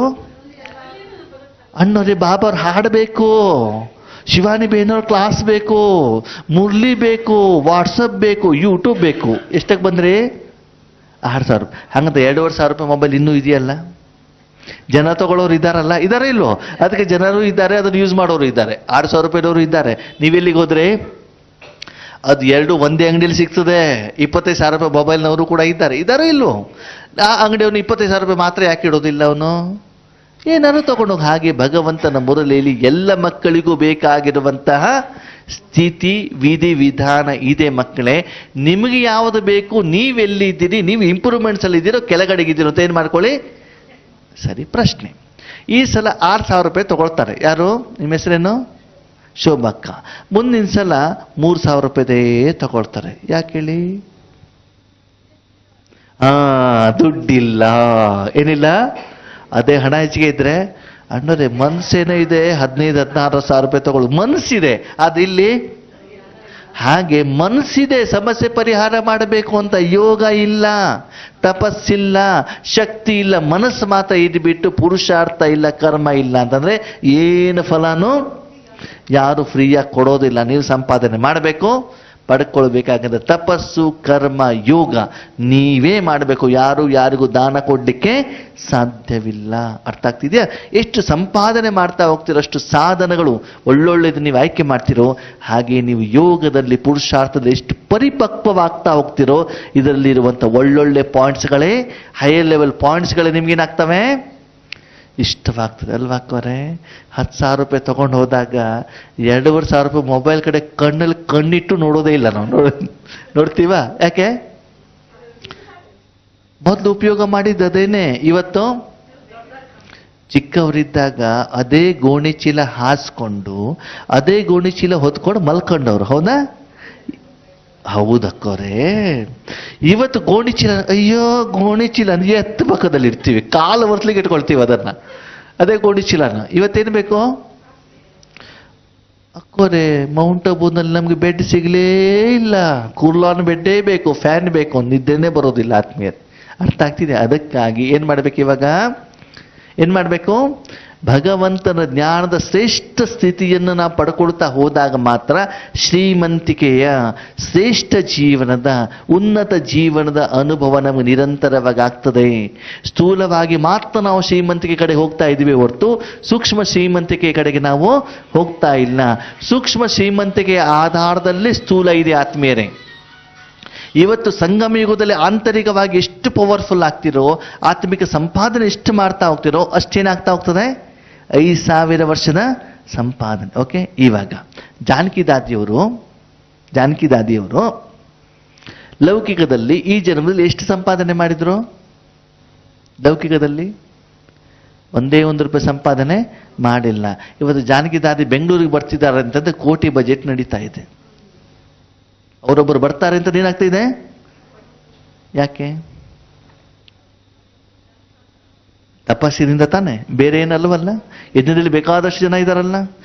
ಅಣ್ಣವ್ರಿ ಬಾಬಾರ್ ಹಾಡಬೇಕು, ಶಿವಾನಿ ಬೇನವ್ರ ಕ್ಲಾಸ್ ಬೇಕು, ಮುರಳಿ ಬೇಕು, ವಾಟ್ಸಪ್ ಬೇಕು, ಯೂಟ್ಯೂಬ್ ಬೇಕು. ಎಷ್ಟಕ್ಕೆ ಬಂದ್ರಿ? 6,000. ಹಂಗಂತ 2,500 ರೂಪಾಯಿ ಮೊಬೈಲ್ ಇನ್ನೂ ಇದೆಯಲ್ಲ. ಜನ ತಗೊಳ್ಳೋರು ಇದ್ದಾರಲ್ಲ, ಇದಾರೆ ಇಲ್ವೋ? ಅದಕ್ಕೆ ಜನರು ಇದ್ದಾರೆ, ಅದನ್ನು ಯೂಸ್ ಮಾಡೋರು ಇದ್ದಾರೆ. 6,000 ರೂಪಾಯಿದವರು ಇದ್ದಾರೆ. ನೀವೆಲ್ಲಿಗೆ ಹೋದ್ರೆ ಅದು 2 ಒಂದೇ ಅಂಗಡಿಯಲ್ಲಿ ಸಿಗ್ತದೆ. 25,000 ರೂಪಾಯಿ ಮೊಬೈಲ್ನವರು ಕೂಡ ಇದ್ದಾರೆ. ಇದ್ದಾರೋ ಇಲ್ವೋ? ಆ ಅಂಗಡಿಯವನು 25,000 ರೂಪಾಯಿ ಮಾತ್ರ ಯಾಕೆ ಇಡೋದಿಲ್ಲ? ಅವನು ಏನಾದ್ರು ತಗೊಂಡೋಗಿ. ಹಾಗೆ ಭಗವಂತನ ಮುರಳಿಯಲ್ಲಿ ಎಲ್ಲ ಮಕ್ಕಳಿಗೂ ಬೇಕಾಗಿರುವಂತಹ ಸ್ಥಿತಿ ವಿಧಿ ವಿಧಾನ ಇದೆ ಮಕ್ಕಳೇ. ನಿಮಗೆ ಯಾವುದು ಬೇಕು, ನೀವೆಲ್ಲಿದ್ದೀರಿ, ನೀವು ಇಂಪ್ರೂವ್ಮೆಂಟ್ಸ್ ಅಲ್ಲಿ ಇದ್ದೀರೋ ಕೆಳಗಡೆಗಿದ್ದೀರೋ ಅಂತ ಏನು ಮಾಡ್ಕೊಳ್ಳಿ. ಸರಿ. ಪ್ರಶ್ನೆ, ಈ ಸಲ 6,000 ರೂಪಾಯಿ ತಗೊಳ್ತಾರೆ. ಯಾರು? ನಿಮ್ಮ ಹೆಸರೇನು? ಶೋಭಕ್ಕ. ಮುಂದಿನ ಸಲ 3,000 ರೂಪಾಯಿದೇ ತಗೊಳ್ತಾರೆ. ಯಾಕೆ ಹೇಳಿ? ದುಡ್ಡಿಲ್ಲ, ಏನಿಲ್ಲ. ಅದೇ ಹಣ ಹೆಚ್ಚಿಗೆ ಇದ್ರೆ, ಅಣ್ಣರೇ ಮನ್ಸೇನೋ ಇದೆ, 15,000-16,000 ರೂಪಾಯಿ ತಗೊಳ್ಳೋದು ಮನಸ್ಸಿದೆ, ಅದಿಲ್ಲಿ ಹಾಗೆ ಮನಸ್ಸಿದೆ, ಸಮಸ್ಯೆ ಪರಿಹಾರ ಮಾಡಬೇಕು ಅಂತ. ಯೋಗ ಇಲ್ಲ, ತಪಸ್ಸಿಲ್ಲ, ಶಕ್ತಿ ಇಲ್ಲ, ಮನಸ್ಸು ಮಾತ್ರ ಇದ್ಬಿಟ್ಟು ಪುರುಷಾರ್ಥ ಇಲ್ಲ, ಕರ್ಮ ಇಲ್ಲ ಅಂತಂದ್ರೆ ಏನು ಫಲನೂ ಯಾರು ಫ್ರೀಯಾಗಿ ಕೊಡೋದಿಲ್ಲ. ನೀವು ಸಂಪಾದನೆ ಮಾಡಬೇಕು, ಪಡ್ಕೊಳ್ಬೇಕಾದ್ರೆ ತಪಸ್ಸು, ಕರ್ಮ, ಯೋಗ ನೀವೇ ಮಾಡಬೇಕು. ಯಾರು ಯಾರಿಗೂ ದಾನ ಕೊಡ್ಲಿಕ್ಕೆ ಸಾಧ್ಯವಿಲ್ಲ. ಅರ್ಥ ಆಗ್ತಿದೆಯಾ? ಎಷ್ಟು ಸಂಪಾದನೆ ಮಾಡ್ತಾ ಹೋಗ್ತಿರೋ ಅಷ್ಟು ಸಾಧನಗಳು ಒಳ್ಳೊಳ್ಳೆದು ನೀವು ಆಯ್ಕೆ ಮಾಡ್ತಿರೋ ಹಾಗೆ ನೀವು ಯೋಗದಲ್ಲಿ ಪುರುಷಾರ್ಥದಲ್ಲಿ ಎಷ್ಟು ಪರಿಪಕ್ವವಾಗ್ತಾ ಹೋಗ್ತಿರೋ ಇದರಲ್ಲಿರುವಂಥ ಒಳ್ಳೊಳ್ಳೆ ಪಾಯಿಂಟ್ಸ್ಗಳೇ, ಹೈಯರ್ ಲೆವೆಲ್ ಪಾಯಿಂಟ್ಸ್ಗಳೇ ನಿಮ್ಗೇನಾಗ್ತವೆ? ಇಷ್ಟವಾಗ್ತದೆ ಅಲ್ವಾ ಅಕ್ಕವರೇ? 10,000 ರೂಪಾಯಿ ತಗೊಂಡು ಹೋದಾಗ 2,500 ರೂಪಾಯಿ ಮೊಬೈಲ್ ಕಡೆ ಕಣ್ಣಲ್ಲಿ ಕಣ್ಣಿಟ್ಟು ನೋಡೋದೇ ಇಲ್ಲ ನಾವು. ನೋಡ್ತೀವ? ಯಾಕೆ? ಮೊದಲು ಉಪಯೋಗ ಮಾಡಿದ್ದದೇನೆ. ಇವತ್ತು ಚಿಕ್ಕವರಿದ್ದಾಗ ಅದೇ ಗೋಣಿ ಚೀಲ ಹಾಸ್ಕೊಂಡು ಅದೇ ಗೋಣಿ ಚೀಲ ಹೊತ್ಕೊಂಡು ಮಲ್ಕೊಂಡವ್ರು. ಹೌದಾ? ಹೌದಕ್ಕವ್ರೆ. ಇವತ್ತು ಗೋಣಿ ಚೀಲ, ಅಯ್ಯೋ ಗೋಣಿ ಚೀಲ ಅಂದ್ರೆ ಎತ್ತ ಪಕ್ಕದಲ್ಲಿ ಇರ್ತೀವಿ, ಕಾಲು ಒರ್ಸ್ಲಿಕ್ಕೆ ಇಟ್ಕೊಳ್ತೀವಿ ಅದನ್ನ, ಅದೇ ಗೋಣಿ ಚೀಲನ. ಇವತ್ತೇನು ಬೇಕು ಅಕ್ಕೋರೆ? ಮೌಂಟ್ ಅಬೂನಲ್ಲಿ ನಮ್ಗೆ ಬೆಡ್ ಸಿಗಲೇ ಇಲ್ಲ, ಕೂರ್ಲಾನ್ ಬೆಡ್ಡೇ ಬೇಕು, ಫ್ಯಾನ್ ಬೇಕು, ನಿದ್ದೆನೇ ಬರೋದಿಲ್ಲ ಆತ್ಮೀಯರು. ಅರ್ಥ ಆಗ್ತಿದೆ? ಅದಕ್ಕಾಗಿ ಏನ್ ಮಾಡ್ಬೇಕು ಇವಾಗ? ಏನ್ ಮಾಡ್ಬೇಕು? ಭಗವಂತನ ಜ್ಞಾನದ ಶ್ರೇಷ್ಠ ಸ್ಥಿತಿಯನ್ನು ನಾವು ಪಡ್ಕೊಳ್ತಾ ಹೋದಾಗ ಮಾತ್ರ ಶ್ರೀಮಂತಿಕೆಯ ಶ್ರೇಷ್ಠ ಜೀವನದ ಉನ್ನತ ಜೀವನದ ಅನುಭವ ನಮಗೆ ನಿರಂತರವಾಗಿ ಆಗ್ತದೆ. ಸ್ಥೂಲವಾಗಿ ಮಾತ್ರ ನಾವು ಶ್ರೀಮಂತಿಕೆ ಕಡೆ ಹೋಗ್ತಾ ಇದ್ದೀವಿ ಹೊರತು ಸೂಕ್ಷ್ಮ ಶ್ರೀಮಂತಿಕೆ ಕಡೆಗೆ ನಾವು ಹೋಗ್ತಾ ಇಲ್ಲ. ಸೂಕ್ಷ್ಮ ಶ್ರೀಮಂತಿಕೆಯ ಆಧಾರದಲ್ಲಿ ಸ್ಥೂಲ ಇದೆ ಆತ್ಮೀಯರೇ. ಇವತ್ತು ಸಂಗಮ ಯುಗದಲ್ಲಿ ಆಂತರಿಕವಾಗಿ ಎಷ್ಟು ಪವರ್ಫುಲ್ ಆಗ್ತಿರೋ, ಆತ್ಮಿಕ ಸಂಪಾದನೆ ಎಷ್ಟು ಮಾಡ್ತಾ ಹೋಗ್ತಿರೋ ಅಷ್ಟೇನಾಗ್ತಾ ಹೋಗ್ತದೆ, 5,000 ವರ್ಷದ ಸಂಪಾದನೆ. ಓಕೆ, ಇವಾಗ ಜಾನಕಿ ದಾದಿಯವರು ಲೌಕಿಕದಲ್ಲಿ ಈ ಜನ್ಮದಲ್ಲಿ ಎಷ್ಟು ಸಂಪಾದನೆ ಮಾಡಿದ್ರು? ಲೌಕಿಕದಲ್ಲಿ ಒಂದೇ ₹1 ಸಂಪಾದನೆ ಮಾಡಿಲ್ಲ. ಇವತ್ತು ಜಾನಕಿ ದಾದಿ ಬೆಂಗಳೂರಿಗೆ ಬರ್ತಿದ್ದಾರೆ ಅಂತಂದ್ರೆ ಕೋಟಿ ಬಜೆಟ್ ನಡೀತಾ ಇದೆ. ಅವರೊಬ್ಬರು ಬರ್ತಾರೆ ಅಂತ ಏನಾಗ್ತಾ ಇದೆ? ಯಾಕೆ? ತಪಸ್ಸಿನಿಂದ ತಾನೆ, ಬೇರೆ ಏನಲ್ವಲ್ಲ. ಎದುರಲ್ಲಿ ಬೇಕಾದಷ್ಟು ಜನ ಇದ್ದಾರಲ್ಲ,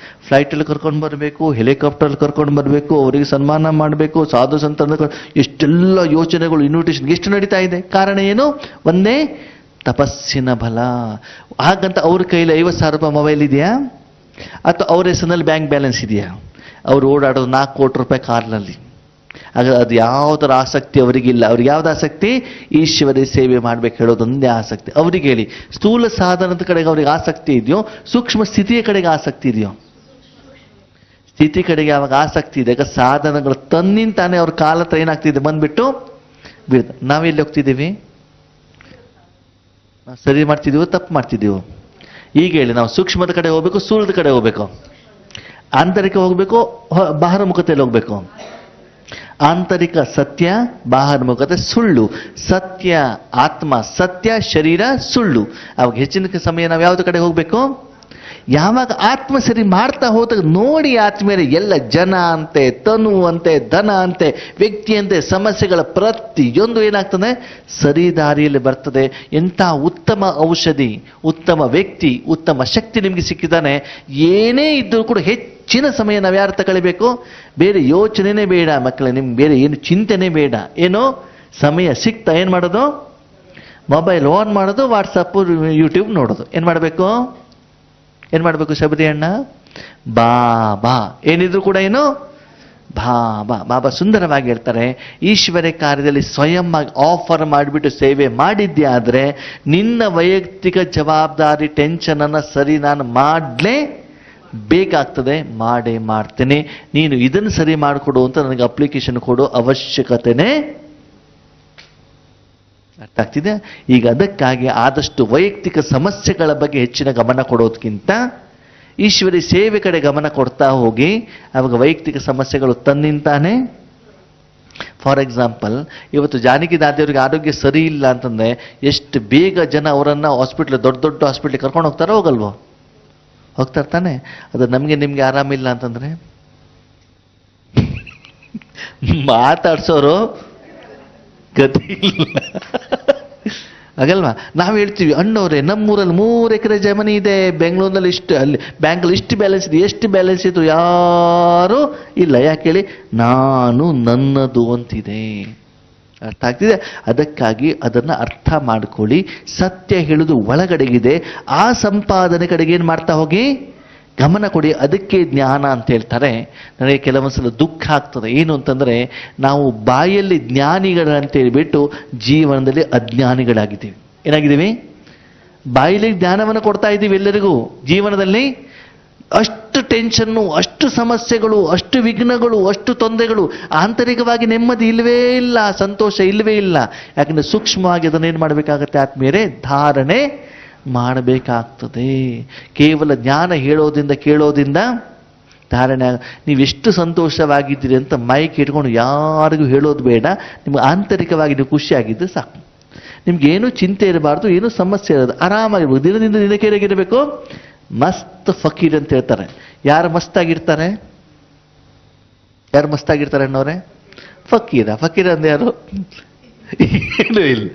ಫ್ಲೈಟಲ್ಲಿ ಕರ್ಕೊಂಡು ಬರಬೇಕು, ಹೆಲಿಕಾಪ್ಟರ್ ಕರ್ಕೊಂಡು ಬರಬೇಕು, ಅವರಿಗೆ ಸನ್ಮಾನ ಮಾಡಬೇಕು, ಸಾಧು ಸಂತ ಎಷ್ಟೆಲ್ಲ ಯೋಚನೆಗಳು, ಇನ್ವಿಟೇಷನ್ ಎಷ್ಟು ನಡೀತಾ ಇದೆ. ಕಾರಣ ಏನು? ಒಂದೇ ತಪಸ್ಸಿನ ಬಲ. ಹಾಗಂತ ಅವ್ರ ಕೈಲಿ 50,000 ಮೊಬೈಲ್ ಇದೆಯಾ? ಅಥವಾ ಅವ್ರ ಹೆಸರಿನಲ್ಲಿ ಬ್ಯಾಂಕ್ ಬ್ಯಾಲೆನ್ಸ್ ಇದೆಯಾ? ಅವ್ರು ಓಡಾಡೋದು 4 ಕೋಟಿ ರೂಪಾಯಿ ಕಾರ್ನಲ್ಲಿ. ಆಗ ಅದು ಯಾವುದರ ಆಸಕ್ತಿ ಅವರಿಗಿಲ್ಲ. ಅವ್ರಿಗೆ ಯಾವ್ದು ಆಸಕ್ತಿ? ಈಶ್ವರ ಸೇವೆ ಮಾಡ್ಬೇಕು ಹೇಳೋದೊಂದೇ ಆಸಕ್ತಿ. ಅವ್ರಿಗೆ ಹೇಳಿ, ಸ್ಥೂಲ ಸಾಧನದ ಕಡೆಗೆ ಅವ್ರಿಗೆ ಆಸಕ್ತಿ ಇದೆಯೋ, ಸೂಕ್ಷ್ಮ ಸ್ಥಿತಿಯ ಕಡೆಗೆ ಆಸಕ್ತಿ ಇದೆಯೋ? ಸ್ಥಿತಿ ಕಡೆಗೆ ಯಾವಾಗ ಆಸಕ್ತಿ ಇದೆ, ಸಾಧನಗಳು ತನ್ನಿಂತಾನೆ ಅವ್ರ ಕಾಲ ಹತ್ರ ಏನಾಗ್ತಿದೆ, ಬಂದ್ಬಿಟ್ಟು ಬೀಳ್ತ. ನಾವೆಲ್ಲಿ ಹೋಗ್ತಿದ್ದೀವಿ? ಸರಿ ಮಾಡ್ತಿದ್ದೀವೋ ತಪ್ಪು ಮಾಡ್ತಿದ್ದೀವೋ? ಈಗ ಹೇಳಿ, ನಾವು ಸೂಕ್ಷ್ಮದ ಕಡೆ ಹೋಗ್ಬೇಕು, ಸ್ಥೂಲದ ಕಡೆ ಹೋಗ್ಬೇಕು? ಆಂತರಿಕ ಹೋಗ್ಬೇಕು, ಬಾಹ್ಯಮುಖತೆಯಲ್ಲಿ ಹೋಗ್ಬೇಕು? ಆಂತರಿಕ ಸತ್ಯ, ಬಾಹ್ಯಮುಖತೆ ಸುಳ್ಳು. ಸತ್ಯ ಆತ್ಮ ಸತ್ಯ, ಶರೀರ ಸುಳ್ಳು. ಅವಾಗ ಹೆಚ್ಚಿನ ಸಮಯ ನಾವು ಯಾವ್ದು ಕಡೆ ಹೋಗ್ಬೇಕು? ಯಾವಾಗ ಆತ್ಮ ಸರಿ ಮಾಡ್ತಾ ಹೋದಾಗ ನೋಡಿ ಆತ್ಮೀಯರೇ, ಎಲ್ಲ ಜನ ಅಂತೆ, ತನು ಅಂತೆ, ಧನ ಅಂತೆ, ವ್ಯಕ್ತಿ ಅಂತೆ, ಸಮಸ್ಯೆಗಳ ಪ್ರತಿಯೊಂದು ಏನಾಗ್ತದೆ, ಸರಿ ದಾರಿಯಲ್ಲಿ ಬರ್ತದೆ. ಎಂಥ ಉತ್ತಮ ಔಷಧಿ, ಉತ್ತಮ ವ್ಯಕ್ತಿ, ಉತ್ತಮ ಶಕ್ತಿ ನಿಮಗೆ ಸಿಕ್ಕಿದ್ದಾನೆ. ಏನೇ ಇದ್ದರೂ ಕೂಡ ಹೆಚ್ಚಿನ ಸಮಯ ನಾವು ಯಾರು ತಗೊಳ್ಬೇಕು? ಬೇರೆ ಯೋಚನೆನೇ ಬೇಡ ಮಕ್ಕಳೇ, ನಿಮ್ಗೆ ಬೇರೆ ಏನು ಚಿಂತೆನೇ ಬೇಡ. ಏನೋ ಸಮಯ ಸಿಕ್ತಾ ಏನು ಮಾಡೋದು? ಮೊಬೈಲ್ ಆನ್ ಮಾಡೋದು, ವಾಟ್ಸಪ್, ಯೂಟ್ಯೂಬ್ ನೋಡೋದು. ಏನು ಮಾಡಬೇಕು ಶಬರಿ ಅಣ್ಣ? ಬಾಬಾ ಏನಿದ್ರು ಕೂಡ ಏನು? ಬಾಬಾ ಸುಂದರವಾಗಿ ಹೇಳ್ತಾರೆ, ಈಶ್ವರ ಕಾರ್ಯದಲ್ಲಿ ಸ್ವಯಂ ಆಫರ್ ಮಾಡಿಬಿಟ್ಟು ಸೇವೆ ಮಾಡಿದ್ದೆ ಆದ್ರೆ ನಿನ್ನ ವೈಯಕ್ತಿಕ ಜವಾಬ್ದಾರಿ ಟೆನ್ಷನ್ ಅನ್ನ ಸರಿ ನಾನು ಮಾಡಲೇ ಬೇಕಾಗ್ತದೆ, ಮಾಡೇ ಮಾಡ್ತೇನೆ. ನೀನು ಇದನ್ನು ಸರಿ ಮಾಡಿಕೊಡು ಅಂತ ನನಗೆ ಅಪ್ಲಿಕೇಶನ್ ಕೊಡೋ ಅವಶ್ಯಕತೆನೇ. ಅರ್ಥ ಆಗ್ತಿದೆ? ಈಗ ಅದಕ್ಕಾಗಿ ಆದಷ್ಟು ವೈಯಕ್ತಿಕ ಸಮಸ್ಯೆಗಳ ಬಗ್ಗೆ ಹೆಚ್ಚಿನ ಗಮನ ಕೊಡೋದಕ್ಕಿಂತ ಈಶ್ವರಿ ಸೇವೆ ಕಡೆ ಗಮನ ಕೊಡ್ತಾ ಹೋಗಿ, ಅವಾಗ ವೈಯಕ್ತಿಕ ಸಮಸ್ಯೆಗಳು ತನ್ನಿಂತಾನೆ. ಫಾರ್ ಎಕ್ಸಾಂಪಲ್, ಇವತ್ತು ಜಾನಕಿ ದಾದಿಯವರಿಗೆ ಆರೋಗ್ಯ ಸರಿ ಇಲ್ಲ ಅಂತಂದ್ರೆ ಎಷ್ಟು ಬೇಗ ಜನ ಅವರನ್ನ ಹಾಸ್ಪಿಟ್ಲ್, ದೊಡ್ಡ ದೊಡ್ಡ ಹಾಸ್ಪಿಟ್ಲಿಗೆ ಕರ್ಕೊಂಡು ಹೋಗ್ತಾರೋ ಹೋಗಲ್ವೋ? ಹೋಗ್ತಾರೆ ತಾನೆ. ಅದು ನಮಗೆ ನಿಮ್ಗೆ ಆರಾಮಿಲ್ಲ ಅಂತಂದ್ರೆ ಮಾತಾಡ್ಸೋರು ಗತಿ ಇಲ್ಲ, ಹಾಗಲ್ವಾ? ನಾವು ಹೇಳ್ತೀವಿ, ಅಣ್ಣವ್ರೆ ನಮ್ಮೂರಲ್ಲಿ 3 ಎಕರೆ ಜಮೀನು ಇದೆ, ಬೆಂಗಳೂರಿನಲ್ಲಿ ಇಷ್ಟು, ಅಲ್ಲಿ ಬ್ಯಾಂಕಲ್ಲಿ ಇಷ್ಟು ಬ್ಯಾಲೆನ್ಸ್ ಇದೆ, ಎಷ್ಟು ಬ್ಯಾಲೆನ್ಸ್ ಇತ್ತು? ಯಾರೂ ಇಲ್ಲ. ಯಾಕೆ ಹೇಳಿ? ನಾನು ನನ್ನದು ಅಂತಿದೆ. ಅರ್ಥ ಆಗ್ತಿದೆ? ಅದಕ್ಕಾಗಿ ಅದನ್ನು ಅರ್ಥ ಮಾಡ್ಕೊಳ್ಳಿ. ಸತ್ಯ ಹೇಳುವುದು ಒಳಗಡೆಗಿದೆ. ಆ ಸಂಪಾದನೆ ಕಡೆಗೆ ಏನು ಮಾಡ್ತಾ ಹೋಗಿ ಗಮನ ಕೊಡಿ. ಅದಕ್ಕೆ ಜ್ಞಾನ ಅಂತ ಹೇಳ್ತಾರೆ. ನನಗೆ ಕೆಲವೊಂದ್ಸಲ ದುಃಖ ಆಗ್ತದೆ. ಏನು ಅಂತಂದ್ರೆ, ನಾವು ಬಾಯಲ್ಲಿ ಜ್ಞಾನಿಗಳಂತ ಹೇಳ್ಬಿಟ್ಟು ಜೀವನದಲ್ಲಿ ಅಜ್ಞಾನಿಗಳಾಗಿದ್ದೀವಿ. ಏನಾಗಿದ್ದೀವಿ? ಬಾಯಲ್ಲಿ ಜ್ಞಾನವನ್ನು ಕೊಡ್ತಾ ಇದ್ದೀವಿ ಎಲ್ಲರಿಗೂ, ಜೀವನದಲ್ಲಿ ಅಷ್ಟು ಟೆನ್ಷನ್ನು, ಅಷ್ಟು ಸಮಸ್ಯೆಗಳು, ಅಷ್ಟು ವಿಘ್ನಗಳು, ಅಷ್ಟು ತೊಂದರೆಗಳು, ಆಂತರಿಕವಾಗಿ ನೆಮ್ಮದಿ ಇಲ್ಲವೇ ಇಲ್ಲ, ಸಂತೋಷ ಇಲ್ಲವೇ ಇಲ್ಲ. ಯಾಕಂದ್ರೆ ಸೂಕ್ಷ್ಮವಾಗಿ ಅದನ್ನೇನು ಮಾಡಬೇಕಾಗತ್ತೆ ಆತ್ಮೀಯರೇ? ಧಾರಣೆ ಮಾಡಬೇಕಾಗ್ತದೆ. ಕೇವಲ ಜ್ಞಾನ ಹೇಳೋದ್ರಿಂದ ಕೇಳೋದ್ರಿಂದ ಧಾರಣೆ. ನೀವೆಷ್ಟು ಸಂತೋಷವಾಗಿದ್ದೀರಿ ಅಂತ ಮೈಕ್ ಇಟ್ಕೊಂಡು ಯಾರಿಗೂ ಹೇಳೋದು ಬೇಡ. ನಿಮ್ಗೆ ಆಂತರಿಕವಾಗಿ ನೀವು ಖುಷಿಯಾಗಿದ್ದರೆ ಸಾಕು. ನಿಮ್ಗೇನು ಚಿಂತೆ ಇರಬಾರ್ದು, ಏನು ಸಮಸ್ಯೆ ಇರೋದು, ಆರಾಮಾಗಿರ್ಬೋದು. ದಿನದಿಂದ ದಿನಕ್ಕೆ ಹೇಗಿರಬೇಕು? ಮಸ್ತ್ ಫಕೀರ್ ಅಂತ ಹೇಳ್ತಾರೆ. ಯಾರು ಮಸ್ತಾಗಿರ್ತಾರೆ? ಯಾರು ಮಸ್ತಾಗಿರ್ತಾರೆ ಅನ್ನೋರೆ? ಫಕೀರ ಅಂದ್ರೆ ಯಾರು? ಏನು ಇಲ್ಲ,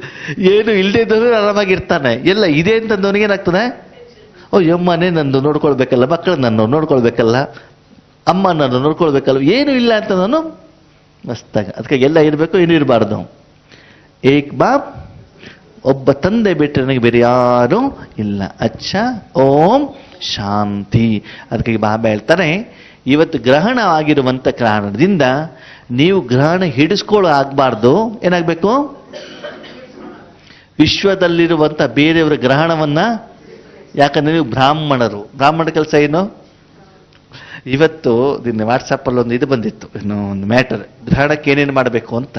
ಏನು ಇಲ್ಲದೆ ಇದ್ದವರು ಆರಾಮಾಗಿರ್ತಾನೆ. ಎಲ್ಲ ಇದೆ ಅಂತಂದವನಿಗೆ ಏನಾಗ್ತದೆ? ಓ ಯಮ್ಮನೇ ನಂದು ನೋಡ್ಕೊಳ್ಬೇಕಲ್ಲ, ಮಕ್ಕಳು ನನ್ನ ನೋಡ್ಕೊಳ್ಬೇಕಲ್ಲ, ಅಮ್ಮ ನನ್ನ ನೋಡ್ಕೊಳ್ಬೇಕಲ್ಲ, ಏನು ಇಲ್ಲ ಅಂತ ನಾನು ಮಸ್ತಾಗ. ಅದಕ್ಕೆ ಎಲ್ಲ ಇರಬೇಕು, ಏನು ಇರಬಾರ್ದು. ಏಕ್ ಬಾಪ್, ಒಬ್ಬ ತಂದೆ ಬಿಟ್ಟರೆ ನನಗೆ ಬೇರೆ ಯಾರೂ ಇಲ್ಲ. ಅಚ್ಚಾ ಓಂ ಶಾಂತಿ. ಅದಕ್ಕೆ ಬಾಬಾ ಹೇಳ್ತಾರೆ, ಇವತ್ತು ಗ್ರಹಣ ಆಗಿರುವಂಥ ಕಾರಣದಿಂದ ನೀವು ಗ್ರಹಣ ಹಿಡಿಸ್ಕೊಳ್ಳೋ ಆಗಬಾರ್ದು. ಏನಾಗಬೇಕು? ವಿಶ್ವದಲ್ಲಿರುವಂಥ ಬೇರೆಯವರ ಗ್ರಹಣವನ್ನ, ಯಾಕಂದ್ರೆ ನೀವು ಬ್ರಾಹ್ಮಣರು. ಬ್ರಾಹ್ಮಣ ಕೆಲಸ ಏನು? ಇವತ್ತು ವಾಟ್ಸಪ್ಪಲ್ಲಿ ಒಂದು ಇದು ಬಂದಿತ್ತು, ಏನೋ ಒಂದು ಮ್ಯಾಟರ್, ಗ್ರಹಣಕ್ಕೆ ಏನೇನು ಮಾಡಬೇಕು ಅಂತ.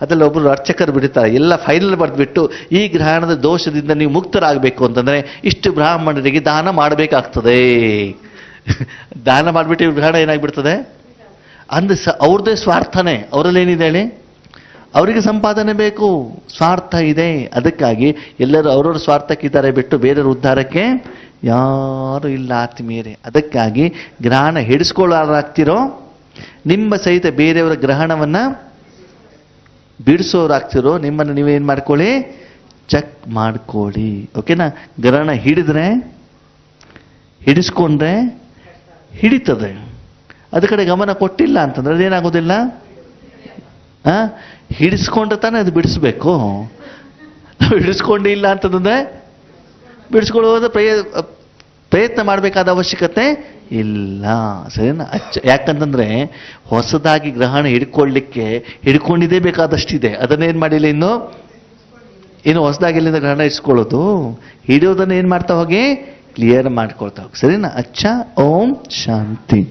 ಅದರಲ್ಲಿ ಒಬ್ಬರು ಅರ್ಚಕರು ಬಿಡ್ತಾರೆ, ಎಲ್ಲ ಫೈನಲ್ ಬರೆದ್ಬಿಟ್ಟು ಈ ಗ್ರಹಣದ ದೋಷದಿಂದ ನೀವು ಮುಕ್ತರಾಗಬೇಕು ಅಂತಂದ್ರೆ ಇಷ್ಟು ಬ್ರಾಹ್ಮಣರಿಗೆ ದಾನ ಮಾಡಬೇಕಾಗ್ತದೆ. ದಾನ ಮಾಡಿಬಿಟ್ಟು ಗ್ರಹಣ ಏನಾಗ್ಬಿಡ್ತದೆ ಅಂದ್ರೆ ಅವ್ರದ್ದೇ ಸ್ವಾರ್ಥನೇ. ಅವರಲ್ಲಿ ಏನಿದೆ ಹೇಳಿ? ಅವರಿಗೆ ಸಂಪಾದನೆ ಬೇಕು, ಸ್ವಾರ್ಥ ಇದೆ. ಅದಕ್ಕಾಗಿ ಎಲ್ಲರೂ ಅವ್ರವ್ರ ಸ್ವಾರ್ಥಕ್ಕಿದ್ದಾರೆ ಬಿಟ್ಟು ಬೇರೆಯವ್ರ ಉದ್ಧಾರಕ್ಕೆ ಯಾರು ಇಲ್ಲ ಆತ್ಮೀಯರೇ. ಅದಕ್ಕಾಗಿ ಗ್ರಹಣ ಹಿಡಿಸ್ಕೊಳ್ಳೋರಾಗ್ತಿರೋ, ನಿಮ್ಮ ಸಹಿತ ಬೇರೆಯವರ ಗ್ರಹಣವನ್ನ ಬಿಡಿಸೋರಾಗ್ತಿರೋ, ನಿಮ್ಮನ್ನು ನೀವೇನು ಮಾಡ್ಕೊಳ್ಳಿ, ಚೆಕ್ ಮಾಡ್ಕೊಳ್ಳಿ. ಓಕೆನಾ? ಗ್ರಹಣ ಹಿಡಿಸ್ಕೊಂಡ್ರೆ ಹಿಡಿತದೆ. ಅದ ಕಡೆ ಗಮನ ಕೊಟ್ಟಿಲ್ಲ ಅಂತಂದ್ರೆ ಅದೇನಾಗೋದಿಲ್ಲ. ಹಿಡಿಸ್ಕೊಂಡ್ರೆ ತಾನೇ ಅದು ಬಿಡಿಸ್ಬೇಕು. ನಾವು ಹಿಡಿಸ್ಕೊಂಡಿಲ್ಲ ಅಂತಂದ್ರೆ ಬಿಡಿಸ್ಕೊಳ್ಳೋದು ಪ್ರಯತ್ನ ಮಾಡಬೇಕಾದ ಅವಶ್ಯಕತೆ ಇಲ್ಲ. ಸರಿನಾ? ಯಾಕಂತಂದ್ರೆ ಹೊಸದಾಗಿ ಗ್ರಹಣ ಹಿಡ್ಕೊಂಡಿದ್ದೇ ಬೇಕಾದಷ್ಟಿದೆ. ಅದನ್ನೇನು ಮಾಡಿಲ್ಲ ಇನ್ನು ಹೊಸದಾಗಿ ಎಲ್ಲಿಂದ ಗ್ರಹಣ ಇಸ್ಕೊಳ್ಳೋದು, ಹಿಡಿಯೋದನ್ನ ಏನ್ ಮಾಡ್ತಾ ಹೋಗಿ ಕ್ಲಿಯರ್ ಮಾಡ್ಕೊಳ್ತಾ ಹೋಗಿ. ಸರಿನಾ? ಓಂ ಶಾಂತಿ.